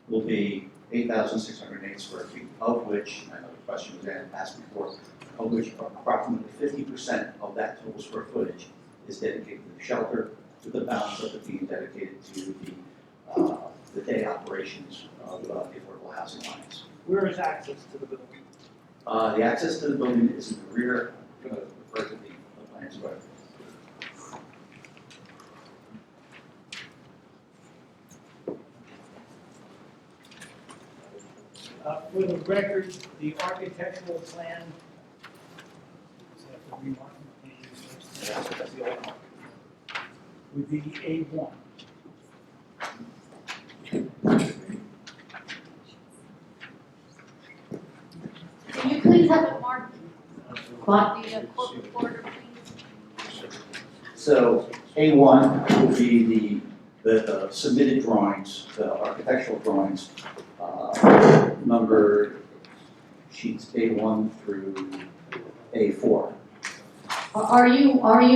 will be 8,608 square feet, of which, I know the question was asked before, of which approximately 50% of that total square footage is dedicated to the shelter, with the balance of it being dedicated to the day operations of the Affordable Housing Alliance. Where is access to the building? The access to the building is in the rear, I'm going to refer to the plans, but For the record, the architectural plan. Is that the remark? That's the old one. Would be A1. Can you please have it marked on the court reporter, please? so A1 will be the submitted drawings, the architectural drawings, number sheets A1 through A4. Are you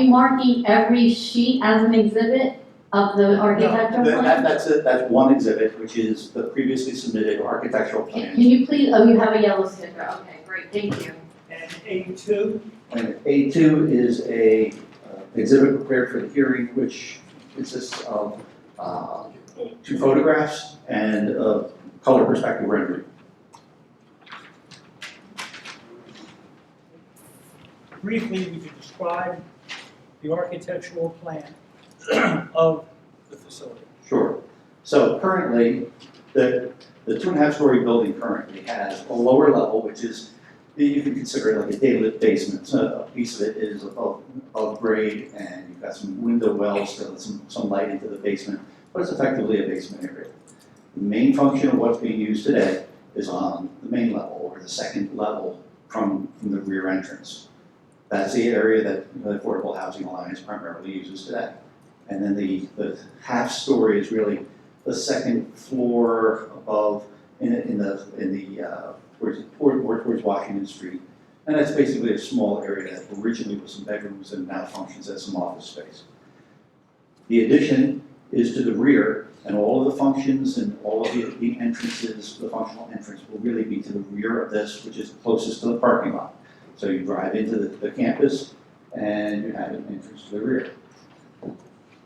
marking every sheet as an exhibit of the architectural plan? That's one exhibit, which is the previously submitted architectural plan. Can you please, oh, you have a yellow sticker, okay, great, thank you. And A2? And A2 is a exhibit prepared for the hearing, which consists of 2 photographs and a color perspective rendering. Briefly, would you describe the architectural plan of the facility? Sure. So currently, the 2.5-story building currently has a lower level, which is, you can consider it like a day-lit basement. So a piece of it is above grade, and you've got some window wells to let some light into the basement, but it's effectively a basement area. The main function of what's being used today is on the main level, or the second level from the rear entrance. That's the area that the Affordable Housing Alliance primarily uses today. And then the half story is really the second floor above towards Washington Street. And that's basically a small area that originally was some bedrooms and now functions as some office space. The addition is to the rear, and all of the functions and all of the entrances, the functional entrance will really be to the rear of this, which is closest to the parking lot. So you drive into the campus and you have an entrance to the rear.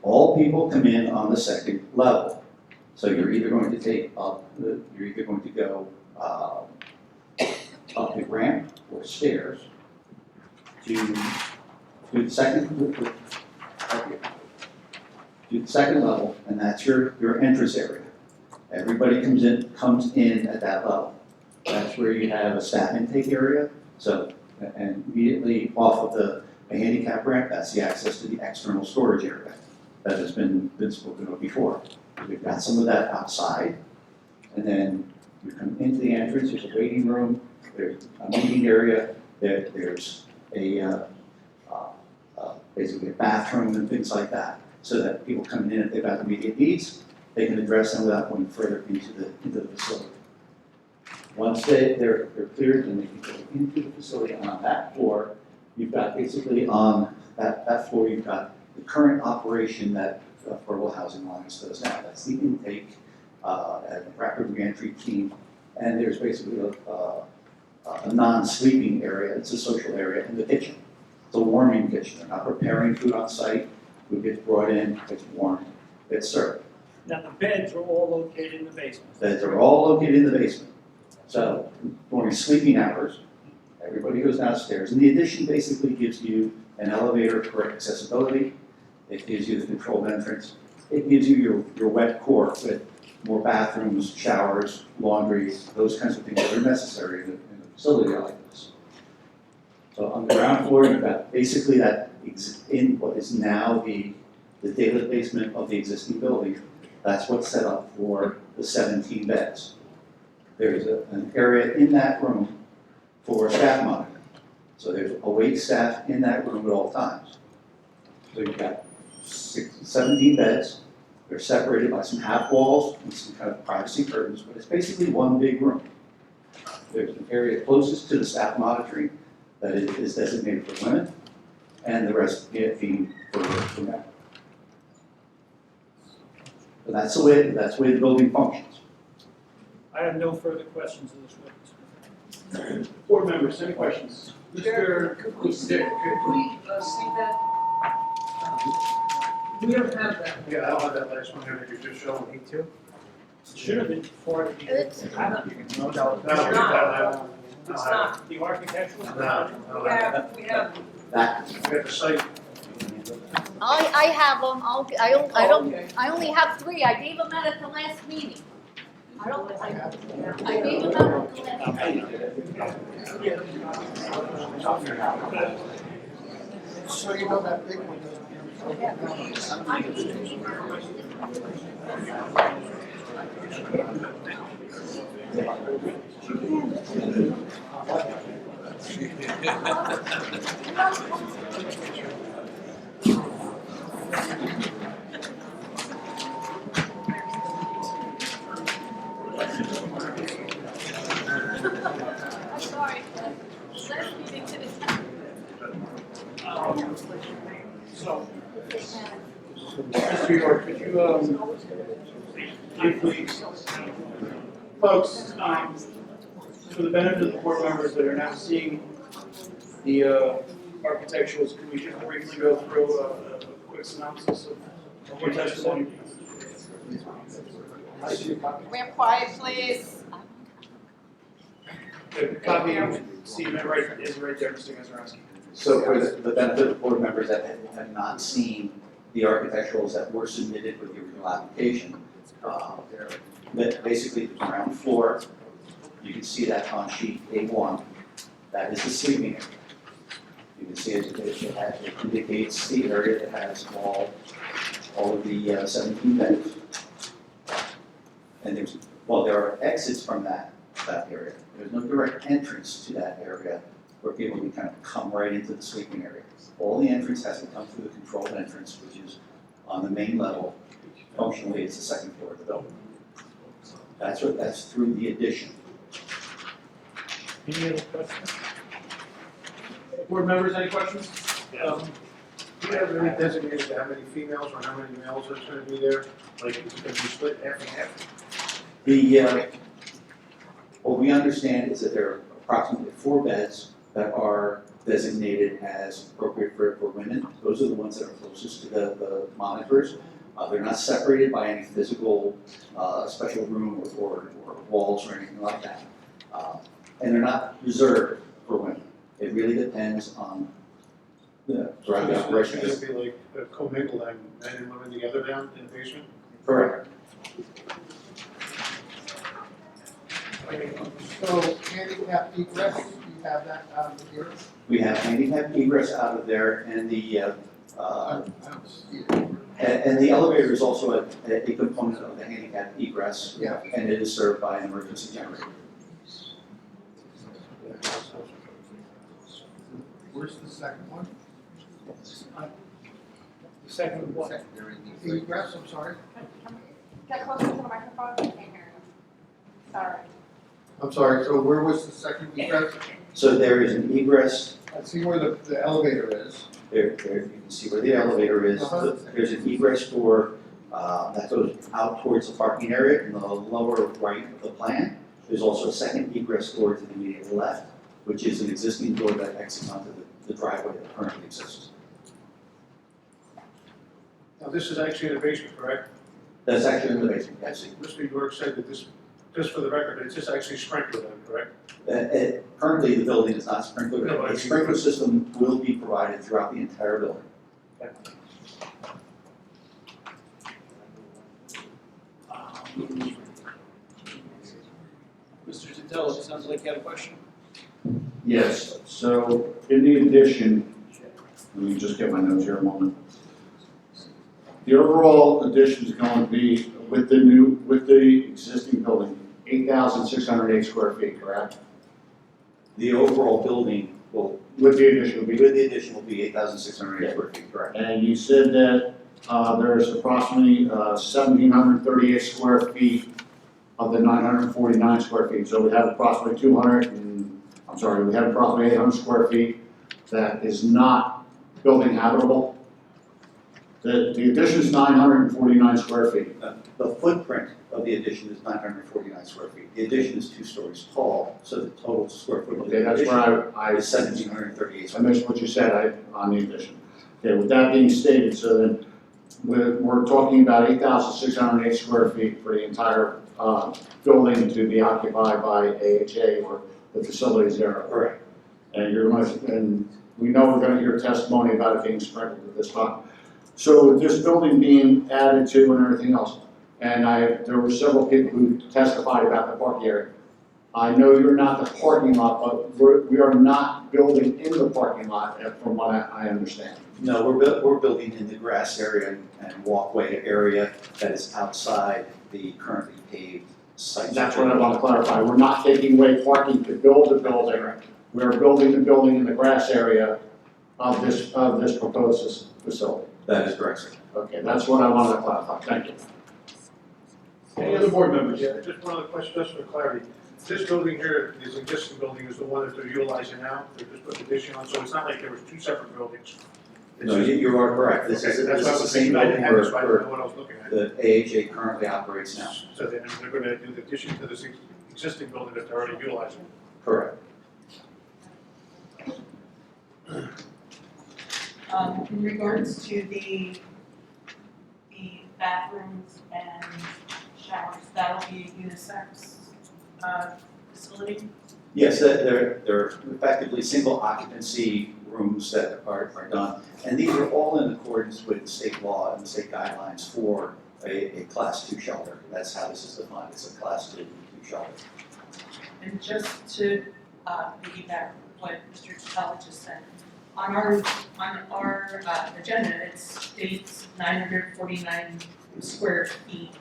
All people come in on the second level. So you're either going to take up, you're either going to go up the ramp or stairs to the second level, and that's your entrance area. Everybody comes in at that level. That's where you have a staff intake area. So, and immediately off of the handicap ramp, that's the access to the external storage area that has been spoken of before. We've got some of that outside, and then you come into the entrance, there's a waiting room, there's a meeting area, there's a basically a bathroom and things like that, so that people coming in, if they've got immediate needs, they can address them without going further into the facility. Once they're cleared and they can go into the facility, and on that floor, you've got basically on that floor, you've got the current operation that Affordable Housing Alliance does now. That's the intake and rapid reentry team, and there's basically a non-sleeping area. It's a social area in the kitchen. It's a warming kitchen. They're not preparing food on site. Food gets brought in, gets warmed, gets served. Now, the beds are all located in the basement. Beds are all located in the basement. So during sleeping hours, everybody goes downstairs, and the addition basically gives you an elevator for accessibility. It gives you the controlled entrance. It gives you your wet core with more bathrooms, showers, laundry, those kinds of things that are necessary in a facility like this. So on the ground floor, you've got basically that in what is now the day-lit basement of the existing building. That's what's set up for the 17 beds. There's an area in that room for staff monitoring. So there's awake staff in that room at all times. So you've got 17 beds. They're separated by some half walls and some kind of privacy curtains, but it's basically one big room. There's an area closest to the staff monitoring that is designated for women, and the rest being for men. But that's the way the building functions. I have no further questions of this witness. Board members, any questions? Mr. Could we see that? We don't have that. Yeah, I don't have that last one here that you just showed me too. Should have been part of the. It's not. It's not. The architectural. No, We have, we have. That, We have the site. I have them, I only have 3, I gave them out at the last meeting. I gave them out at the last meeting. So you know that big one I'm sorry, last meeting to this. So, Mr. York, could you, briefly, folks, for the benefit of the board members that are now seeing the architecturals, can we just briefly go through a quick synopsis of your testimony? We're quiet, please. The copy of Stephen is right there, Mr. Gazarovski. so for the benefit of the board members that have not seen the architecturals that were submitted with the original application, that basically the ground floor, you can see that on sheet A1, that is the sleeping area. You can see it indicates the area that has all of the 17 beds. And there are exits from that area. There's no direct entrance to that area where people can kind of come right into the sleeping area. All the entrance has to come through the controlled entrance, which is on the main level. Functionally, it's the second floor of the building. That's through the addition. Any other questions? Board members, any questions? Do you have any designated how many females or how many males are going to be there? Like, is it going to be split half and half? What we understand is that there are approximately 4 beds that are designated as appropriate for women. Those are the ones that are closest to the monitors. They're not separated by any physical special room or walls or anything like that. And they're not reserved for women. It really depends on the drug operation. So it's going to be like commingled, like men and women together down in the basement? Correct. So handicap egress, you have that out of here? We have handicap egress out of there, and the I don't see it. and the elevator is also a component of the handicap egress. Yeah. And it is served by an emergency generator. Where's the second one? The second one. Secondary egress, I'm sorry. Get closer to the microphone, I can't hear you. Sorry. I'm sorry, so where was the second egress? So there is an egress. I see where the elevator is. There, you can see where the elevator is. Uh-huh. There's an egress door that goes out towards the parking area in the lower right of the plan. There's also a second egress door to the immediate left, which is an existing door that exits onto the driveway that currently exists. Now, this is actually in the basement, correct? That's actually in the basement, yes. Mr. York said that this, just for the record, it's just actually sprinkled then, correct? Currently, the building is not sprinkled. No, I A see. sprinkler system will be provided throughout the entire building. Mr. Titella, it sounds like you had a question. Yes, so in the addition, let me just get my notes here a moment. The overall addition is going to be with the existing building, 8,608 square feet, correct? The overall building will, With the addition will be. with the addition, will be 8,608 square feet, correct? And you said that there's approximately 1,738 square feet of the 949 square feet. So we have approximately 800 square feet that is not building habitable. The addition is 949 square feet. The footprint of the addition is 949 square feet. The addition is 2 stories tall, so the total square footage of Okay, the that's addition where I is 1,738 I square feet. missed what you said on the addition. Okay, with that being stated, so then we're talking about 8,608 square feet for the entire building to be occupied by AHA or the facilities there. Correct. And and we know we're gonna hear testimony about it being sprinkled at this time. So with this building being added to and everything else, and there were several people who testified about the parking area. I know you're not the parking lot, but we are not building in the parking lot, from what I understand. No, we're building in the grass area and walkway area that is outside the currently paved site. That's what I want to clarify. We're not taking away parking to build the building. We're building the building in the grass area of this proposed facility. That is correct, sir. Okay, that's what I wanted to clarify. Thank you. Any other board members? Yeah, just one other question, just for clarity. This building here, this existing building is the one that they're utilizing now, they just put addition on, so it's not like there was 2 separate buildings. It's No, just- you are correct. This Okay, is that's what I the was same thinking, I building didn't have this right, I where don't know what I was looking at. the AHA currently operates now. So they're gonna do the addition to this existing building that they're already utilizing. Correct. In regards to the bathrooms and showers, that'll be a unisex, facility? Yes, they're effectively single occupancy rooms that are done. And these are all in accordance with state law and state guidelines for a class 2 shelter. That's how this is defined. It's a class 2 shelter. And just to piggyback what Mr. Chappelle just said, on our agenda, it states 949 square feet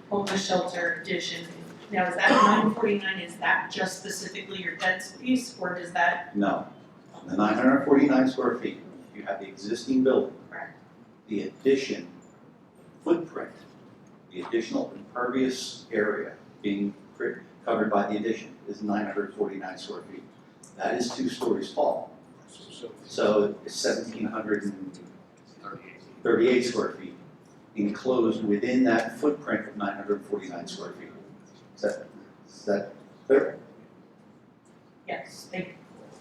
homeless shelter addition. Now, is that 949, is that just specifically your dead space, or does that? No. The 949 square feet, you have the existing building. Correct. The addition footprint, the additional impervious area being covered by the addition is 949 square feet. That is 2 stories tall. So it's 1,738 square feet enclosed within that footprint of 949 square feet. Is that clear? Yes, thank you.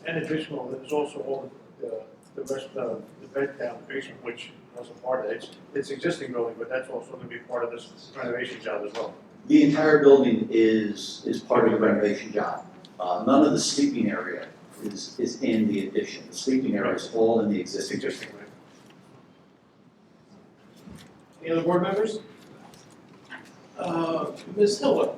And additional, there's also all the rest of the bed down, the basement, which was a part of it. It's existing building, but that's also gonna be part of this renovation job as well. The entire building is part of the renovation job. None of the sleeping area is in the addition. The sleeping area is all in the existing. Existing, right? Any other board members? Ms. Hilda?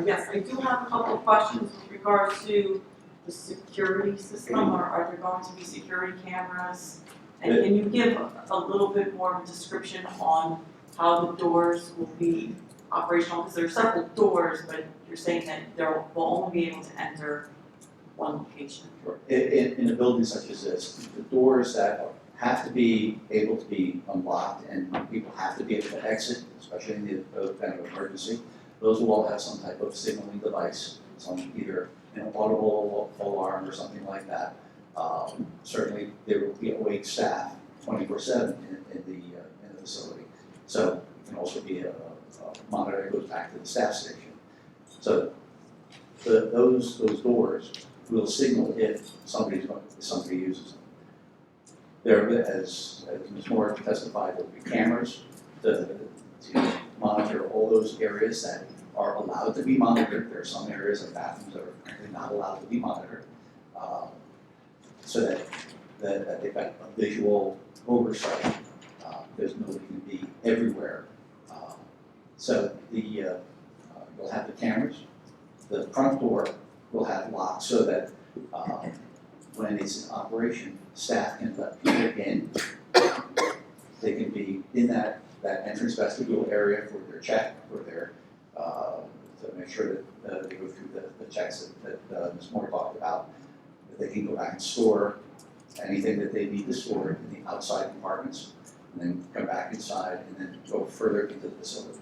Yes, I do have a couple of questions with regards to the security system. Are there going to be security cameras? And can you give a little bit more of a description on how the doors will be operational? Because there are several doors, but you're saying that will only be able to enter one location. In a building such as this, the doors that have to be able to be unlocked and people have to be able to exit, especially in the event of emergency, those will all have some type of signaling device, some either an audible alarm or something like that. Certainly, there will be awake staff 24/7 in the facility. So it can also be a monitor that goes back to the staff station. So those doors will signal if somebody uses them. There, as Ms. Moore testified, there will be cameras to monitor all those areas that are allowed to be monitored. There are some areas like bathrooms that are apparently not allowed to be monitored, so that they've got a visual oversight. There's nobody can be everywhere. So you'll have the cameras. The front door will have locks so that when it's in operation, staff can let people in. They can be in that entrance vestibule area for their check, for their, to make sure that they go through the checks that Ms. Moore talked about. That they can go back and store anything that they need to store in the outside compartments, and then come back inside and then go further into the facility.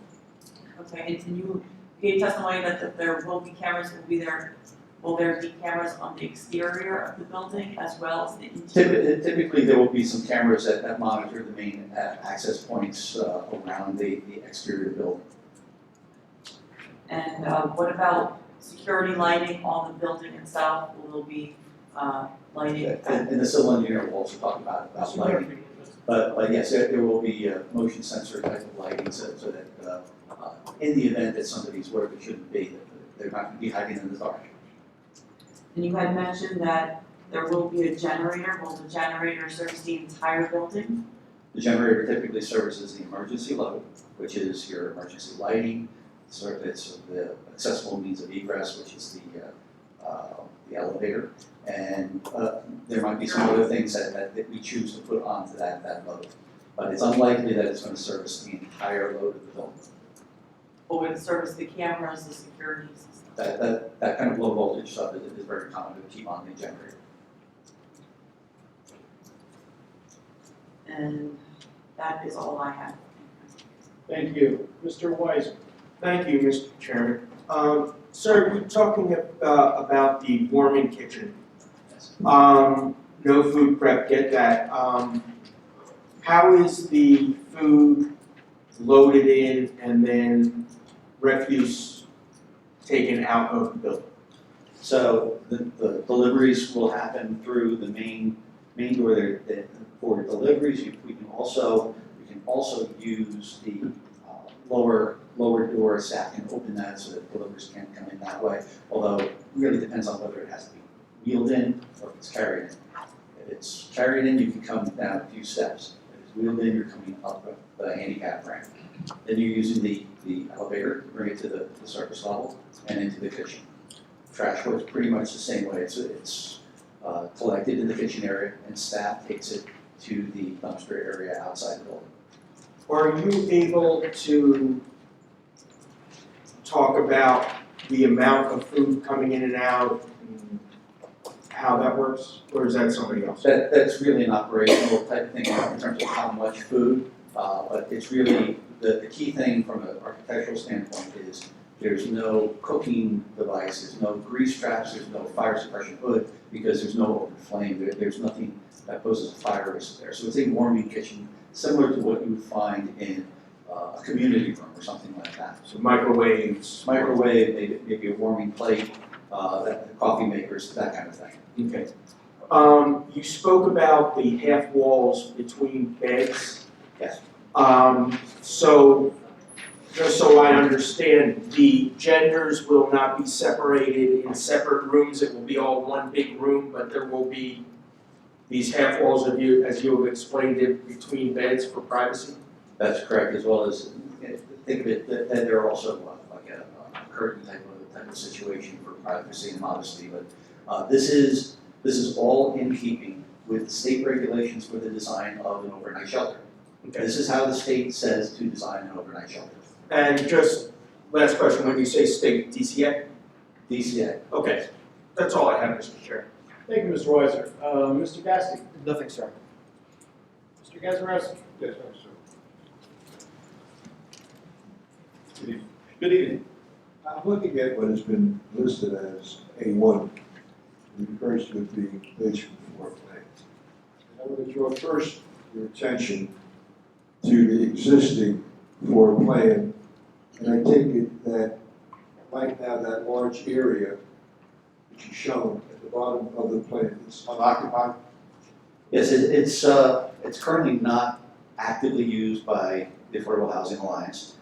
Okay, and you gave testimony that there will be cameras that will be there will there be cameras on the exterior of the building as well as the interior? Typically, there will be some cameras that monitor the main access points around the exterior building. And what about security lighting on the building itself? Will there be lighting? And the civil engineer will also talk about lighting. But yes, there will be motion sensor type of lighting so that in the event that somebody's where it shouldn't be, they're not going to be hiding in the dark. And you had mentioned that there will be a generator. Will the generator service the entire building? The generator typically services the emergency load, which is your emergency lighting, so it's the accessible means of egress, which is the elevator, and there might be some other things that we choose to put onto that load. But it's unlikely that it's going to service the entire load of the building. Or will it service the cameras, the security system? That kind of low voltage stuff is very common to keep on the generator. And that is all I have. Thank you. Mr. Weiser. Thank you, Mr. Chairman. Sir, we're talking about the warming kitchen. No food prep, get that. How is the food loaded in and then refuse taken out of the building? So the deliveries will happen through the main door there. For deliveries, we can also use the lower door. Staff can open that so that deliveries can come in that way. Although it really depends on whether it has to be wheeled in or if it's carried in. If it's carried in, you can come down a few steps. If it's wheeled in, you're coming up the handicap ramp. Then you're using the elevator to bring it to the surface level and into the kitchen. Trash works pretty much the same way. It's collected in the kitchen area and staff takes it to the dumpster area outside the building. Are you able to talk about the amount of food coming in and out, and how that works, or is that somebody else? That's really an operational type of thing in terms of how much food, but it's really, the key thing from an architectural standpoint is there's no cooking device, there's no grease traps, there's no fire suppression hood, because there's no open flame, there's nothing that poses a fire risk there. So it's a warming kitchen, similar to what you would find in a community room or something like that. So microwaves? Microwave, maybe a warming plate, coffee makers, that kind of thing. Okay. You spoke about the half walls between beds. Yes. So, just so I understand, the genders will not be separated in separate rooms, it will be all one big room, but there will be these half walls of you, as you have explained it, between beds for privacy? That's correct, as well as, think of it, that they're also like a curtain type of situation for privacy and modesty, but this is all in keeping with state regulations for the design of an overnight shelter. Okay. This is how the state says to design an overnight shelter. And just last question, when you say state, DCA? DCA. Okay, that's all I have, Mr. Chair. Thank you, Mr. Weiser. Mr. Gasky. Nothing, sir. Mr. Gazarovski. Yes, sir. Good evening. I'm looking at what has been listed as A1, it refers to it being basement floor plan. I want to draw first your attention to the existing floor plan, and I take it that right now that large area which is shown at the bottom of the plan is unoccupied. Yes, it's currently not actively used by the Affordable Housing Alliance.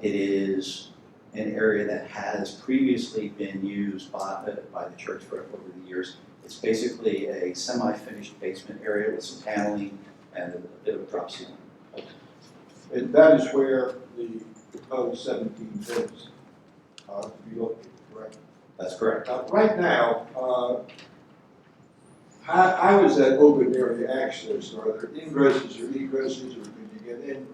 It is an area that has previously been used by the church for over the years. It's basically a semi-finished basement area with some paneling and a bit of a drop ceiling. And that is where the proposed 17 beds to be located, correct? That's correct. Right now, how is that open area accessed? Are there ingresses or egresses, or can you get in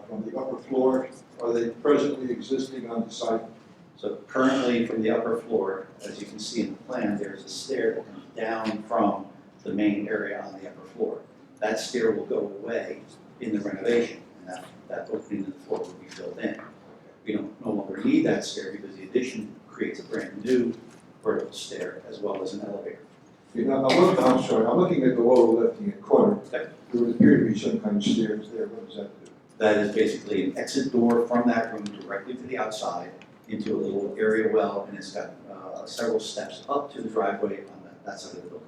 from the upper floor? Are they presently existing on the site? So currently from the upper floor, as you can see in the plan, there's a stair that comes down from the main area on the upper floor. That stair will go away in the renovation, and that opening in the floor will be filled in. We don't no longer need that stair because the addition creates a brand new vertical stair as well as an elevator. You know, I'm sorry, I'm looking at the lower left-hand corner. Okay. There would appear to be some kind of stairs there. What does that do? That is basically an exit door from that room directly to the outside into a little area well, and it's got several steps up to the driveway on that side of the building.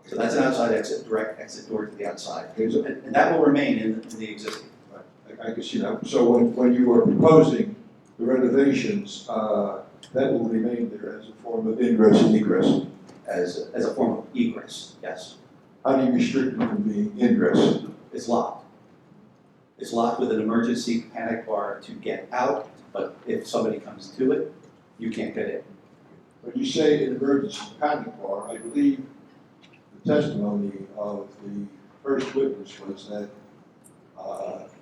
So that's an outside exit, direct exit door to the outside. And that will remain in the existing. I can see that. So when you are proposing the renovations, that will remain there as a form of ingress and egress? As a form of egress, yes. How do you restrict it from being ingress? It's locked. It's locked with an emergency panic bar to get out, but if somebody comes to it, you can't get in. When you say an emergency panic bar, I believe the testimony of the first witness was that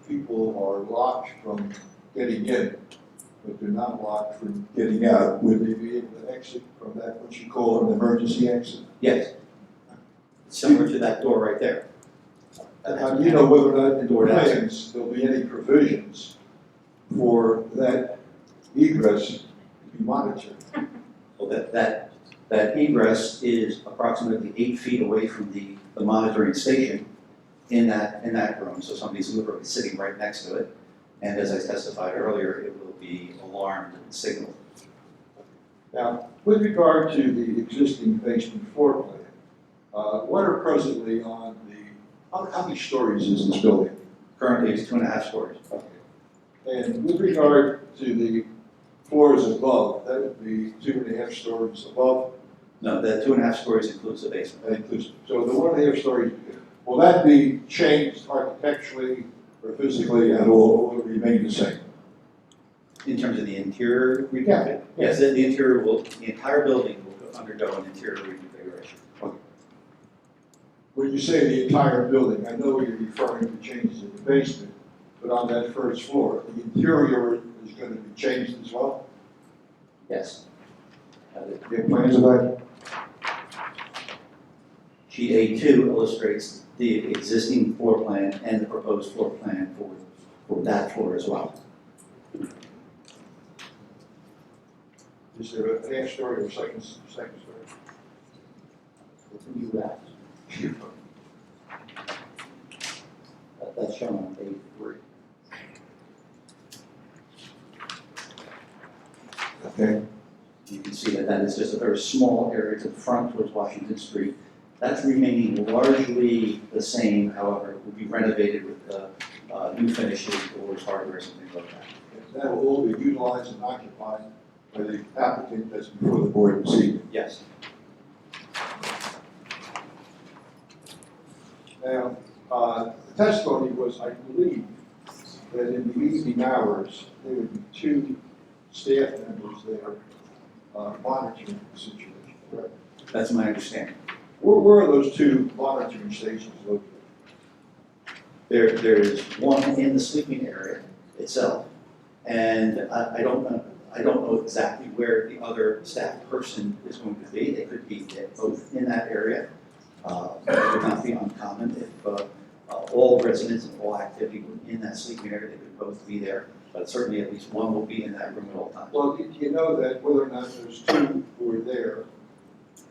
people are locked from getting in, but they're not locked from getting out. Would they be able to exit from that, what you call an emergency exit? Yes. It's similar to that door right there. Do you know whether or not in the plans there'll be any provisions for that egress to be monitored? Well, that egress is approximately 8 feet away from the monitoring station in that room. So somebody's literally sitting right next to it. And as I testified earlier, it will be alarmed and signaled. Now, with regard to the existing basement floor plan, what are presently on the, how many stories is this building? Currently, it's 2.5 stories. Okay. And with regard to the floors above, that would be 2.5 stories above? No, the 2.5 stories includes the basement. That includes, so the 1.5 stories, will that be changed architecturally or physically at all, or will it remain the same? In terms of the interior Yeah. Yes, the interior the entire building will undergo an interior reconfiguration. Okay. When you say the entire building, I know you're referring to changes in the basement, but on that first floor, the interior is going to be changed as well? Yes. Do you have plans of that? Sheet A2 illustrates the existing floor plan and the proposed floor plan for that floor as well. Is there a half story or second story? You asked. That's shown on page 3. Okay. You can see that is just a very small area to the front towards Washington Street. That's remaining largely the same, however, it will be renovated with new finishes, doors, hardware, and things like that. That will all be utilized and occupied by the applicant that's before the board this evening. Yes. Now, the testimony was, I believe, that in the evening hours, there would be 2 staff members there monitoring the situation, correct? That's my understanding. Where are those 2 monitoring stations located? There is one in the sleeping area itself, and I don't know exactly where the other staff person is going to be. They could be both in that area. It would not be uncommon if all residents and all activity were in that sleeping area. They could both be there, but certainly at least one will be in that room at all times. Well, do you know that whether or not those 2 who are there,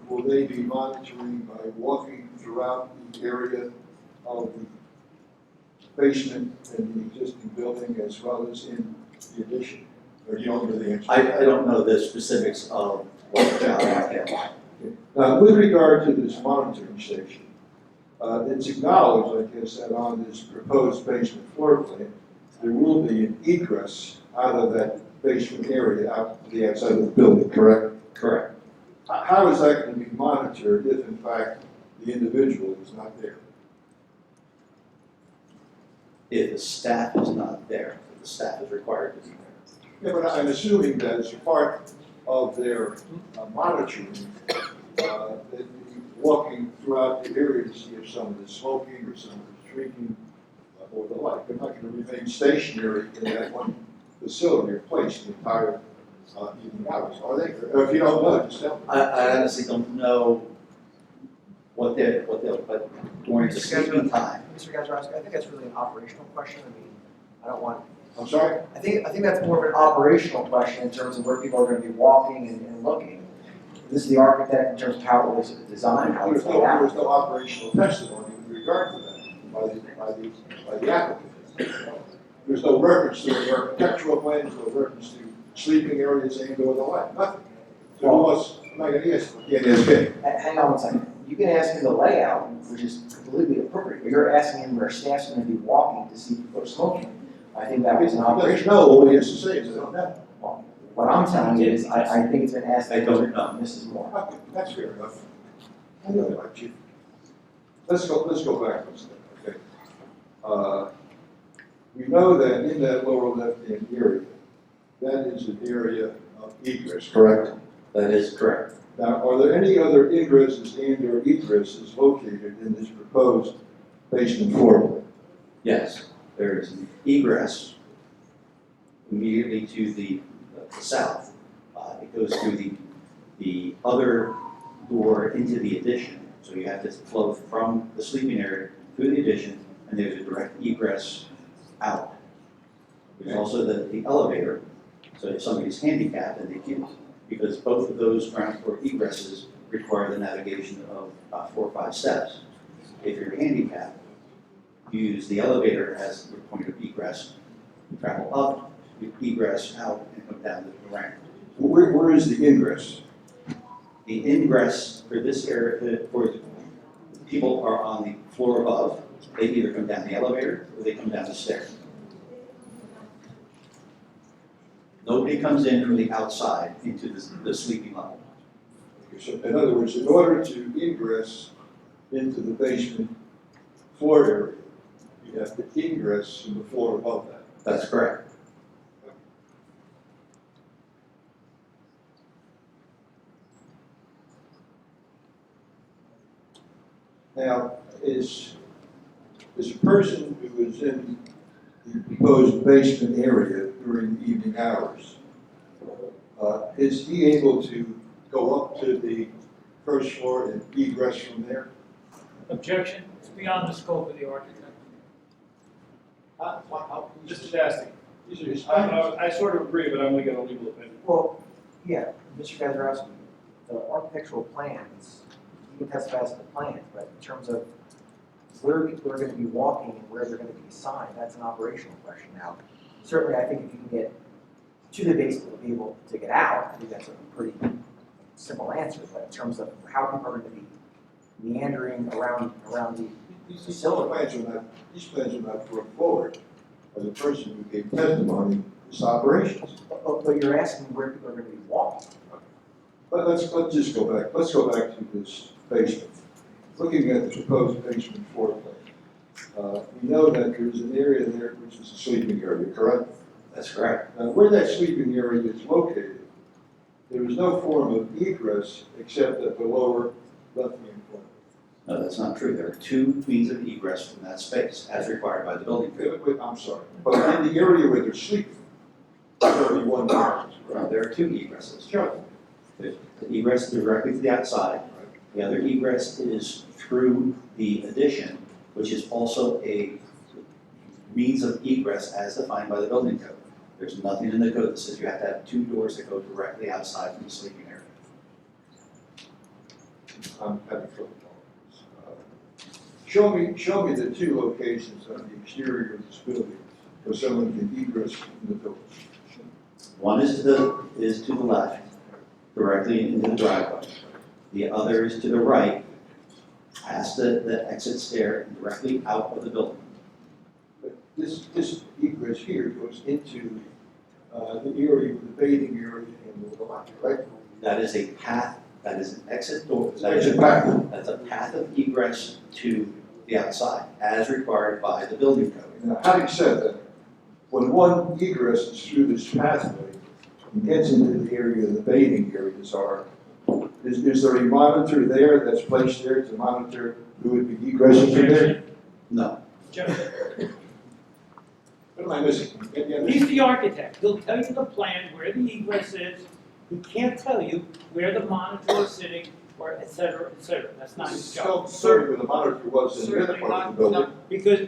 will they be monitoring by walking throughout the area of the basement in the existing building as well as in the addition? Or do you don't know the answer? I don't know the specifics of what the job entails. Now, with regard to this monitoring station, it's acknowledged, I guess, that on this proposed basement floor plan, there will be an egress out of that basement area out to the outside of the building, correct? Correct. How is that going to be monitored if, in fact, the individual is not there? If the staff is not there, the staff is required to be there. Yeah, but I'm assuming that as a part of their monitoring, they'd be walking throughout the area to see if someone is smoking or someone is drinking or the like. They're not going to remain stationary in that one facility or place the entire evening hours, are they? Or if you don't know, just tell me. I honestly don't know what they'll, but during the sleeping time. Mr. Gazarovski, I think that's really an operational question. I mean, I don't want. I'm sorry? I think that's more of an operational question in terms of where people are going to be walking and looking. this is the architect in terms of how it was designed, how it's There laid out. was no operational testimony in regard to that by the applicant. There's no reference to the architectural plans, no reference to sleeping areas and or the like, nothing. So who was, I'm not gonna ask, can't ask him. Hang on one second. You can ask him the layout, which is completely appropriate, but you're asking him where staff's gonna be walking to see people are smoking. I think that was an He doesn't operation. know, all he has to say is, I don't know. What I'm telling you is, I think it's been asked. I don't know. Mrs. Moore. Okay, that's fair enough. I know that, Chief. Let's go back one step, okay? We know that in that lower left-hand area, that is an area of egress, correct? That is correct. Now, are there any other ingresses and or egresses located in this proposed basement floor? Yes, there is an egress immediately to the south. It goes through the other door into the addition. So you have to flow from the sleeping area through the addition, and there's a direct egress out. There's also the elevator, so if somebody's handicapped and they can't, because both of those ground floor egresses require the navigation of 4 or 5 steps. If you're handicapped, you use the elevator as your point of egress. You travel up, you egress out, and come down the ramp. Where is the ingress? The ingress for this area, for people are on the floor above. They either come down the elevator or they come down the stairs. Nobody comes in from the outside into the sleeping level. So in other words, in order to ingress into the basement floor area, you have to ingress from the floor above that. That's correct. Now, is a person who is in the proposed basement area during the evening hours, is he able to go up to the first floor and egress from there? Objection, it's beyond the scope of the architect. Mr. Dasty, These are his I sort of agree, but I'm gonna get a legal opinion. Well, yeah, Mr. Gazarovski, the architectural plans, you can testify as to the plans, but in terms of where people are gonna be walking and where they're gonna be assigned, that's an operational question now. Certainly, I think if you can get to the basement and be able to get out, I think that's a pretty simple answer, but in terms of how people are gonna be meandering around the These plans are not brought forward by the person who gave testimony in this operations. But you're asking where people are gonna be walking. But let's just go back. Let's go back to this basement. Looking at the proposed basement floor plan, we know that there's an area there which is a sleeping area, correct? That's correct. Now, where that sleeping area is located, there is no form of egress except at the lower left-hand corner. No, that's not true. There are 2 means of egress from that space, as required by the building code. Wait, I'm sorry. But in the area where they're sleeping, there's only one egress, No, there are 2 egresses. Sure. There's the egress directly to the outside. The other egress is through the addition, which is also a means of egress as defined by the building code. There's nothing in the code that says you have to have 2 doors that go directly outside from the sleeping area. I'm having trouble. Show me the 2 locations on the exterior of this building where someone can egress from the building. One is to the left, directly into the driveway. The other is to the right, past the exit stair, and directly out of the building. But this egress here goes into the area with the bathing area and the like, right? That is a path, that is an exit door. That's a path. That's a path of egress to the outside, as required by the building code. Now, having said that, when one egresses through this pathway and gets into the area the bathing areas are, is there a monitor there that's placed there to monitor who would be egressing through there? No. What am I missing? He's the architect, he'll tell you the plan, where the egress is, he can't tell you where the monitor is sitting, or et cetera, that's not his job. Certainly where the monitor was in the other part of the building. Because,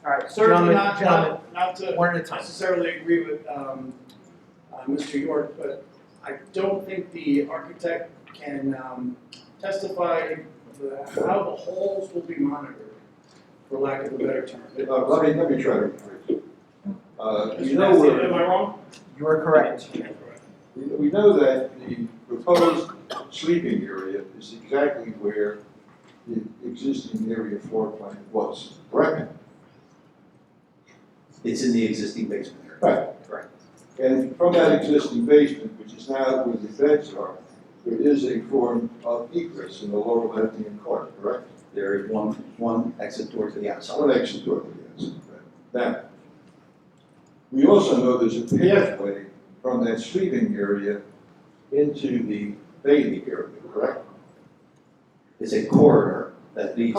All right, Certainly gentlemen, not to one at a time. necessarily agree with Mr. York, but I don't think the architect can testify how the halls will be monitored, for lack of a better term. Let me try to rephrase it. Am I wrong? You are correct. We know that the proposed sleeping area is exactly where the existing area floor plan was, correct? It's in the existing basement area. Right. Correct. And from that existing basement, which is now where the beds are, there is a form of egress in the lower left-hand corner, correct? There is one exit door to the outside. One exit door to the outside. Now, we also know there's a pathway from that sleeping area into the bathing area, correct? It's a corridor that leads.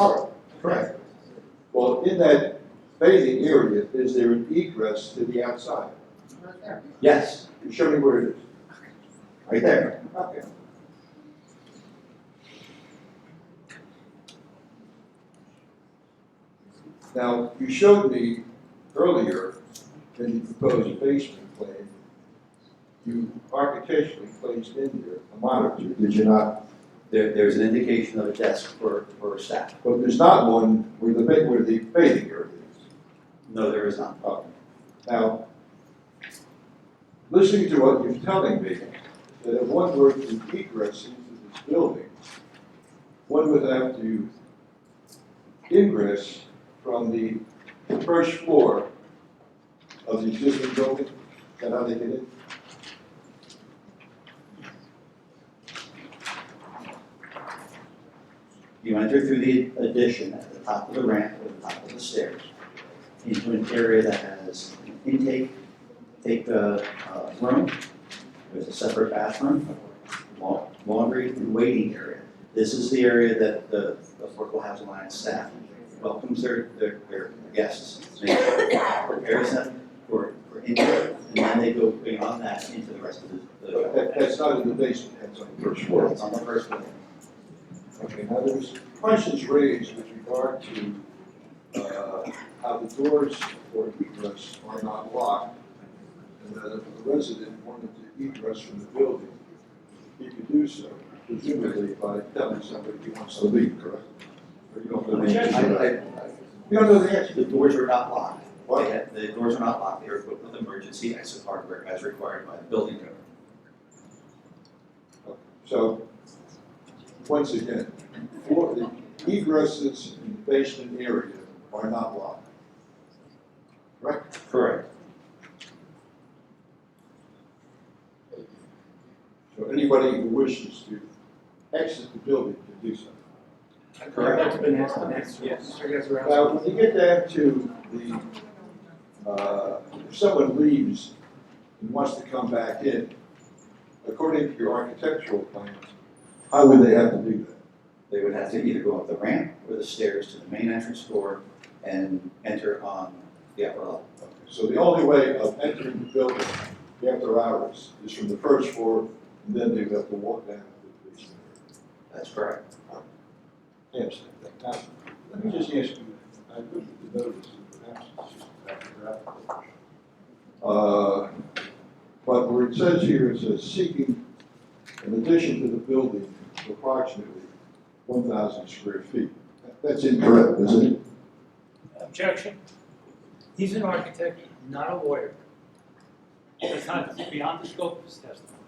Correct. Well, in that bathing area, is there an egress to the outside? Yes, Show me where it is. right there. Okay. Now, you showed me earlier in the proposed basement plan, you architecturally placed in there a monitor, did you not? There's an indication of a desk for staff. But there's not one where the bathing area is. No, there is not. Okay. Now, listening to what you're telling me, that if one were to egress into this building, one would have to ingress from the first floor of the existing building. Is that how they did it? You enter through the addition at the top of the ramp or the top of the stairs into an area that has an intake room. There's a separate bathroom, laundry, and waiting area. This is the area that the Affordable Housing Alliance staff welcomes their guests, prepares them for input, and then they go beyond that into the rest of the. That's not in the basement, that's on the first floor. It's on the first floor. Okay, now there's questions raised with regard to how the doors for egress are not locked, and that if a resident wanted to egress from the building, he could do so, presumably by telling somebody he wants to leave, correct? Or you don't know the answer to that? You don't know the answer. The doors are not locked. What? The doors are not locked. They are equipped with emergency exit hardware as required by the building code. So, once again, for the egresses in the basement area are not locked. Right? Correct. So anybody who wishes to exit the building can do so. Correct. That's been asked, yes. Now, when you get down to the, if someone leaves and wants to come back in, according to your architectural plans, how would they have to do that? They would have to either go up the ramp or the stairs to the main entrance door and enter on the upper level. So the only way of entering the building after hours is from the first floor, and then they have to walk down to the basement. That's correct. Yes. Now, let me just ask you, I looked at the notice, and perhaps it's just a graphical. But where it says here, it says seeking an addition to the building of approximately 1,000 square feet. That's incorrect, isn't it? Objection. He's an architect, not a lawyer. It's not beyond the scope of his testimony.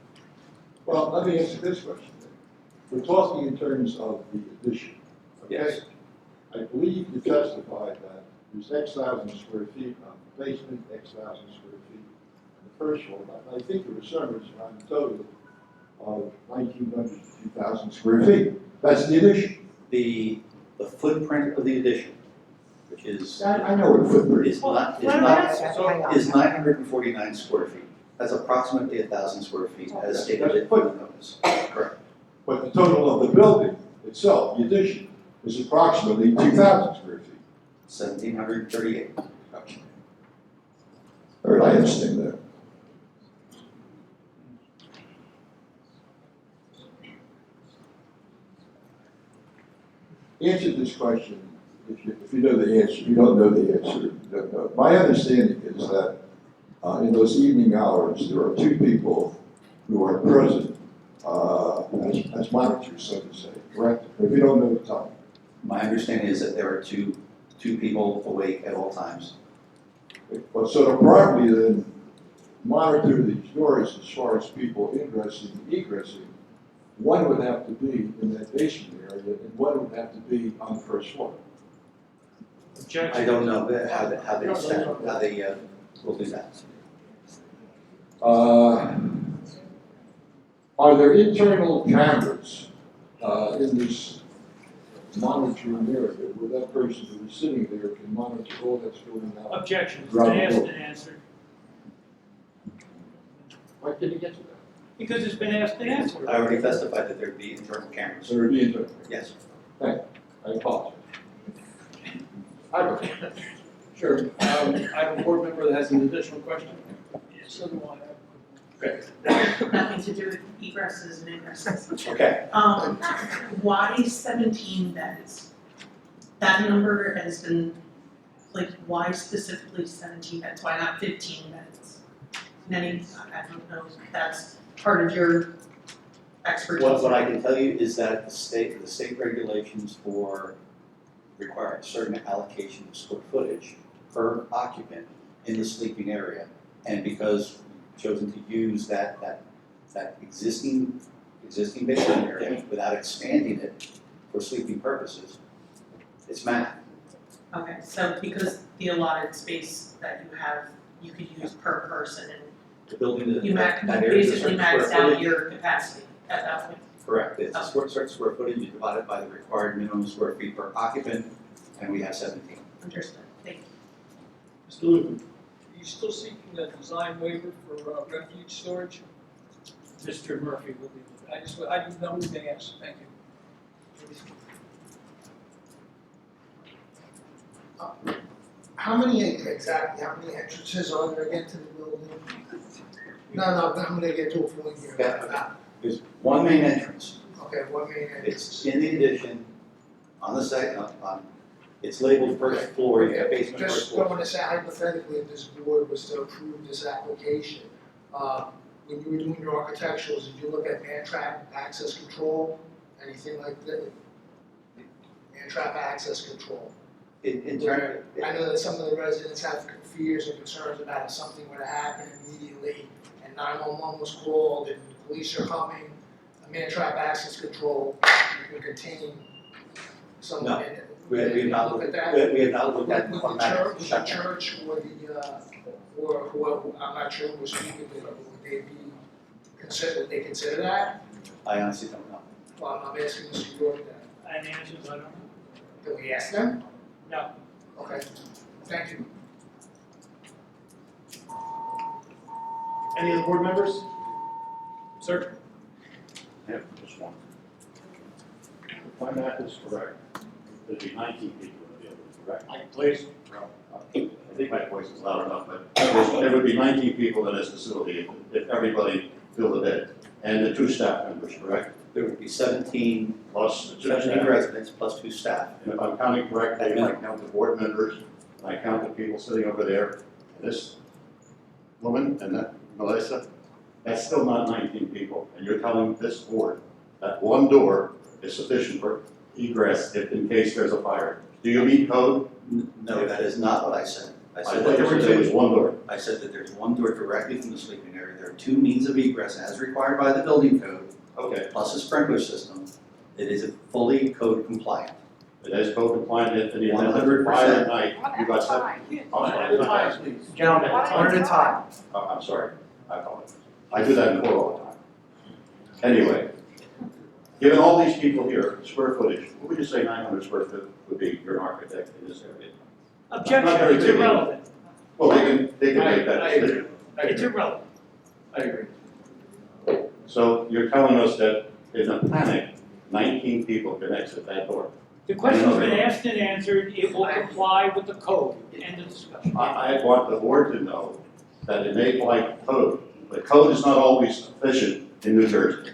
Well, let me answer this question. We're talking in terms of the addition. Okay? Yes. I believe you testified that there's X thousand square feet on the basement, X thousand square feet on the first floor. I think there was somewhere around a total of 1,900 to 2,000 square feet. That's the addition. The footprint of the addition, which is. I know what a footprint is. Is 949 square feet. That's approximately 1,000 square feet, as stated in the notice. Correct. But the total of the building itself, the addition, is approximately 2,000 square feet. 1,738. Okay. All right, I understand that. Answer this question if you know the answer. If you don't know the answer, you don't know. My understanding is that in those evening hours, there are two people who are present at as monitors, so to say, correct? If you don't know the time. My understanding is that there are two people awake at all times. But so to properly then monitor these doors as far as people ingressing and egressing, one would have to be in that basement area and one would have to be on the first floor. I don't know how they will do that. Are there internal cameras in this monitoring area where that person who is sitting there can monitor all that's going on? Objection, it's throughout been the asked building? and answered. Why didn't you get to that? Because it's been asked and answered. I already testified that there'd be internal cameras. So there would be internal. Yes. Thank you. I apologize. Sure. I have a board member that has an additional question. So do I. Okay. Nothing to do with egresses and ingresses. Okay. Why 17 beds? That number has been, like, why specifically 17 beds? Why not 15 beds? And any, I don't know if that's part of your expertise. What I can tell you is that the state regulations require a certain allocation of square footage per occupant in the sleeping area. And because we've chosen to use that existing basement area without expanding it for sleeping purposes, it's math. Okay, so because the allotted space that you have, you could use per person and The building that you that area is a basically certain square maxed out footage. your capacity at that point. Correct, it's a certain square footage, you divide it by the required minimum square feet per occupant, and we have 17. Understood, thank you. Mr. Lucan, are you still seeking a design waiver for refuge storage? Mr. Murphy will be with it. I didn't know who they asked, thank you. How many entrances are there again to the building? No, I'm gonna get to a point here. There's one main entrance. Okay, one main entrance. It's in the addition, on the second, it's labeled first floor, you have basement first Just floor. going to say hypothetically, if this board was to approve this application, when you were doing your architecturals, did you look at man trap access control, anything like that? Man trap access control. In turn, I know that some of the residents have fears and concerns about if something were to happen immediately and 911 was called and the police are coming, a man trap access control, you can contain someone in it. we have not Look looked at at that. we have not looked at With automatic the shutdown. church or or whoever, I'm not sure who was speaking, but would they consider that? I honestly don't know. Well, I'm asking Mr. York that. And the answer is I don't know. Can we ask them? No. Okay, thank you. Any other board members? Sir? I have just one. If my math is correct, there'd be 19 people in the building, correct? Please. I think my voice is loud enough, but there would be 19 people in this facility if everybody filled the bed. And the 2 staff members, correct? There would be 17 Plus the 2 17 staff. residents plus 2 staff. And if I'm counting correctly, if I count the board members, and I count the people sitting over there, and this woman and that Melissa, that's still not 19 people. And you're telling this board that one door is sufficient for egress if in case there's a fire. Do you meet code? No, that is not what I said. I I said thought that you said there was one door. I said that there's one door directly from the sleeping area. There are 2 means of egress as required by the building code, Okay, plus a sprinkler system. It is fully code compliant. it is code compliant if in the event of 100%. fire at night, you got seven. Gentlemen, one at a time. Oh, I'm sorry, I apologize. I do that in court all the time. Anyway, given all these people here, square footage, what would you say 900 square foot would be, you're an architect in this area? Objection, Not very it's big. irrelevant. Well, they can make that I agree. decision. It's irrelevant. I agree. So you're telling us that in a panic, 19 people can exit that door? The question's been asked and answered, it will comply with the code, end of discussion. I want the board to know that it may apply code. The code is not always sufficient in New Jersey.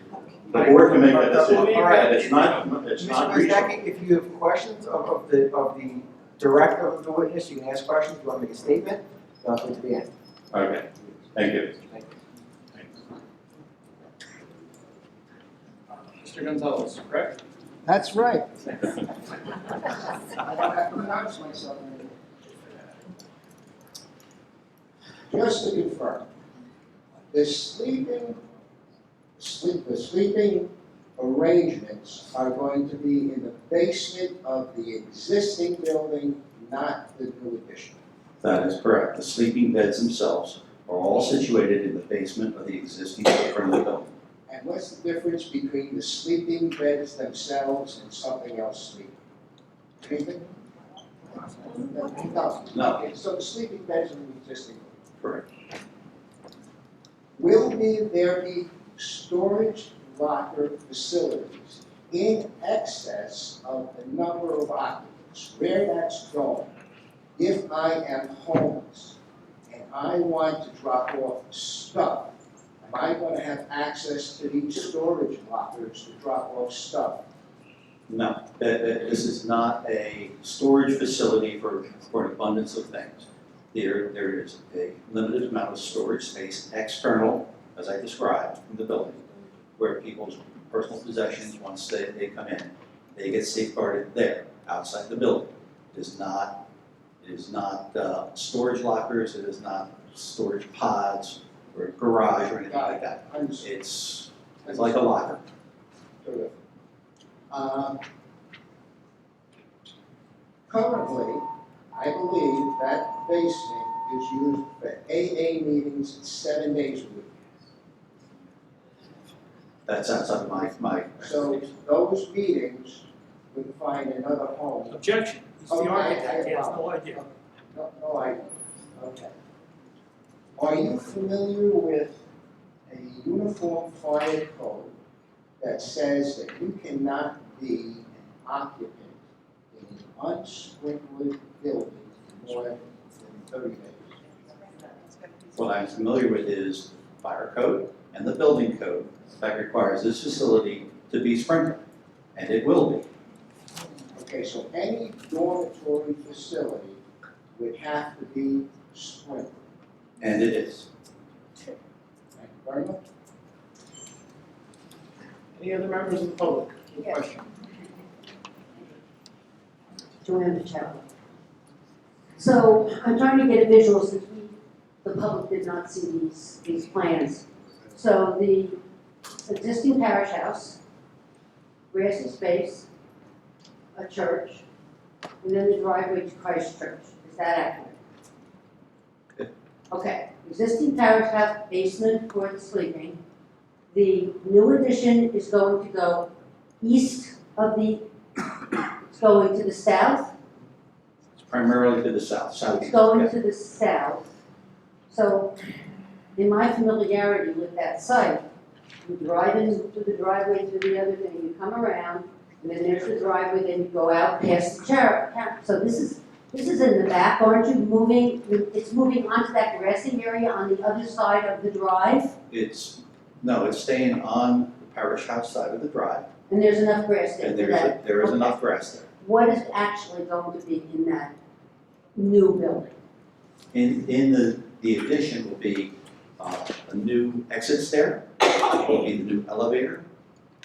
The board can make that decision. All right. It's not Mr. reasonable. Bezdecki, if you have questions of the director of the witness, you can ask questions. If you want to make a statement, nothing to the end. Okay, thank you. Mr. Gonzalez, correct? That's right. I don't have to pronounce myself anymore. Just to confirm, the sleeping arrangements are going to be in the basement of the existing building, not the new addition. That is correct. The sleeping beds themselves are all situated in the basement of the existing footprint of the building. And what's the difference between the sleeping beds themselves and something else sleeping? Anything? No. Okay, so the sleeping beds are in the existing building. Correct. Will there be storage locker facilities in excess of the number of occupants? Where that's going, if I am homeless and I want to drop off stuff, am I going to have access to these storage lockers to drop off stuff? No, this is not a storage facility for an abundance of things. There is a limited amount of storage space external, as I described, from the building, where people's personal possessions, once they come in, they get safeguarded there, outside the building. It is not storage lockers, it is not storage pods, or garage, or anything like that. It's like a locker. Currently, I believe that basement is used for AA meetings 7 days a week. That's outside of my So those meetings would find another home. Objection, he's the Okay, architect, he has no idea. No idea, okay. Are you familiar with a uniform fire code that says that you cannot be an occupant in an unsprinkled building for more than 30 days? What I'm familiar with is the fire code and the building code that requires this facility to be sprinkled, and it will be. Okay, so any dormitory facility would have to be sprinkled. And it is. Thank you very much. Any other members of the public with a question? Joanne Pacheco. So I'm trying to get a visual since the public did not see these plans. So the existing parish house, grassy space, a church, and then the driveway to Christ Church. Is that accurate? Okay, existing parish house, basement for the sleeping. The new addition is going to go east of it's going to the south. It's primarily to the south, southeast. It's going to the south. So, in my familiarity with that site, you drive in through the driveway through the other thing, you come around, and then there's the driveway, then you go out past the church. So this is in the back, aren't you moving, it's moving onto that grassy area on the other side of the drive? It's staying on the parish house side of the drive, And there's enough grass there and for that? there is Okay. enough grass there. What is actually going to be in that new building? In the addition will be a new exit stair, will be the new elevator,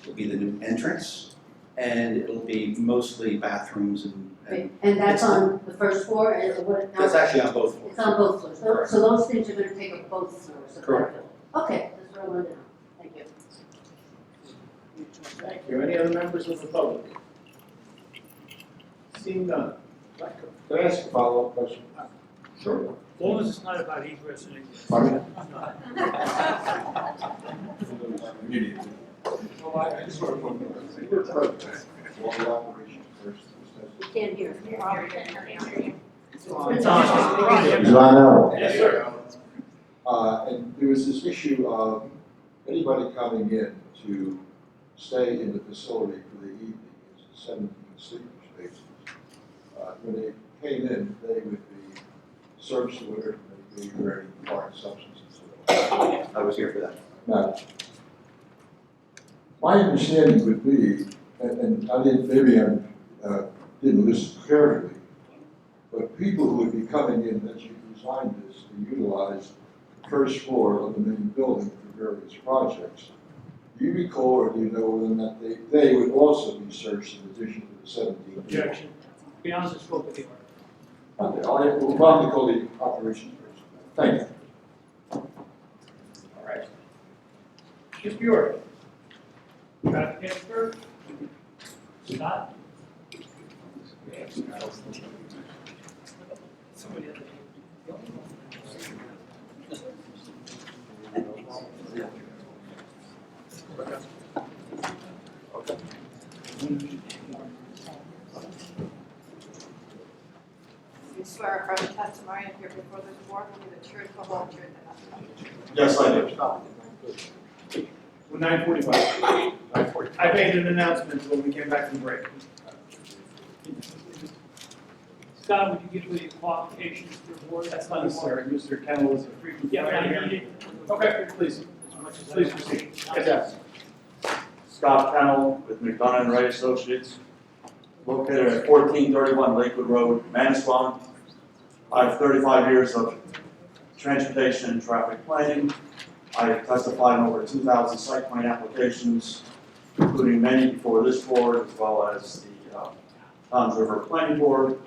will be the new entrance, and it'll be mostly bathrooms And that's on the first floor, and what? That's actually on both floors. It's on both floors, Correct. so those things are gonna take up both floors of that Correct. building? Okay, that's what I wanted to know, thank you. Thank you. Any other members of the public? Seeing none. Blacko. Can I ask a follow-up question? Sure. As long as it's not about egress and egress. Pardon? Well, I just want to. You can't hear. It's on. Is it on now? Yes, sir. And there was this issue of anybody coming in to stay in the facility for the evening, it's 17 sleeping spaces. When they came in, they would be searched or whatever, they gave her any foreign substances. I was here for that. Now, my understanding would be, and I didn't, maybe I didn't listen carefully, but people who would be coming in, as you designed this, to utilize the first floor of the main building for various projects, Do you recall or do you know whether or not they would also be searched in addition to the 17? Objection. Beyond the scope of the order. Okay, we'll probably call the operations first. Thank you. All right. Ms. Buer. Traffic expert. Scott. You swear affirm the testimony you give before this board will be the truth, the whole truth, and nothing but the truth. Yes, I do. 9:45. I made an announcement when we came back from break. Scott, would you give the qualifications to the board? That's not necessary. Mr. Kennel is a frequent. Yeah, but I need it. Okay, please. Please proceed. Yes. Scott Kennel with McDonough and Ray Associates, located at 1431 Lakewood Road, Manasquan. I have 35 years of transportation and traffic planning. I have testified in over 2,000 site plan applications, including many before this board, as well as the Toms River Planning Board.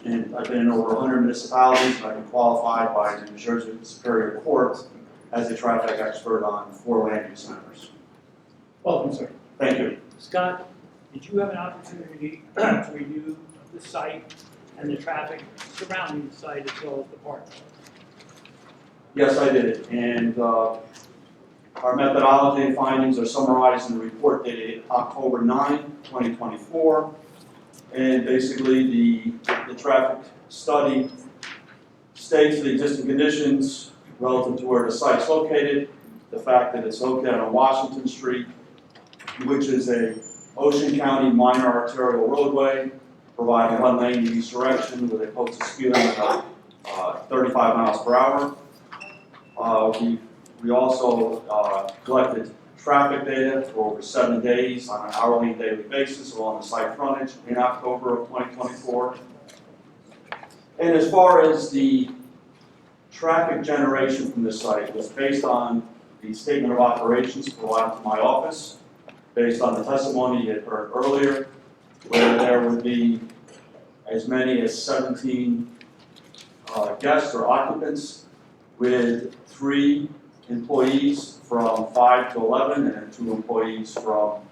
And I've been in over 100 municipalities, and I've been qualified by the New Jersey Superior Court as a traffic expert on 4 land use matters. Welcome, sir. Thank you. Scott, did you have an opportunity to review the site and the traffic surrounding the site as well as the park? Yes, I did, and our methodology and findings are summarized in the report dated October 9, 2024. And basically, the traffic study states the existing conditions relative to where the site's located, the fact that it's located on Washington Street, which is a Ocean County minor arterial roadway, providing 1 lane in each direction with a posted speed limit of 35 miles per hour. We also collected traffic data for over 7 days on an hourly and daily basis along the site frontage in October of 2024. And as far as the traffic generation from this site was based on the statement of operations provided to my office, based on the testimony you had heard earlier, where there would be as many as 17 guests or occupants with 3 employees from 5 to 11 and 2 employees from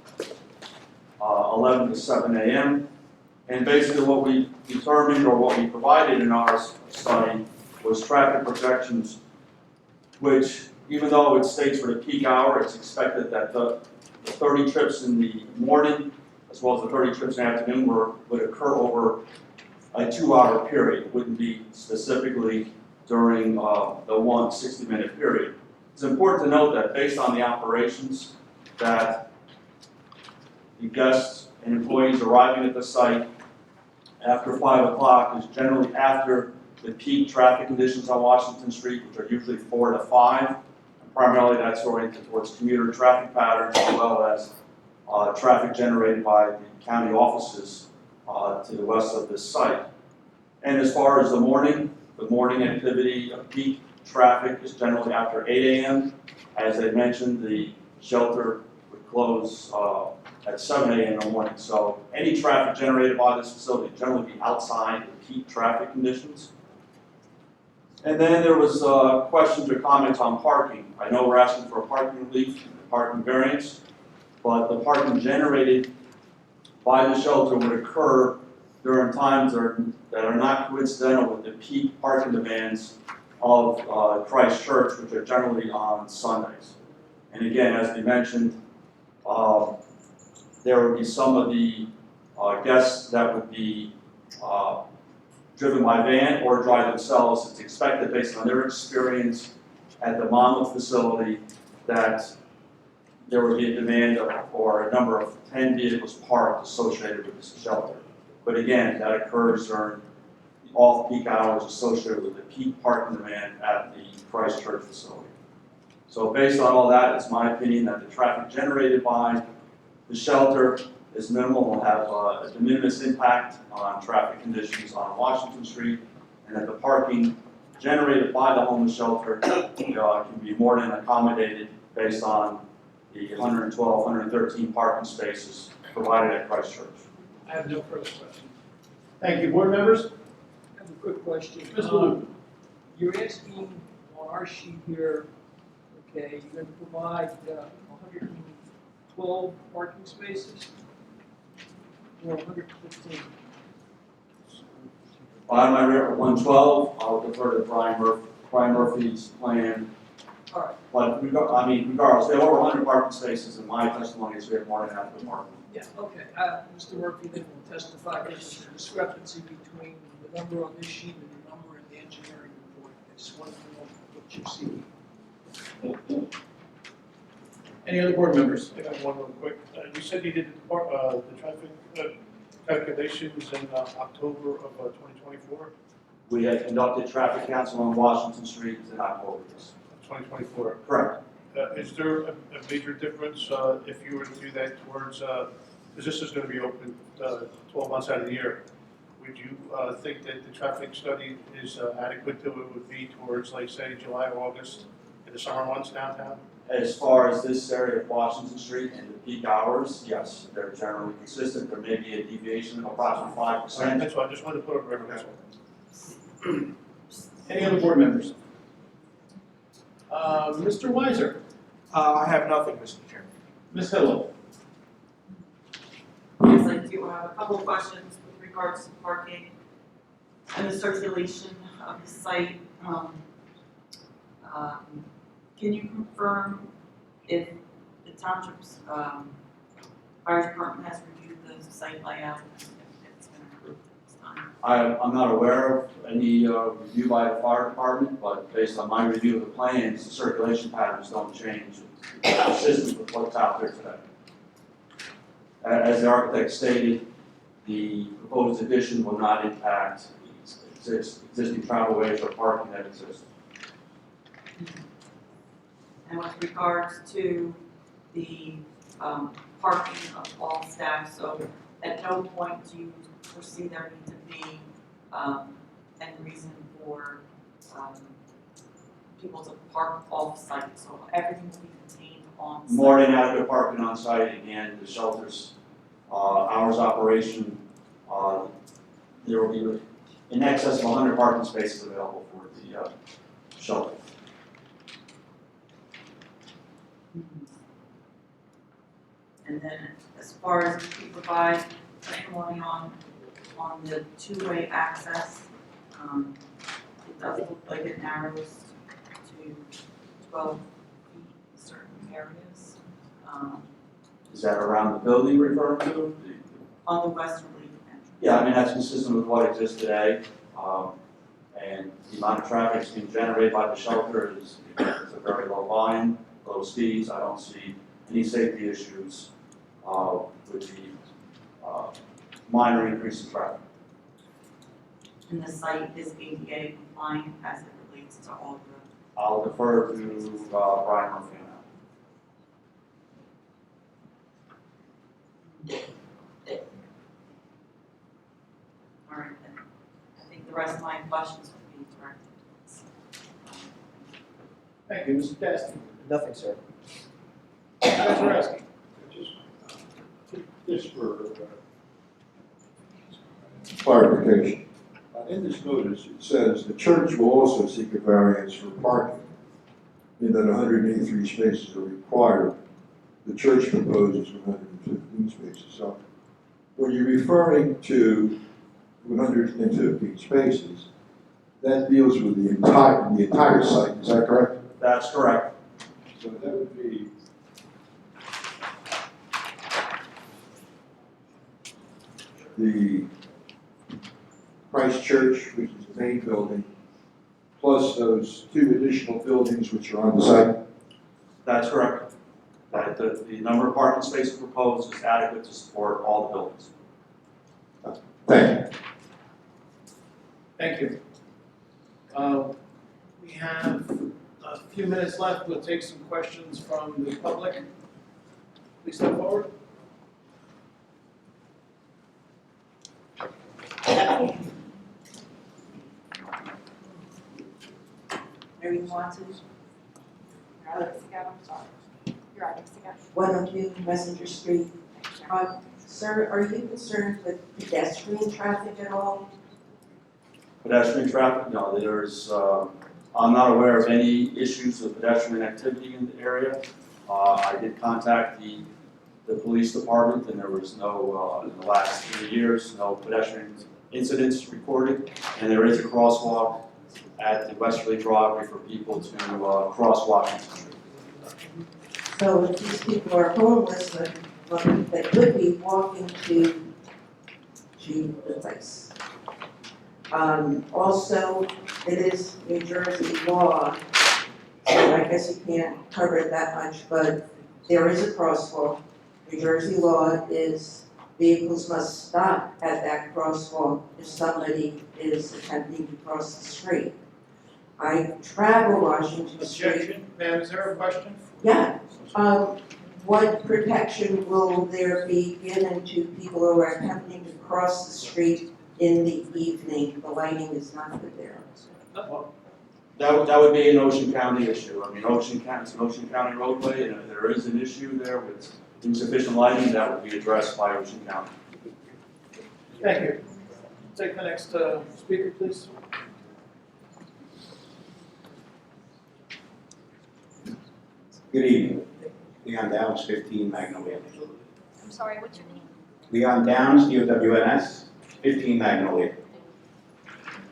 11 to 7 a.m. And basically what we determined or what we provided in our study was traffic projections, which even though it states for the peak hour, it's expected that the 30 trips in the morning as well as the 30 trips in the afternoon would occur over a 2-hour period. It wouldn't be specifically during the 1 60-minute period. It's important to note that based on the operations, that the guests and employees arriving at the site after 5 o'clock is generally after the peak traffic conditions on Washington Street, which are usually 4 to 5. And primarily that's oriented towards commuter traffic patterns as well as traffic generated by the county offices to the west of this site. And as far as the morning activity of peak traffic is generally after 8 a.m. As I mentioned, the shelter would close at 7 a.m. in the morning. So any traffic generated by this facility would generally be outside the peak traffic conditions. And then there was questions or comments on parking. I know we're asking for a parking relief, a parking variance, but the parking generated by the shelter would occur during times that are not coincidental with the peak parking demands of Christ Church, which are generally on Sundays. And again, as we mentioned, there would be some of the guests that would be driven by van or drive themselves. It's expected based on their experience at the Monmouth facility that there would be a demand or a number of 10 vehicles parked associated with this shelter. But again, that occurs during the off-peak hours associated with the peak parking demand at the Christ Church facility. So based on all that, it's my opinion that the traffic generated by the shelter is minimal, will have a de minimis impact on traffic conditions on Washington Street, and that the parking generated by the homeless shelter can be more than accommodated based on the 112, 113 parking spaces provided at Christ Church. I have no further questions. Thank you. Board members? I have a quick question. Mr. Luke. You're asking on our sheet here, okay, you're gonna provide 112 parking spaces or 115? By my 112, I'll defer to Brian Murphy's plan. All right. But regardless, there are over 100 parking spaces, and my testimony is we have more than adequate parking. Yeah, okay. Mr. Murphy then will testify there's a discrepancy between the number on this sheet and the number in the engineering report. I just wanted to know what you're seeking. Any other board members? I got one real quick. You said you did the traffic calculations in October of 2024? We had conducted traffic counts along Washington Street in October. 2024. Correct. Is there a major difference if you were to do that towards, because this is going to be open 12 months out of the year, would you think that the traffic study is adequate to what it would be towards, like, say, July or August in the summer months downtown? As far as this area of Washington Street and the peak hours, yes, they're generally consistent. There may be a deviation of approximately 5%. That's why I just wanted to put it on record. Any other board members? Mr. Weiser? I have nothing, Mr. Chairman. Ms. Hillo? Yes, I do have a couple of questions with regards to parking and the circulation of the site. Can you confirm if the township's fire department has reviewed the site layout and if it's been approved at this time? I'm not aware of any review by the fire department, but based on my review of the plans, the circulation patterns don't change. It's consistent with what's out there today. As the architect stated, the proposed addition will not impact existing travelways or parking that exist. And with regards to the parking of all staff, so at no point do you foresee there need to be any reason for people to park off-site, so everything will be contained on-site? More than adequate parking on site. Again, the shelter's hours operation, there will be in excess of 100 parking spaces available for the shelter. And then as far as we provide testimony on the two-way access, it does look like it narrows to 12 feet in certain areas. Is that around the building you're referring to? On the westerly entrance. Yeah, I mean, that's consistent with what exists today. And the amount of traffic that's being generated by the shelter is a very low volume, low speeds. I don't see any safety issues with the minor increase in traffic. And the site is ADA compliant as it relates to all the. I'll defer to Brian Murphy on that. All right, then. I think the rest of my questions would be directed. Thank you. Mr. Dasty? Nothing, sir. Mr. Zarowski? Just for clarification, in this notice, it says the church will also seek a variance for parking in that 183 spaces are required. The church proposes 115 spaces. So when you're referring to 115 spaces, that deals with the entire site, is that correct? That's correct. So that would be the Christ Church, which is the main building, plus those two additional buildings which are on the site? That's correct. That the number of parking spaces proposed is adequate to support all the buildings. Thank you. Thank you. We have a few minutes left. We'll take some questions from the public. Please step forward. Mary, you want to? Alex, again, I'm sorry. your address again. 102 Messenger Street. Sir, are you concerned with pedestrian traffic at all? Pedestrian traffic, no, I'm not aware of any issues with pedestrian activity in the area. I did contact the police department, and there was no, in the last 3 years, no pedestrian incidents recorded. And there is a crosswalk at the westerly driveway for people to cross Washington Street. So if these people are homeless, but they could be walking to the place. Also, it is New Jersey law, so I guess you can't cover it that much, but there is a crosswalk. New Jersey law is vehicles must stop at that crosswalk if somebody is attempting to cross the street. I travel Washington Street. Objection, ma'am, is there a question? Yeah. What protection will there be given to people who are attempting to cross the street in the evening? The lighting is not good there. That would be an Ocean County issue. I mean, it's an Ocean County roadway, and if there is an issue there with insufficient lighting, that would be addressed by Ocean County. Thank you. Take the next speaker, please. Good evening. Leon Downs, 15 Magnolia Lane. I'm sorry, what's your name? Leon Downs, DOWNS, 15 Magnolia.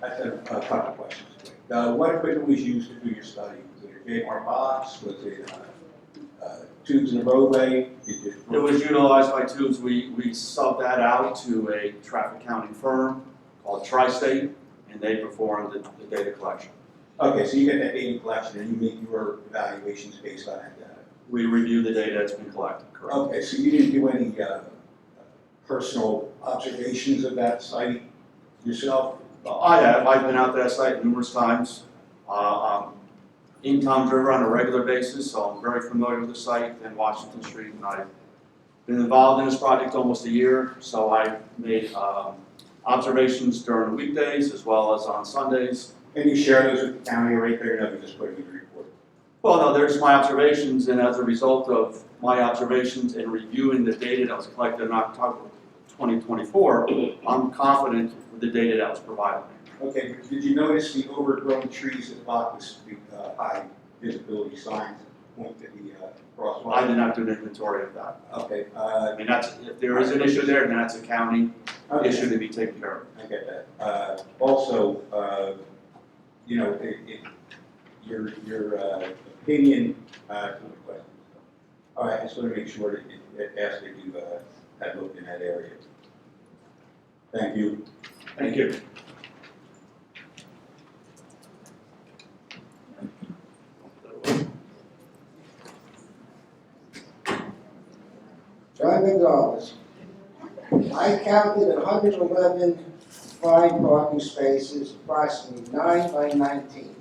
That's a couple questions. What equipment was used to do your study? Was it a JMR box? Was it tubes in the roadway? It was utilized by tubes. We subbed that out to a traffic counting firm called Tri-State, and they performed the data collection. Okay, so you get that data collection and you make your evaluations based on that data? We review the data that's been collected, correct? Okay, so you didn't do any personal observations of that site yourself? I have. I've been out to that site numerous times. I'm in Toms River on a regular basis, so I'm very familiar with the site and Washington Street. And I've been involved in this project almost a year, so I've made observations during the weekdays as well as on Sundays. Can you share those with the county right there? No, you just put it in the report. Well, no, there's my observations, and as a result of my observations and reviewing the data that was collected in October 2024, I'm confident with the data that was provided. Okay, did you notice the overgrown trees that block the high visibility signs that point to the crosswalk? I did not do an inventory of that. Okay. I mean, if there is an issue there, then that's a county issue to be taken care of. I get that. Also, you know, your opinion, all right, I just want to make sure that it asks that you have looked in that area. Thank you. Thank you. John Gonzalez. I counted 111 fine parking spaces, approximately 9 by 19.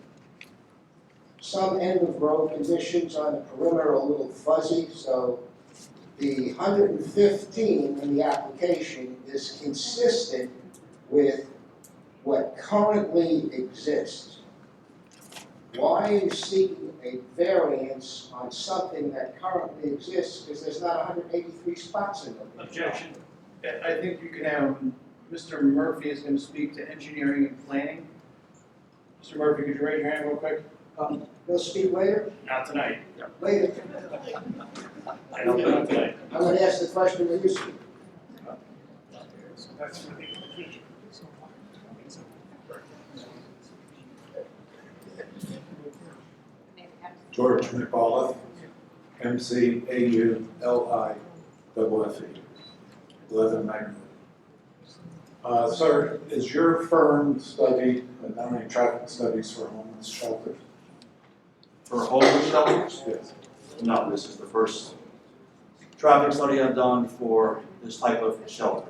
Some end of road conditions on the perimeter are a little fuzzy, so the 115 in the application is consistent with what currently exists. Why are you seeking a variance on something that currently exists, because there's not 183 spots in them? Objection. I think you can, Mr. Murphy is going to speak to engineering and planning. Mr. Murphy, could you raise your hand real quick? He'll speak later? Not tonight. Later. I don't know tonight. I'm going to ask the question when you speak. George McAuliffe, McAuliffe, 11 Magnolia. Sir, is your firm studied not only traffic studies for homeless shelters? For homeless shelters? Yes. No, this is the first traffic study I've done for this type of shelter.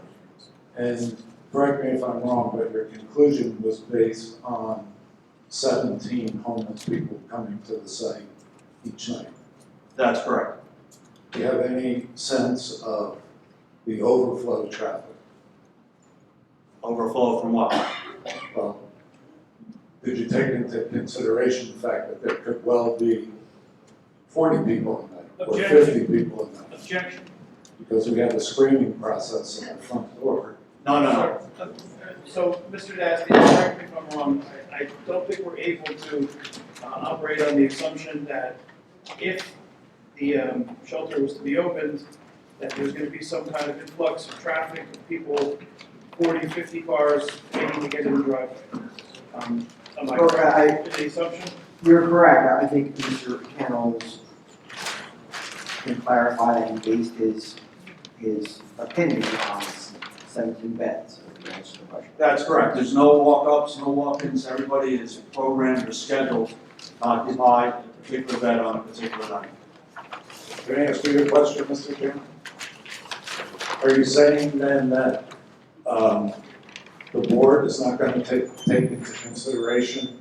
And correct me if I'm wrong, but your conclusion was based on 17 homeless people coming to the site each night. That's correct. Do you have any sense of the overflow traffic? Overflow from what? Well, did you take into consideration the fact that there could well be 40 people a night? or 50 people in that, Objection. because we have a screening process at the front door. No. So, Mr. Dasty, correct me if I'm wrong, I don't think we're able to operate on the assumption that if the shelter was to be opened, that there's gonna be some kind of influx of traffic, of people, 40, 50 cars waiting to get in the driveway. Am I correct in the assumption? You're correct. I think Mr. Kennels can clarify that he based his opinion on 17 beds. If you answer the question. That's correct. There's no walk-ups, no walk-ins. Everybody is programmed or scheduled to occupy a particular bed on a particular night. Can I ask you a question, Mr. Chairman? Are you saying then that the board is not going to take into consideration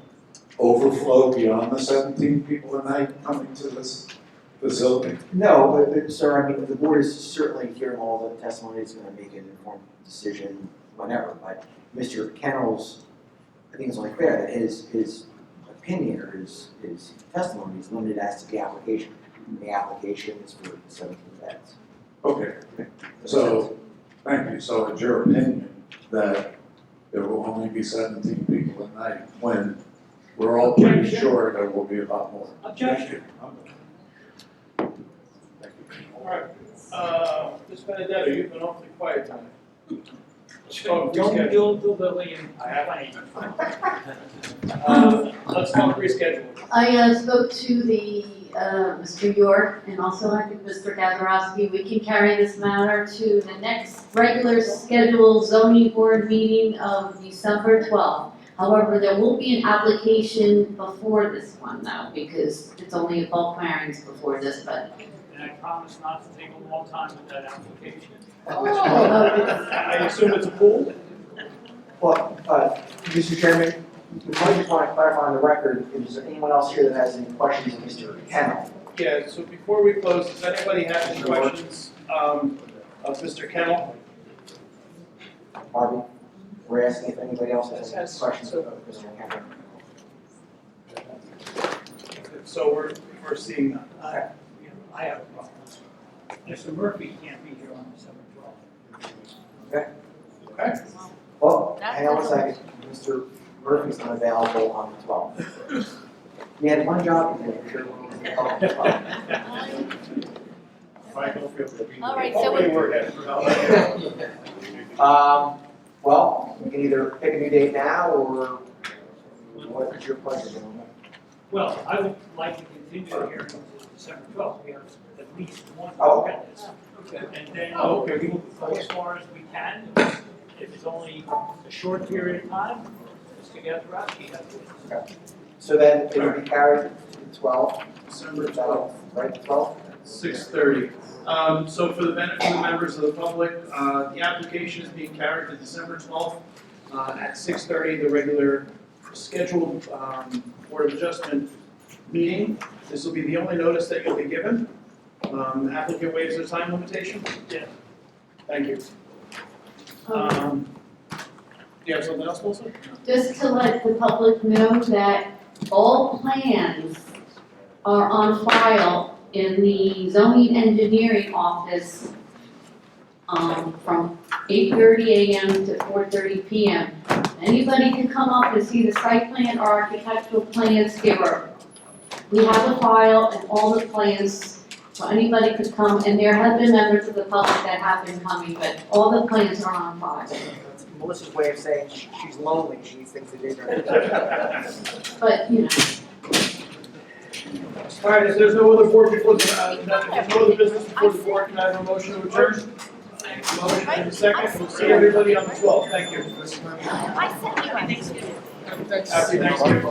overflow beyond the 17 people a night coming to this facility? No, but sir, I mean, the board is certainly hearing all the testimony, is going to make an informed decision whenever, but Mr. Kennels, I think it's only fair that his opinion or his testimony is limited as to the application. And the application is for 17 beds. Okay, so, thank you. So it's your opinion that there will only be 17 people a night when we're all pretty sure there will be a lot more? Objection. Thank you. All right. Ms. Benedetto, you've been awfully quiet tonight. Don't build the lily in plain. Let's talk reschedule. I spoke to the, Mr. York, and also I think Mr. Gazarovski. We can carry this matter to the next regular scheduled zoning board meeting of December 12th. However, there will be an application before this one now, because it's only a bulk variance before this, but. And I promise not to take a long time with that application. I assume it's a pool? Well, Mr. Chairman, we might just want to clarify on the record, is there anyone else here that has any questions of Mr. Kennel? Yeah, so before we close, does anybody have any questions of Mr. Kennel? Harvey, we're asking if anybody else has any questions of Mr. Kennel. So we're seeing none. I have a problem. Mr. Murphy can't be here on December 12th. Okay. Okay. Well, hang on one second. Mr. Murphy's not available on the 12th. He had one job to do, I'm sure we'll be on the 12th. All right, so Hopefully we're ahead. Well, we can either pick a new date now, or what is your pleasure, gentlemen? Well, I would like to continue the hearing until December 12th. We have at least one Oh, witness. And then okay. we will go as far as we can. If it's only a short period of time, Mr. Gazarovski has to. Okay. So then it will be carried to the 12th, December 12th. right, the 12th? 6:30. So for the benefit of the members of the public, the application is being carried to December 12th at 6:30, the regular scheduled Board of Adjustment meeting. This will be the only notice that you'll be given. Applicant waives their time limitation? Yeah. Thank you. Do you have something else, Melissa? just to let the public know that all plans are on file in the zoning engineering office from 8:30 a.m. to 4:30 p.m. Anybody can come up and see the site plan or architectural plans here. We have a file and all the plans, so anybody could come, and there have been members of the public that have been coming, but all the plans are on file. That's Melissa's way of saying she's lonely, she needs things to do. But, you know. All right, if there's no other board before the, if there's no other business before the board, can I have a motion to adjourn? Motion and a second, we'll see everybody on the 12th, thank you. I sent you. Happy Thanksgiving.